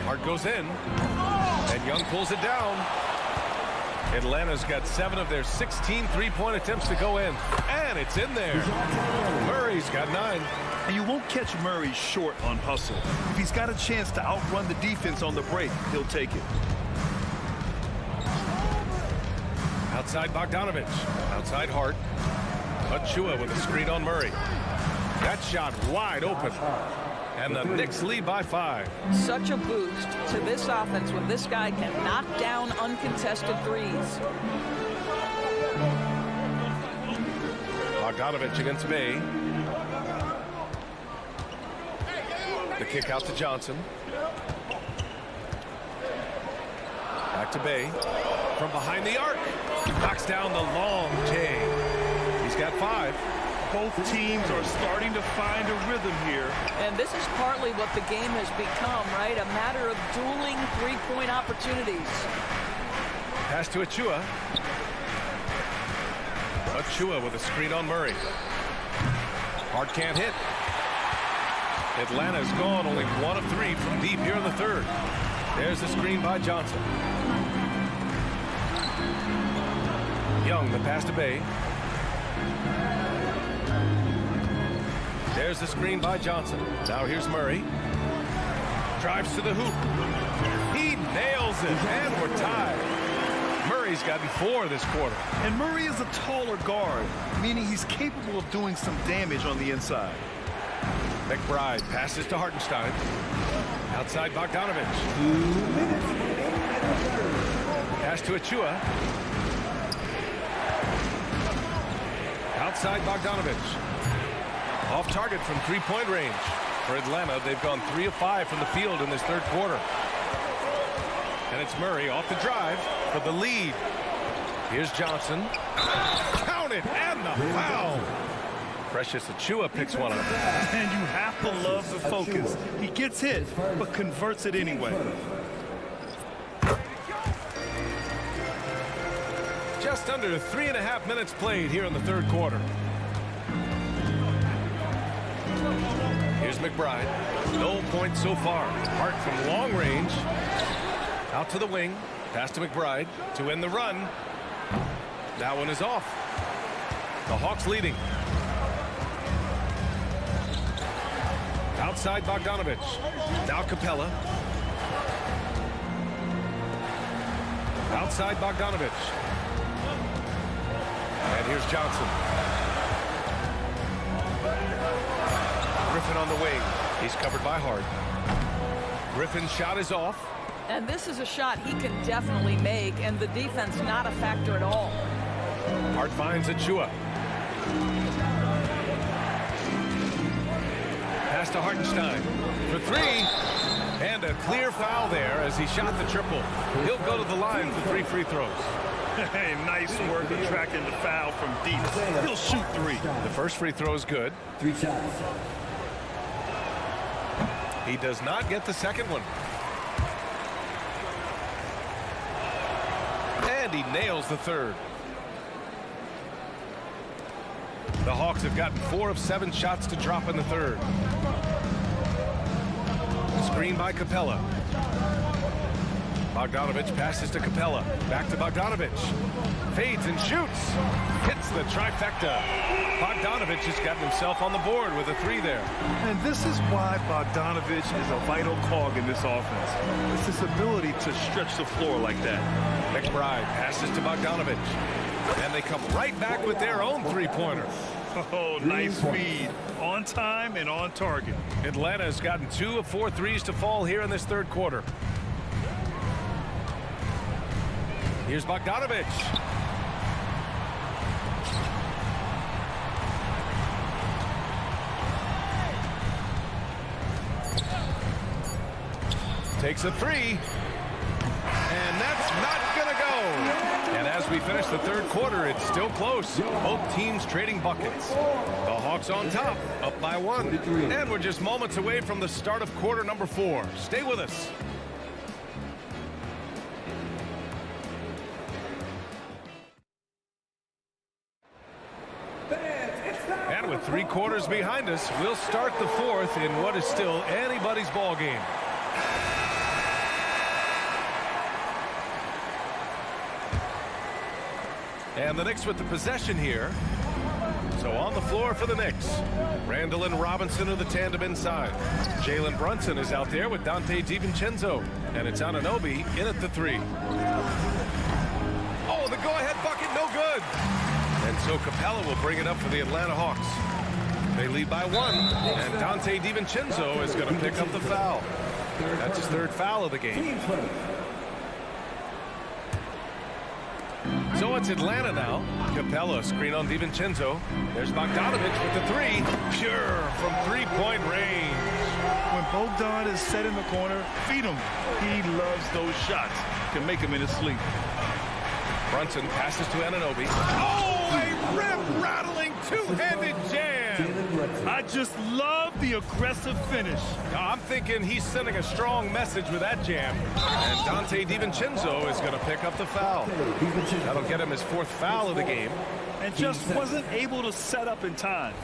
Hart goes in. And Young pulls it down. Atlanta's got 7 of their 16 three-point attempts to go in. And it's in there. Murray's got 9. And you won't catch Murray short on hustle. If he's got a chance to outrun the defense on the break, he'll take it. Outside Bogdanovich. Outside Hart. Achua with a screen on Murray. That shot wide open. And the Knicks lead by 5. Such a boost to this offense when this guy can knock down uncontested threes. Bogdanovich against Bay. The kick out to Johnson. Back to Bay. From behind the arc. Knocks down the long J. He's got 5. Both teams are starting to find a rhythm here. And this is partly what the game has become, right? A matter of dueling three-point opportunities. Pass to Achua. Achua with a screen on Murray. Hart can't hit. Atlanta's gone only 1 of 3 from deep here in the third. There's the screen by Johnson. Young, the pass to Bay. There's the screen by Johnson. Now here's Murray. Drives to the hoop. He nails it, and we're tied. Murray's gotten 4 this quarter. And Murray is a taller guard, meaning he's capable of doing some damage on the inside. McBride passes to Hartenstein. Outside Bogdanovich. Pass to Achua. Outside Bogdanovich. Off target from three-point range. For Atlanta, they've gone 3 of 5 from the field in this third quarter. And it's Murray off the drive for the lead. Here's Johnson. Count it, and the foul. Precious Achua picks one up. And you have to love the focus. He gets hit, but converts it anyway. Just under 3.5 minutes played here in the third quarter. Here's McBride. No points so far. Hart from long range. Out to the wing. Pass to McBride to end the run. That one is off. The Hawks leading. Outside Bogdanovich. Now Capella. Outside Bogdanovich. And here's Johnson. Griffin on the wing. He's covered by Hart. Griffin's shot is off. And this is a shot he can definitely make, and the defense not a factor at all. Hart finds Achua. Pass to Hartenstein for 3. And a clear foul there as he shot the triple. He'll go to the line for 3 free throws. Hey, nice work attracting the foul from deep. He'll shoot 3. The first free throw is good. 3 shots. He does not get the second one. And he nails the third. The Hawks have gotten 4 of 7 shots to drop in the third. Screen by Capella. Bogdanovich passes to Capella. Back to Bogdanovich. Fades and shoots. Hits the trifecta. Bogdanovich has gotten himself on the board with a 3 there. And this is why Bogdanovich is a vital cog in this offense. It's his ability to stretch the floor like that. McBride passes to Bogdanovich. And they come right back with their own 3-pointer. Oh, nice feed. On time and on target. Atlanta has gotten 2 of 4 threes to fall here in this third quarter. Here's Bogdanovich. Takes a 3. And that's not going to go. And as we finish the third quarter, it's still close. Both teams trading buckets. The Hawks on top, up by 1. And we're just moments away from the start of quarter number 4. Stay with us. And with 3 quarters behind us, we'll start the fourth in what is still anybody's ball game. And the Knicks with the possession here. So on the floor for the Knicks. Randall and Robinson are the tandem inside. Jalen Brunson is out there with Dante DiVincenzo. And it's Anunoby in at the 3. Oh, the go-ahead bucket, no good. And so Capella will bring it up for the Atlanta Hawks. They lead by 1. And Dante DiVincenzo is going to pick up the foul. That's his 3rd foul of the game. So it's Atlanta now. Capella screen on DiVincenzo. There's Bogdanovich with the 3. Pure from 3-point range. When Bogdan is set in the corner, feed him. He loves those shots. Can make him in his sleep. Brunson passes to Anunoby. Oh, a rip-rattling two-handed jam. I just love the aggressive finish. I'm thinking he's sending a strong message with that jam. And Dante DiVincenzo is going to pick up the foul. That'll get him his 4th foul of the game. And just wasn't able to set up in time.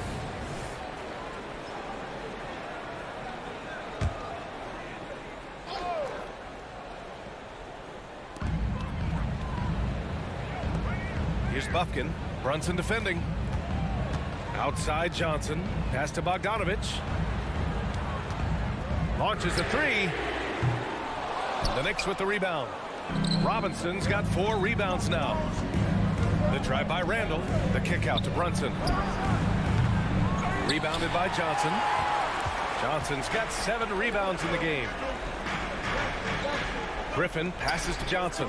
Here's Bufkin. Brunson defending. Outside Johnson. Pass to Bogdanovich. Launches a 3. The Knicks with the rebound. Robinson's got 4 rebounds now. The drive by Randall. The kick out to Brunson. Rebounded by Johnson. Johnson's got 7 rebounds in the game. Griffin passes to Johnson.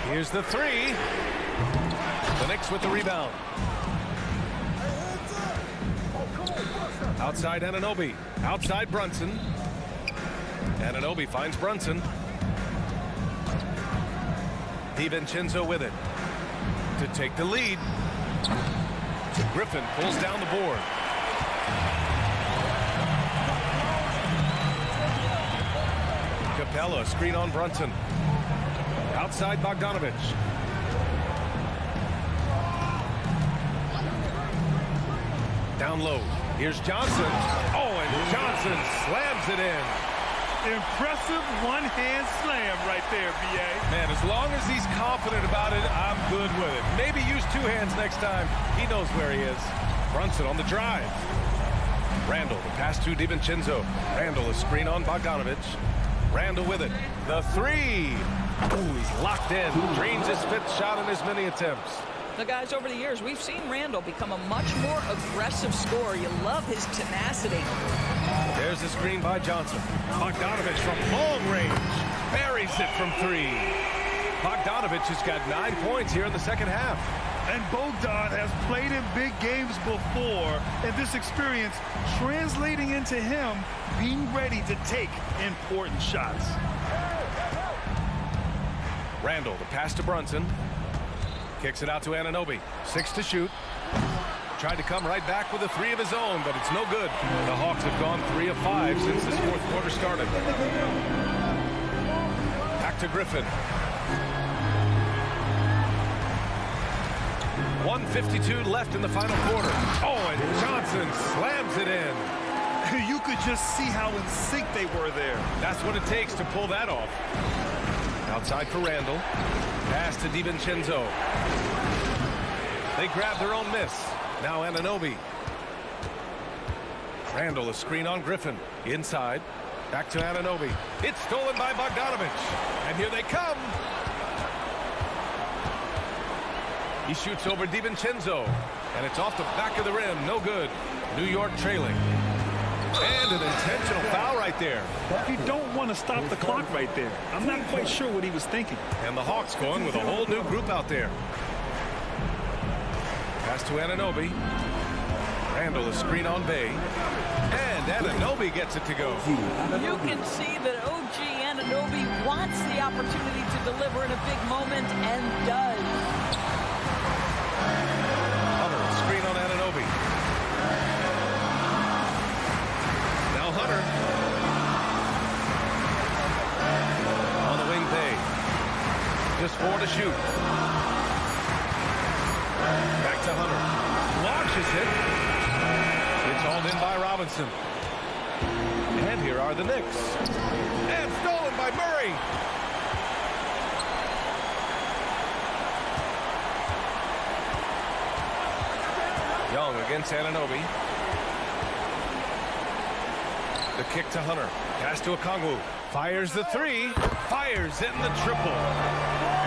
Here's the 3. The Knicks with the rebound. Outside Anunoby. Outside Brunson. Anunoby finds Brunson. DiVincenzo with it. To take the lead. Griffin pulls down the board. Capella screen on Brunson. Outside Bogdanovich. Down low. Here's Johnson. Oh, and Johnson slams it in. Impressive one-hand slam right there, B.A. Man, as long as he's confident about it, I'm good with it. Maybe use 2 hands next time. He knows where he is. Brunson on the drive. Randall, the pass to DiVincenzo. Randall, a screen on Bogdanovich. Randall with it. The 3. Ooh, he's locked in. Drains his 5th shot in as many attempts. Now, guys, over the years, we've seen Randall become a much more aggressive scorer. You love his tenacity. There's the screen by Johnson. Bogdanovich from long range. Buries it from 3. Bogdanovich has got 9 points here in the second half. And Bogdan has played in big games before, and this experience translating into him being ready to take important shots. Randall, the pass to Brunson. Kicks it out to Anunoby. 6 to shoot. Tried to come right back with a 3 of his own, but it's no good. The Hawks have gone 3 of 5 since this 4th quarter started. Back to Griffin. 1:52 left in the final quarter. Oh, and Johnson slams it in. You could just see how in sync they were there. That's what it takes to pull that off. Outside for Randall. Pass to DiVincenzo. They grab their own miss. Now Anunoby. Randall, a screen on Griffin. Inside. Back to Anunoby. It's stolen by Bogdanovich. And here they come. He shoots over DiVincenzo. And it's off the back of the rim. No good. New York trailing. And an intentional foul right there. You don't want to stop the clock right there. I'm not quite sure what he was thinking. And the Hawks going with a whole new group out there. Pass to Anunoby. Randall, a screen on Bay. And Anunoby gets it to go. You can see that OG Anunoby wants the opportunity to deliver in a big moment and does. Hunter, screen on Anunoby. Now Hunter. On the wing Bay. Just 4 to shoot. Back to Hunter. Launches it. It's hauled in by Robinson. And here are the Knicks. And stolen by Murray. Young against Anunoby. The kick to Hunter. Pass to Okongwu. Fires the 3. Fires it in the triple.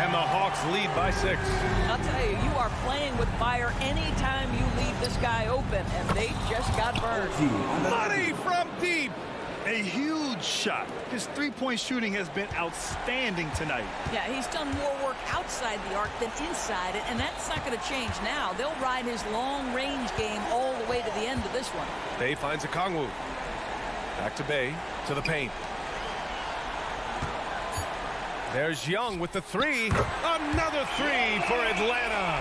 And the Hawks lead by 6. I'll tell you, you are playing with fire anytime you leave this guy open, and they just got burned. Money from deep. A huge shot. His three-point shooting has been outstanding tonight. Yeah, he's done more work outside the arc than inside it, and that's not going to change now. They'll ride his long-range game all the way to the end of this one. Bay finds Okongwu. Back to Bay, to the paint. There's Young with the three. Another three for Atlanta.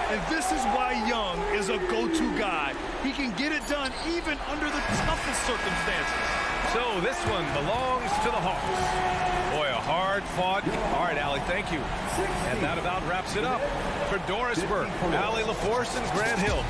And this is why Young is a go-to guy. He can get it done even under the toughest circumstances. So this one belongs to the Hawks. Boy, a hard-fought. All right, Allie, thank you. And that about wraps it up. For Dorisburg, Allie LaForce and Grant Hill.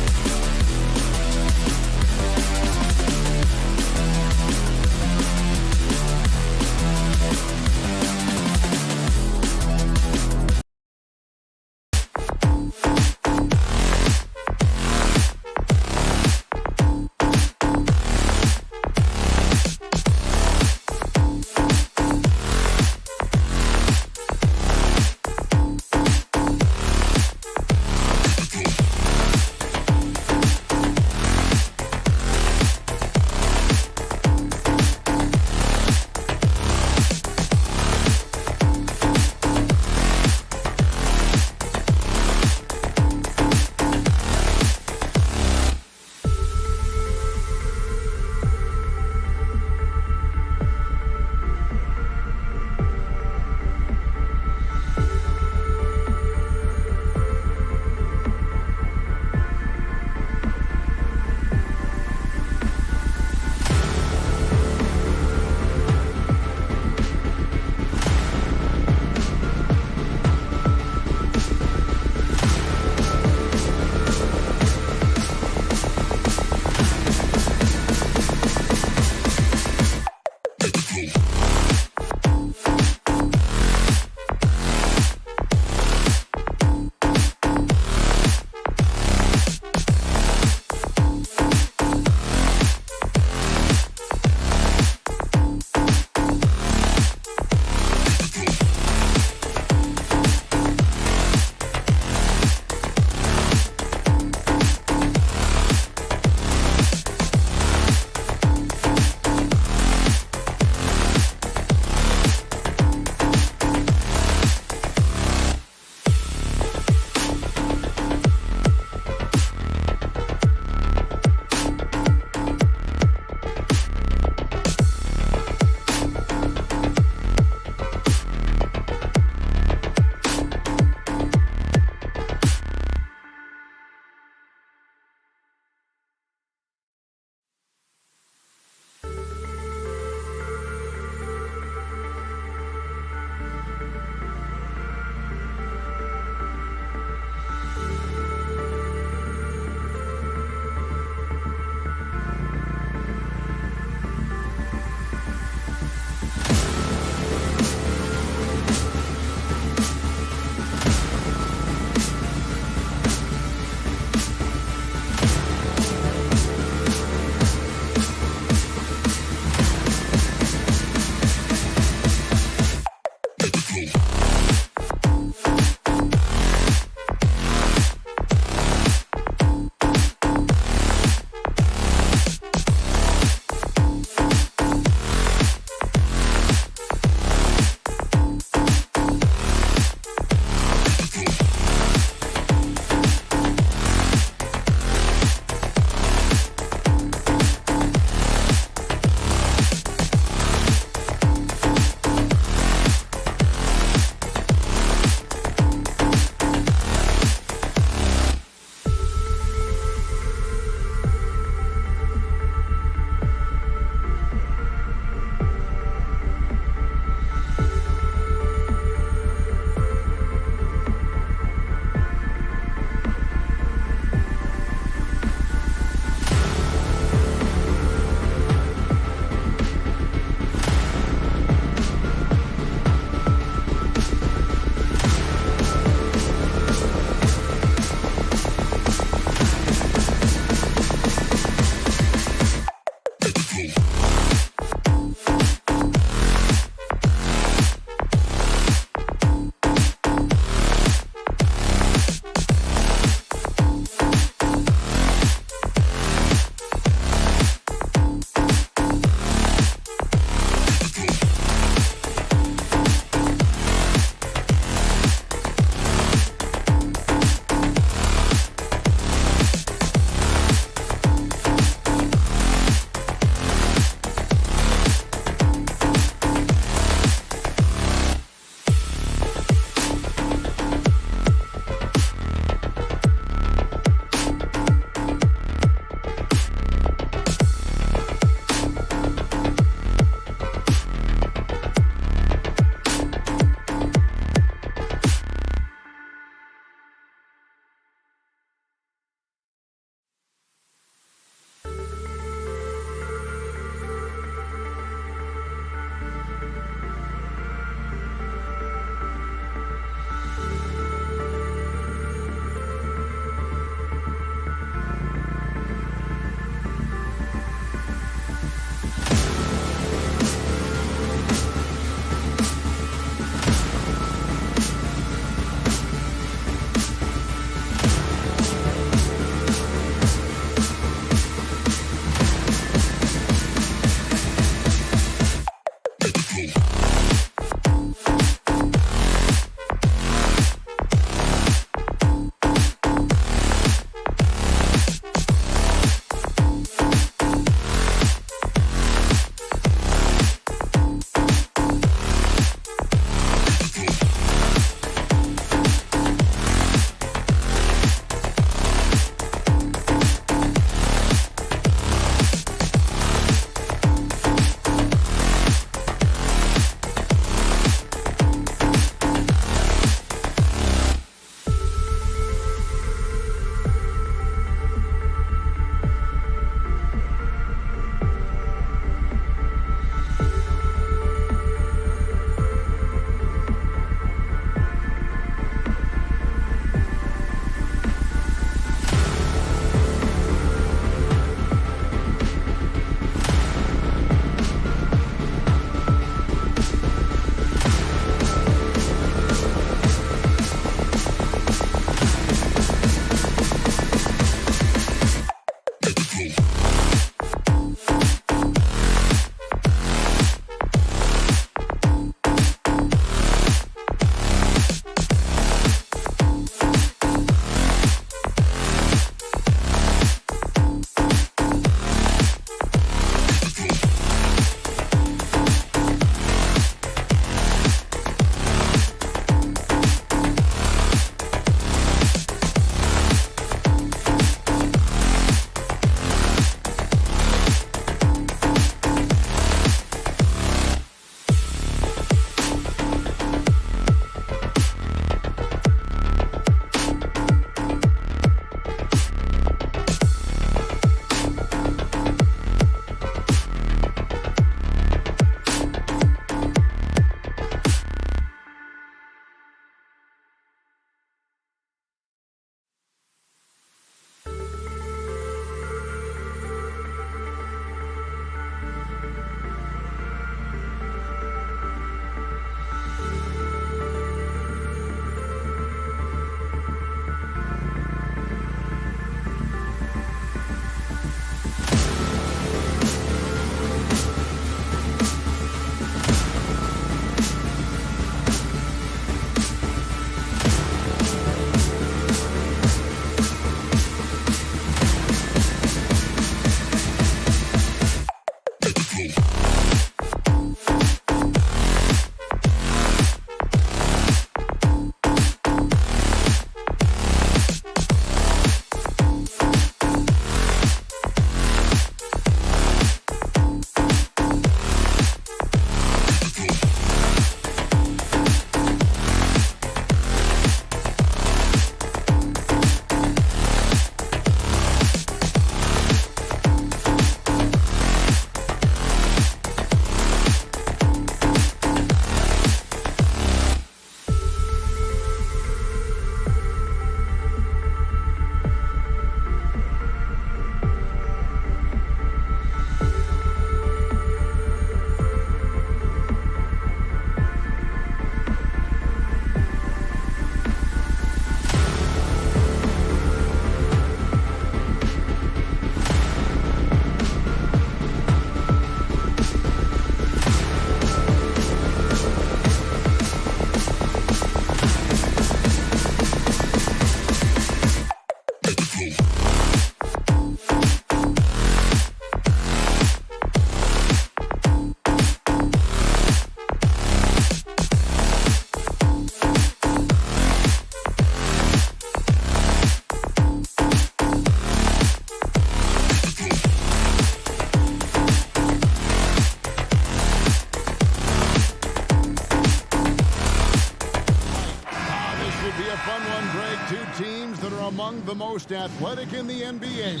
the most athletic in the NBA.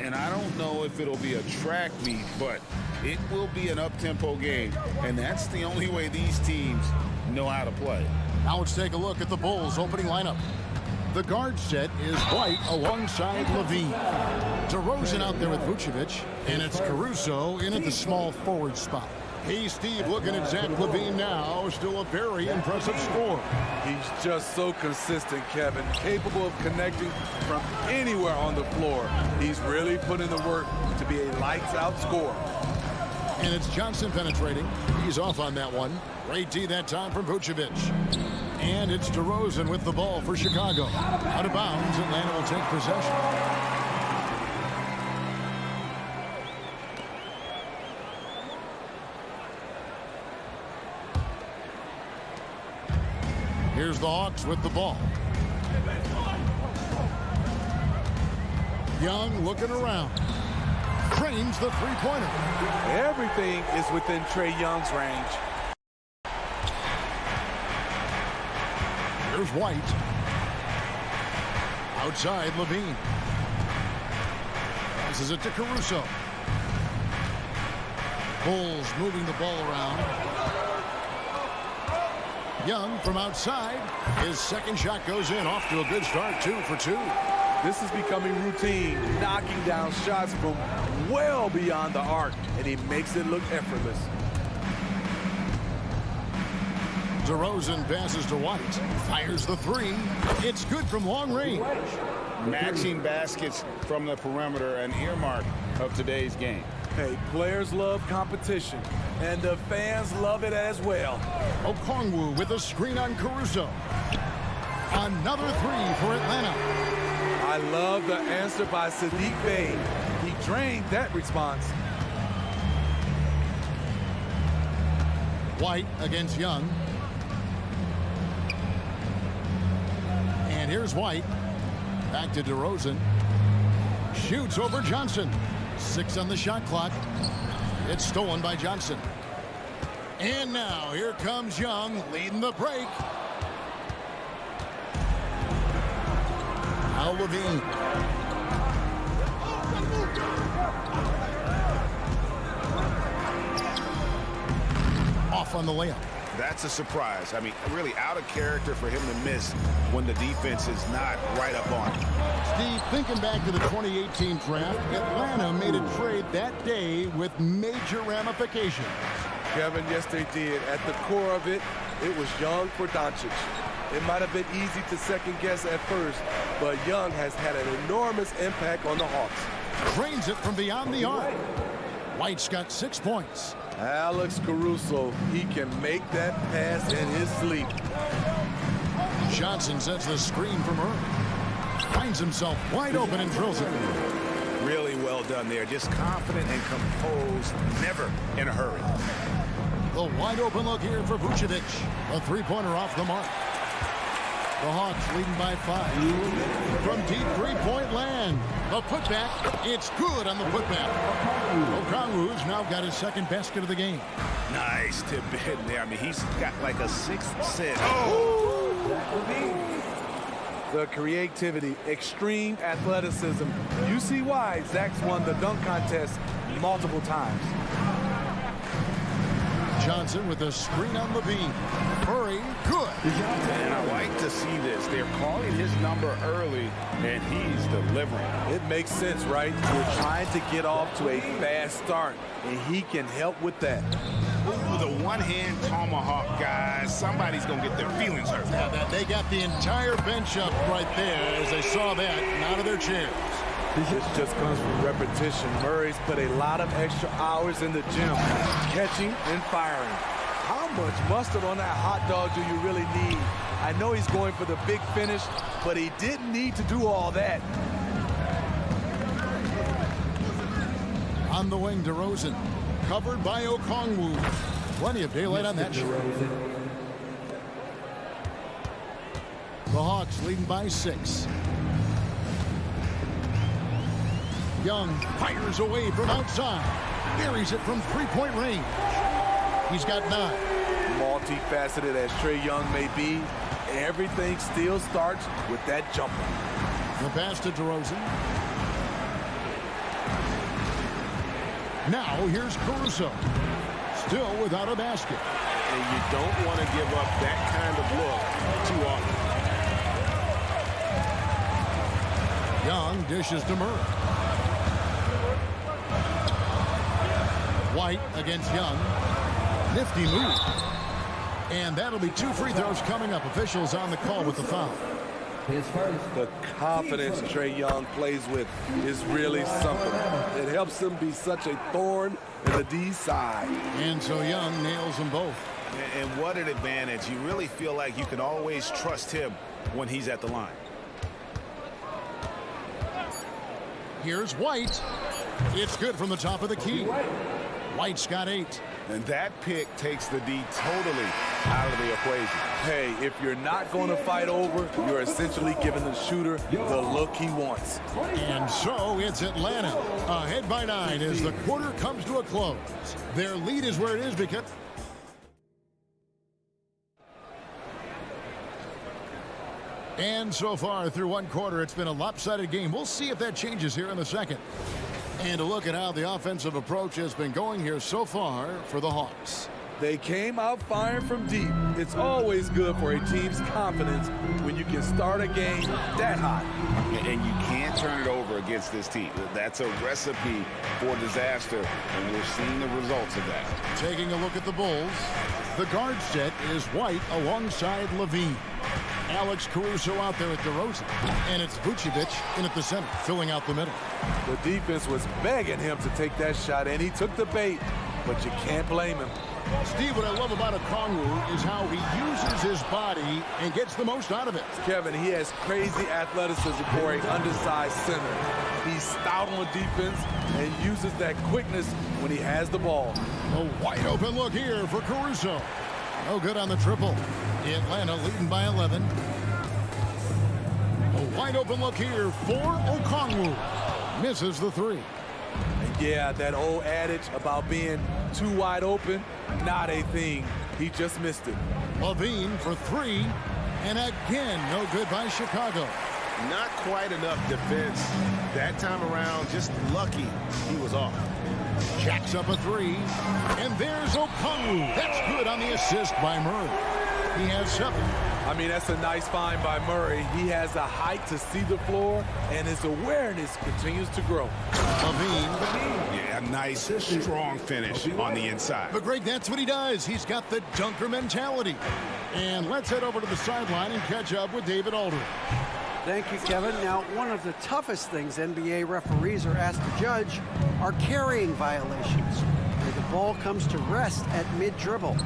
And I don't know if it'll be a track meet, but it will be an up-tempo game. And that's the only way these teams know how to play. Now let's take a look at the Bulls' opening lineup. The guard set is White alongside Levine. DeRozan out there with Vucevic, and it's Caruso in at the small forward spot. Hey, Steve, looking at Zach LaVine now, still a very impressive scorer. He's just so consistent, Kevin, capable of connecting from anywhere on the floor. He's really put in the work to be a lights-out scorer. And it's Johnson penetrating. He's off on that one. Great D that time from Vucevic. And it's DeRozan with the ball for Chicago. Out of bounds, Atlanta will take possession. Here's the Hawks with the ball. Young looking around. Cranes the three-pointer. Everything is within Trae Young's range. Here's White. Outside, Levine. Passes it to Caruso. Bulls moving the ball around. Young from outside. His second shot goes in. Off to a good start. 2 for 2. This is becoming routine, knocking down shots from well beyond the arc, and he makes it look effortless. DeRozan passes to White. Fires the three. It's good from long range. Matching baskets from the perimeter, an earmark of today's game. Hey, players love competition, and the fans love it as well. Okongwu with a screen on Caruso. Another three for Atlanta. I love the answer by Sadiq Bey. He drained that response. White against Young. And here's White. Back to DeRozan. Shoots over Johnson. 6 on the shot clock. It's stolen by Johnson. And now here comes Young leading the break. Now Levine. Off on the layup. That's a surprise. I mean, really out of character for him to miss when the defense is not right up on him. Steve, thinking back to the 2018 draft, Atlanta made a trade that day with major ramifications. Kevin, yes, they did. At the core of it, it was Young for Doncic. It might have been easy to second guess at first, but Young has had an enormous impact on the Hawks. Drains it from beyond the arc. White's got 6 points. Alex Caruso, he can make that pass in his sleep. Johnson sets the screen from Irving. Finds himself wide open and drills it. Really well done there. Just confident and composed, never in a hurry. The wide open look here for Vucevic. A three-pointer off the mark. The Hawks leading by 5. From deep three-point land. The putback. It's good on the putback. Okongwu's now got his second basket of the game. Nice tip in there. I mean, he's got like a 6th sense. Oh! The creativity, extreme athleticism. You see why Zach's won the dunk contest multiple times. Johnson with a screen on Levine. Murray, good. And I like to see this. They're calling his number early, and he's delivering. It makes sense, right? You're trying to get off to a fast start, and he can help with that. Ooh, the one-hand tomahawk, guys. Somebody's going to get their feelings hurt. Yeah, they got the entire bench up right there as they saw that and out of their chairs. This just comes from repetition. Murray's put a lot of extra hours in the gym, catching and firing. How much mustard on that hot dog do you really need? I know he's going for the big finish, but he didn't need to do all that. On the wing, DeRozan. Covered by Okongwu. Plenty of daylight on that shot. The Hawks leading by 6. Young fires away from outside. Buries it from three-point range. He's got 9. Multifaceted as Trae Young may be, everything still starts with that jumper. The pass to DeRozan. Now here's Caruso. Still without a basket. And you don't want to give up that kind of look too often. Young dishes to Murray. White against Young. Nifty move. And that'll be 2 free throws coming up. Officials on the call with the foul. The confidence Trae Young plays with is really something. It helps him be such a thorn in the D side. And so Young nails them both. And what an advantage. You really feel like you can always trust him when he's at the line. Here's White. It's good from the top of the key. White's got 8. And that pick takes the D totally out of the equation. Hey, if you're not going to fight over, you're essentially giving the shooter the look he wants. And so it's Atlanta ahead by 9 as the quarter comes to a close. Their lead is where it is because... And so far through one quarter, it's been a lopsided game. We'll see if that changes here in the second. And a look at how the offensive approach has been going here so far for the Hawks. They came out firing from deep. It's always good for a team's confidence when you can start a game that hot. And you can't turn it over against this team. That's a recipe for disaster, and we're seeing the results of that. Taking a look at the Bulls, the guard set is White alongside Levine. Alex Caruso out there at DeRozan. And it's Vucevic in at the center, filling out the middle. The defense was begging him to take that shot, and he took the bait, but you can't blame him. Steve, what I love about Okongwu is how he uses his body and gets the most out of it. Kevin, he has crazy athleticism for an undersized center. He's stout on defense and uses that quickness when he has the ball. A wide open look here for Caruso. No good on the triple. Atlanta leading by 11. A wide open look here for Okongwu. Misses the 3. And yeah, that old adage about being too wide open, not a thing. He just missed it. Levine for 3. And again, no good by Chicago. Not quite enough defense that time around. Just lucky he was off. Jacks up a 3. And there's Okongwu. That's good on the assist by Murray. He has 7. I mean, that's a nice find by Murray. He has the height to see the floor, and his awareness continues to grow. Levine. Yeah, nice, strong finish on the inside. But Greg, that's what he does. He's got the dunker mentality. And let's head over to the sideline and catch up with David Aldridge. Thank you, Kevin. Now, one of the toughest things NBA referees are asked to judge are carrying violations, where the ball comes to rest at mid-dribble.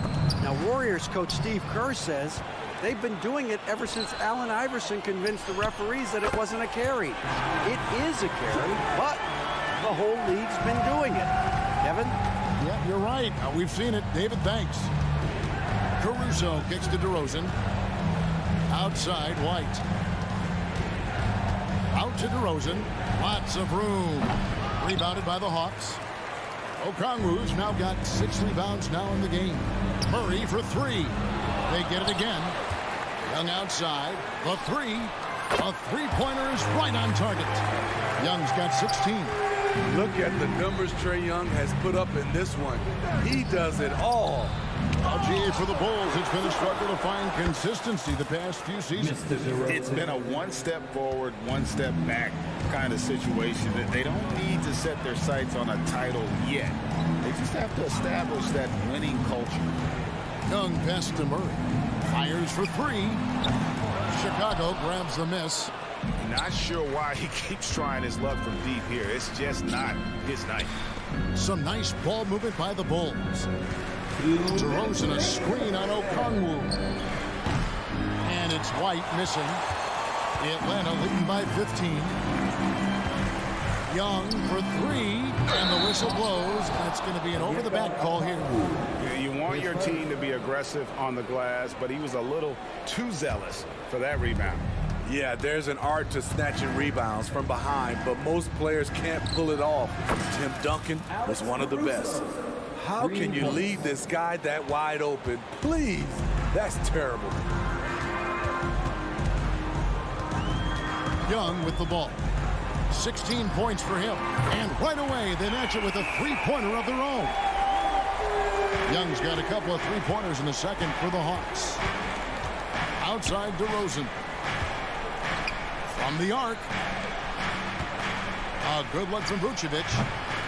Now, Warriors coach Steve Kerr says they've been doing it ever since Allen Iverson convinced the referees that it wasn't a carry. It is a carry, but the whole league's been doing it. Kevin? Yeah, you're right. We've seen it. David, thanks. Caruso kicks to DeRozan. Outside, White. Out to DeRozan. Lots of room. Rebounded by the Hawks. Okongwu's now got 6 rebounds now in the game. Murray for 3. They get it again. Young outside. The 3. A three-pointer is right on target. Young's got 16. Look at the numbers Trae Young has put up in this one. He does it all. GA for the Bulls. It's been a struggle to find consistency the past few seasons. It's been a one step forward, one step back kind of situation. That they don't need to set their sights on a title yet. They just have to establish that winning culture. Young pass to Murray. Fires for 3. Chicago grabs the miss. Not sure why he keeps trying his luck from deep here. It's just not his night. Some nice ball movement by the Bulls. DeRozan a screen on Okongwu. And it's White missing. Atlanta leading by 15. Young for 3. And the whistle blows. And it's going to be an over-the-back call here. You want your team to be aggressive on the glass, but he was a little too zealous for that rebound. Yeah, there's an art to snatching rebounds from behind, but most players can't pull it off. Tim Duncan was one of the best. How can you leave this guy that wide open? Please, that's terrible. Young with the ball. 16 points for him. And right away, they match it with a three-pointer of their own. Young's got a couple of three-pointers in the second for the Hawks. Outside DeRozan. From the arc. A good look from Vucevic.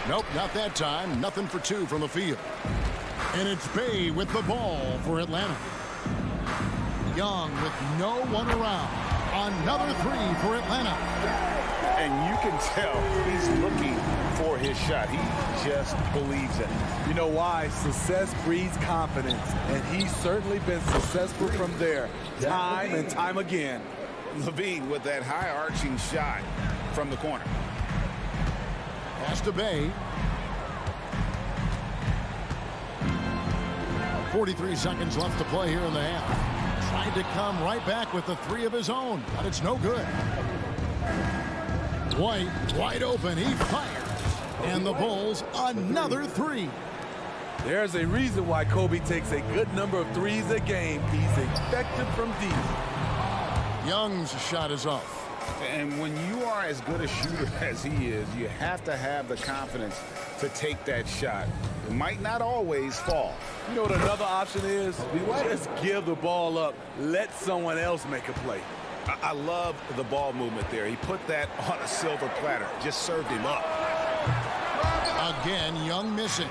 Nope, not that time. Nothing for two from the field. And it's Bay with the ball for Atlanta. Young with no one around. Another three for Atlanta. And you can tell he's looking for his shot. He just believes in it. You know why? Success breeds confidence, and he's certainly been successful from there time and time again. LaVine with that high-arching shot from the corner. Pass to Bay. 43 seconds left to play here in the half. Tried to come right back with the three of his own, but it's no good. White, wide open, he fires. And the Bulls, another three. There's a reason why Kobe takes a good number of threes a game. He's effective from deep. Young's shot is off. And when you are as good a shooter as he is, you have to have the confidence to take that shot. It might not always fall. You know what another option is? Just give the ball up. Let someone else make a play. I love the ball movement there. He put that on a silver platter. Just served him up. Again, Young missing.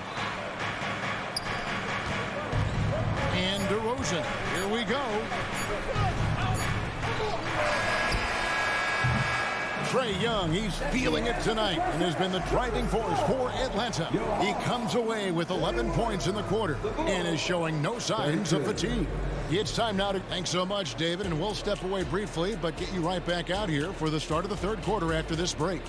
And DeRozan. Here we go. Trae Young, he's feeling it tonight and has been the driving force for Atlanta. He comes away with 11 points in the quarter and is showing no signs of fatigue. It's time now to thanks so much, David, and we'll step away briefly, but get you right back out here for the start of the third quarter after this break.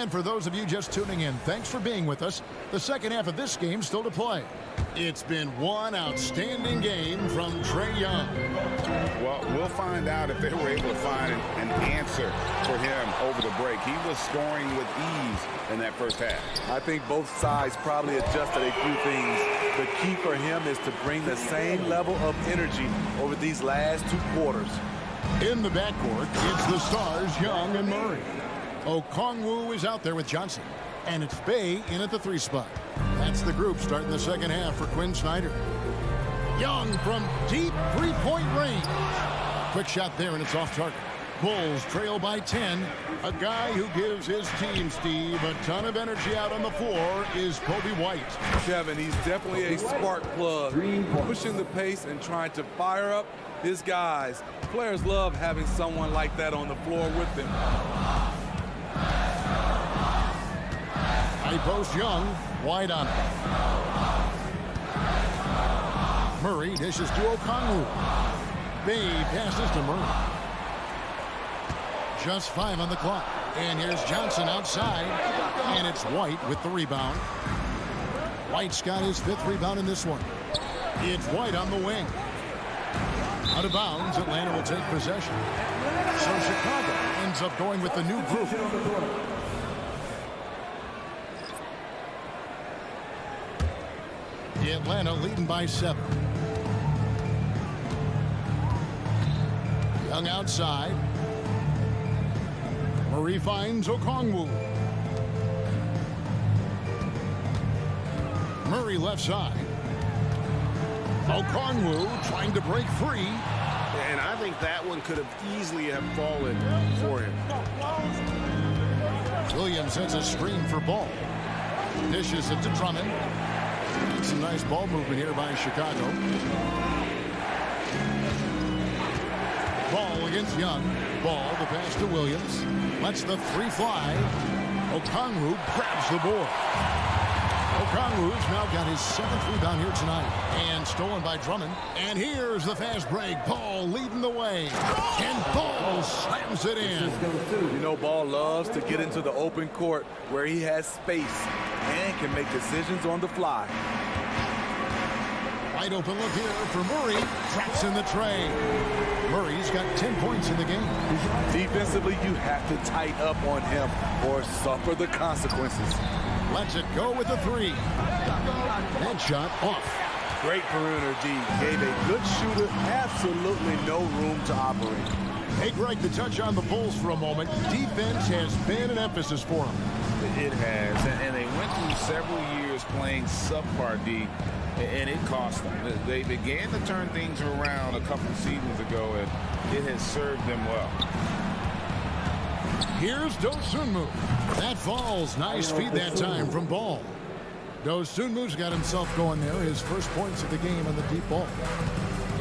And for those of you just tuning in, thanks for being with us. The second half of this game still to play. It's been one outstanding game from Trae Young. Well, we'll find out if they were able to find an answer for him over the break. He was scoring with ease in that first half. I think both sides probably adjusted a few things. The key for him is to bring the same level of energy over these last two quarters. In the backcourt, it's the stars, Young and Murray. Okongwu is out there with Johnson. And it's Bay in at the three spot. That's the group starting the second half for Quinn Snyder. Young from deep three-point range. Quick shot there, and it's off target. Bulls trail by 10. A guy who gives his team, Steve, a ton of energy out on the floor is Kobe White. Kevin, he's definitely a spark plug, pushing the pace and trying to fire up his guys. Players love having someone like that on the floor with them. High post Young, wide on it. Murray dishes to Okongwu. Bay passes to Murray. Just 5 on the clock. And here's Johnson outside. And it's White with the rebound. White's got his 5th rebound in this one. It's White on the wing. Out of bounds, Atlanta will take possession. So Chicago ends up going with the new group. Atlanta leading by 7. Young outside. Murray finds Okongwu. Murray left side. Okongwu trying to break free. And I think that one could have easily have fallen for him. Williams sends a screen for Ball. Dishes it to Drummond. Some nice ball movement here by Chicago. Ball against Young. Ball the pass to Williams. Lets the three fly. Okongwu grabs the board. Okongwu's now got his 7th rebound here tonight. And stolen by Drummond. And here's the fast break. Ball leading the way. And Ball slams it in. You know, Ball loves to get into the open court where he has space and can make decisions on the fly. Wide open look here for Murray. Traps in the tray. Murray's got 10 points in the game. Defensively, you have to tighten up on him or suffer the consequences. Lets it go with the 3. Head shot off. Great perimeter D. Gave a good shooter absolutely no room to operate. Hey, Greg, to touch on the Bulls for a moment, defense has been an emphasis for them. It has, and they went through several years playing subpar D, and it cost them. They began to turn things around a couple seasons ago, and it has served them well. Here's Dosunmu. That falls. Nice feed that time from Ball. Dosunmu's got himself going there. His first points of the game on the deep ball.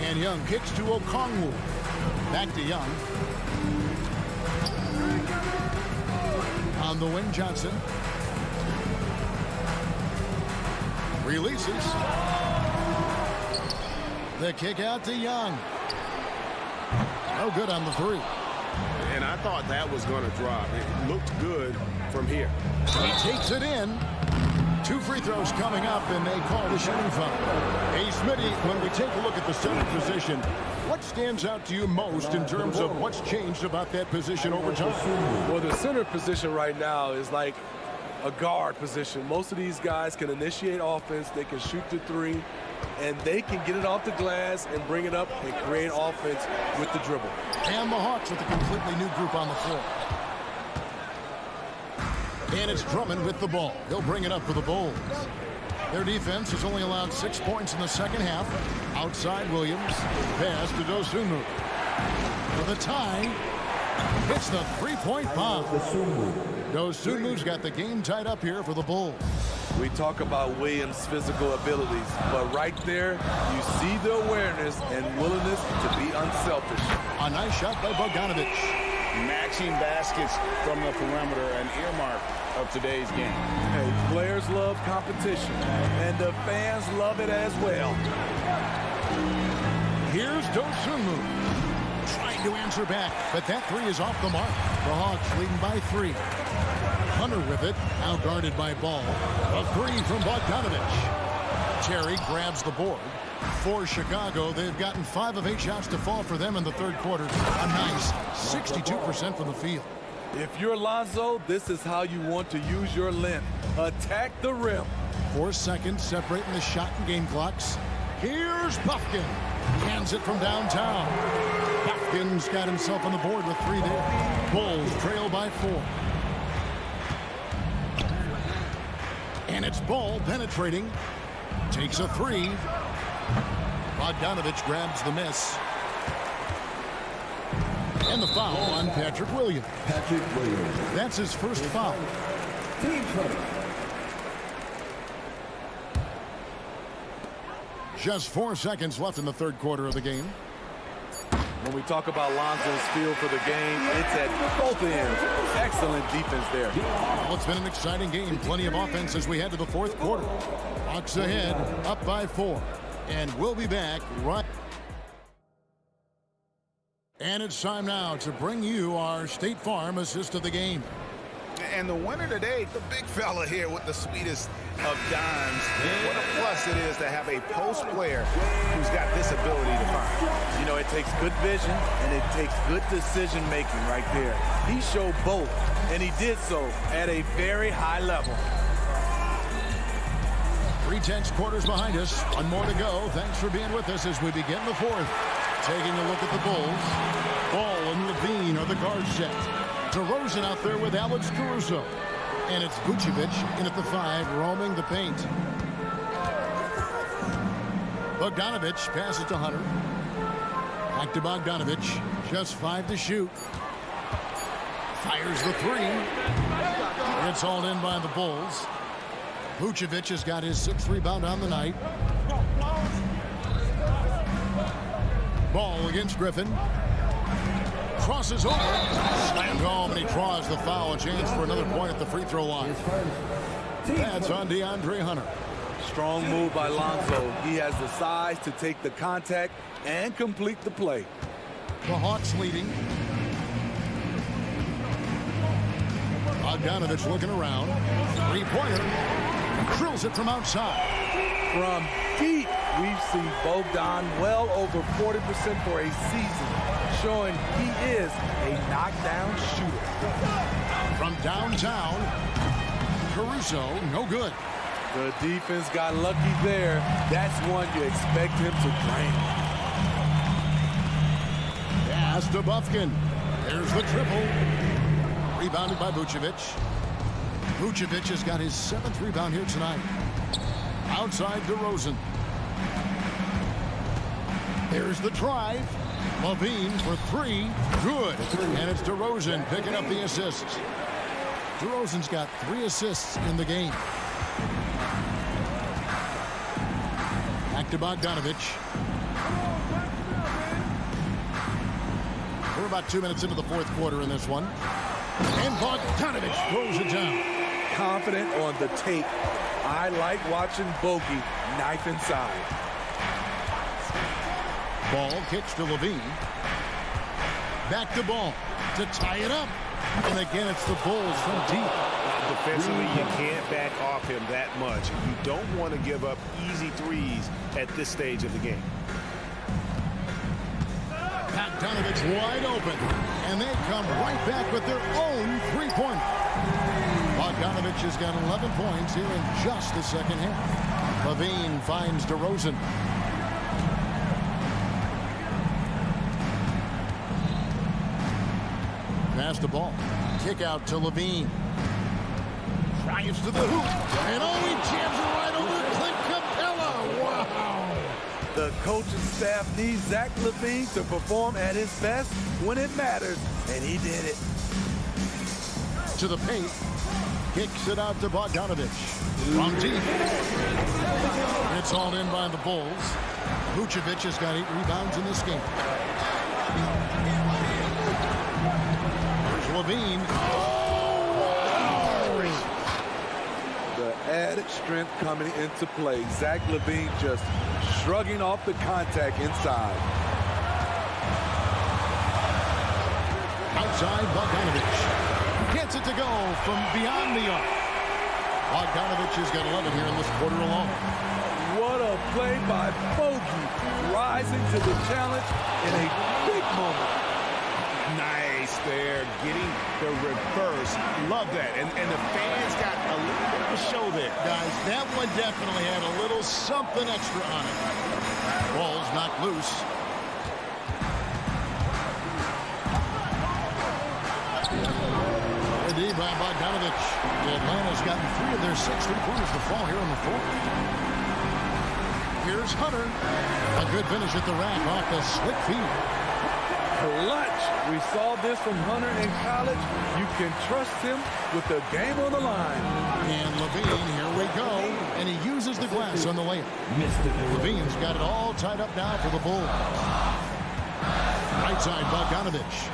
And Young kicks to Okongwu. Back to Young. On the wing, Johnson. Releases. The kick out to Young. No good on the 3. And I thought that was going to drop. It looked good from here. He takes it in. 2 free throws coming up, and they call the shooting foul. Hey, Smitty, when we take a look at the center position, what stands out to you most in terms of what's changed about that position over time? Well, the center position right now is like a guard position. Most of these guys can initiate offense. They can shoot the 3, and they can get it off the glass and bring it up and create offense with the dribble. And the Hawks with a completely new group on the floor. And it's Drummond with the ball. He'll bring it up for the Bulls. Their defense has only allowed 6 points in the second half. Outside Williams. Pass to Dosunmu. For the tie. Hits the three-point bomb. Dosunmu's got the game tied up here for the Bulls. We talk about Williams' physical abilities, but right there, you see the awareness and willingness to be unselfish. A nice shot by Bogdanovic. Matching baskets from the perimeter, an earmark of today's game. Hey, players love competition, and the fans love it as well. Here's Dosunmu. Trying to answer back, but that 3 is off the mark. The Hawks leading by 3. Hunter with it, now guarded by Ball. A 3 from Bogdanovic. Terry grabs the board. For Chicago, they've gotten 5 of 8 shots to fall for them in the third quarter. A nice 62% from the field. If you're Lonzo, this is how you want to use your length. Attack the rim. 4 seconds separating the shot and game clocks. Here's Buffkin. Hands it from downtown. Buffkin's got himself on the board with 3 there. Bulls trail by 4. And it's Ball penetrating. Takes a 3. Bogdanovic grabs the miss. And the foul on Patrick Williams. That's his first foul. Just 4 seconds left in the third quarter of the game. When we talk about Lonzo's feel for the game, it's at both ends. Excellent defense there. Well, it's been an exciting game. Plenty of offense as we head to the fourth quarter. Hawks ahead, up by 4. And we'll be back right. And it's time now to bring you our State Farm assist of the game. And the winner today, the big fella here with the sweetest of dimes. What a plus it is to have a post player who's got this ability to find. You know, it takes good vision and it takes good decision making right there. He showed both, and he did so at a very high level. 3/10 quarters behind us. 1 more to go. Thanks for being with us as we begin the fourth. Taking a look at the Bulls. Ball and Levine are the guard set. DeRozan out there with Alex Caruso. And it's Vucevic in at the 5, roaming the paint. Bogdanovic passes to Hunter. Back to Bogdanovic. Just 5 to shoot. Fires the 3. It's hauled in by the Bulls. Vucevic has got his 6th rebound on the night. Ball against Griffin. Crosses over. Slammed home, and he draws the foul. A chance for another point at the free throw line. That's on DeAndre Hunter. Strong move by Lonzo. He has the size to take the contact and complete the play. The Hawks leading. Bogdanovich looking around. Three-pointer. Drills it from outside. From deep, we've seen Bogdan well over 40% for a season, showing he is a knockdown shooter. From downtown, Caruso, no good. The defense got lucky there. That's one you expect him to drain. Pass to Bufkin. There's the triple. Rebounded by Vucevic. Vucevic has got his 7th rebound here tonight. Outside DeRozan. There's the drive. Levine for 3. Good. And it's DeRozan picking up the assists. DeRozan's got 3 assists in the game. Back to Bogdanovich. We're about 2 minutes into the 4th quarter in this one. And Bogdanovich throws it down. Confident on the tape. I like watching Bogey knife inside. Ball kicks to Levine. Back to Ball to tie it up. And again, it's the Bulls from deep. Defensively, you can't back off him that much. You don't want to give up easy threes at this stage of the game. Bogdanovich wide open. And they come right back with their own three-pointer. Bogdanovich has got 11 points here in just the second half. Levine finds DeRozan. Pass the ball. Kick out to Levine. Drives to the hoop. And he jams it right over Clint Capella. Wow. The coaching staff needs Zach LaVine to perform at his best when it matters, and he did it. To the paint. Kicks it out to Bogdanovich. From deep. It's all in by the Bulls. Vucevic has got 8 rebounds in this game. There's Levine. The added strength coming into play. Zach LaVine just shrugging off the contact inside. Outside Bogdanovich. Gets it to go from beyond the arc. Bogdanovich has got 11 here in this quarter alone. What a play by Bogey, rising to the challenge in a big moment. Nice there, getting the reverse. Love that. And the fans got a little bit of a show there. Guys, that one definitely had a little something extra on it. Ball's knocked loose. Indeed by Bogdanovich. Atlanta's gotten 3 of their 6 three-pointers to fall here in the 4th. Here's Hunter. A good finish at the rack off the slick feed. Clutch. We saw this from Hunter in college. You can trust him with the game on the line. And Levine, here we go. And he uses the glass on the layup. Levine's got it all tied up now for the Bulls. Right side, Bogdanovich.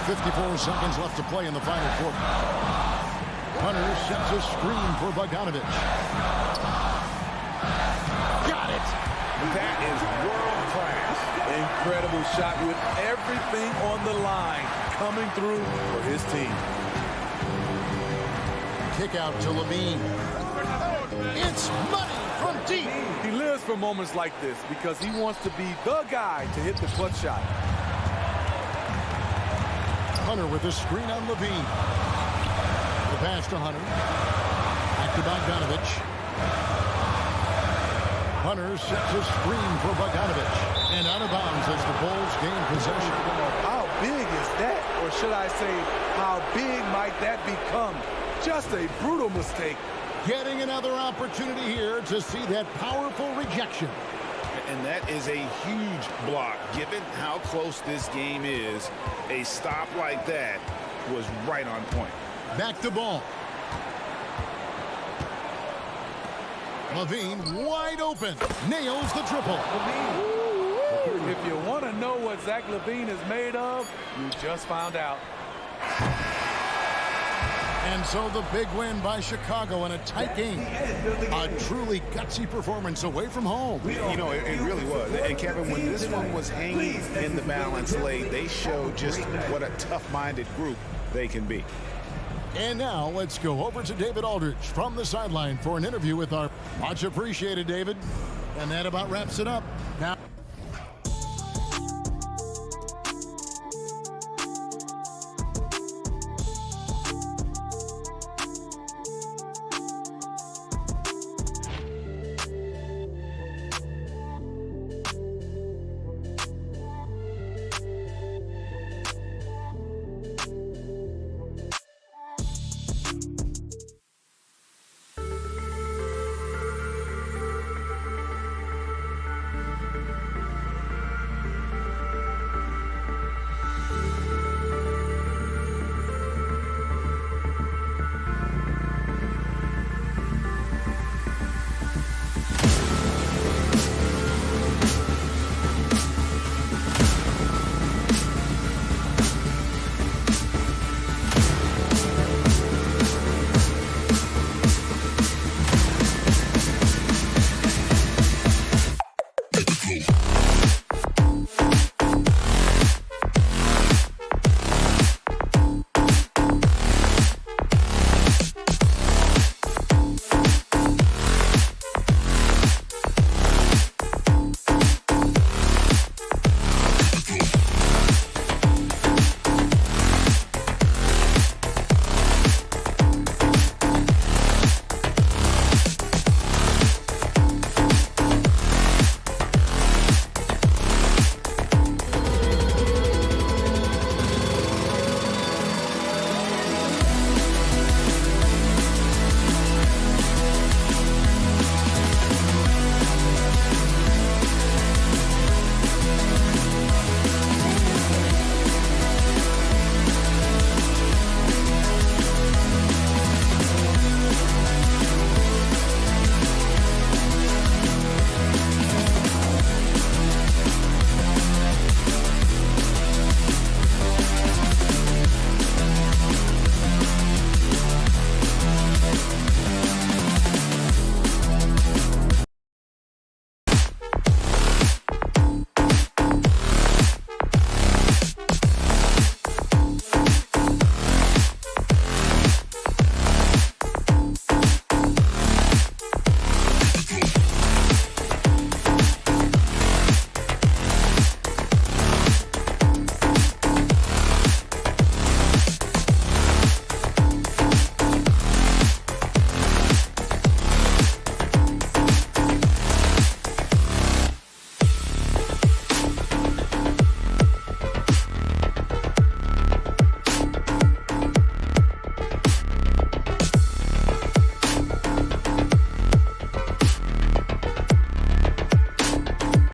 54 seconds left to play in the final quarter. Hunter sets a screen for Bogdanovich. Got it. That is world class. Incredible shot with everything on the line coming through for his team. Kick out to Levine. It's money from deep. He lives for moments like this because he wants to be the guy to hit the clutch shot. Hunter with a screen on Levine. The pass to Hunter. Back to Bogdanovich. Hunter sets a screen for Bogdanovich. And out of bounds as the Bulls gain possession. How big is that? Or should I say, how big might that become? Just a brutal mistake. Getting another opportunity here to see that powerful rejection. And that is a huge block. Given how close this game is, a stop like that was right on point. Back to ball. Levine wide open. Nails the triple. If you want to know what Zach LaVine is made of, you just found out. And so the big win by Chicago in a tight game. A truly gutsy performance away from home. You know, it really was. And Kevin, when this one was hanging in the balance late, they showed just what a tough-minded group they can be. And now let's go over to David Aldridge from the sideline for an interview with our much appreciated David. And that about wraps it up. Now. Go.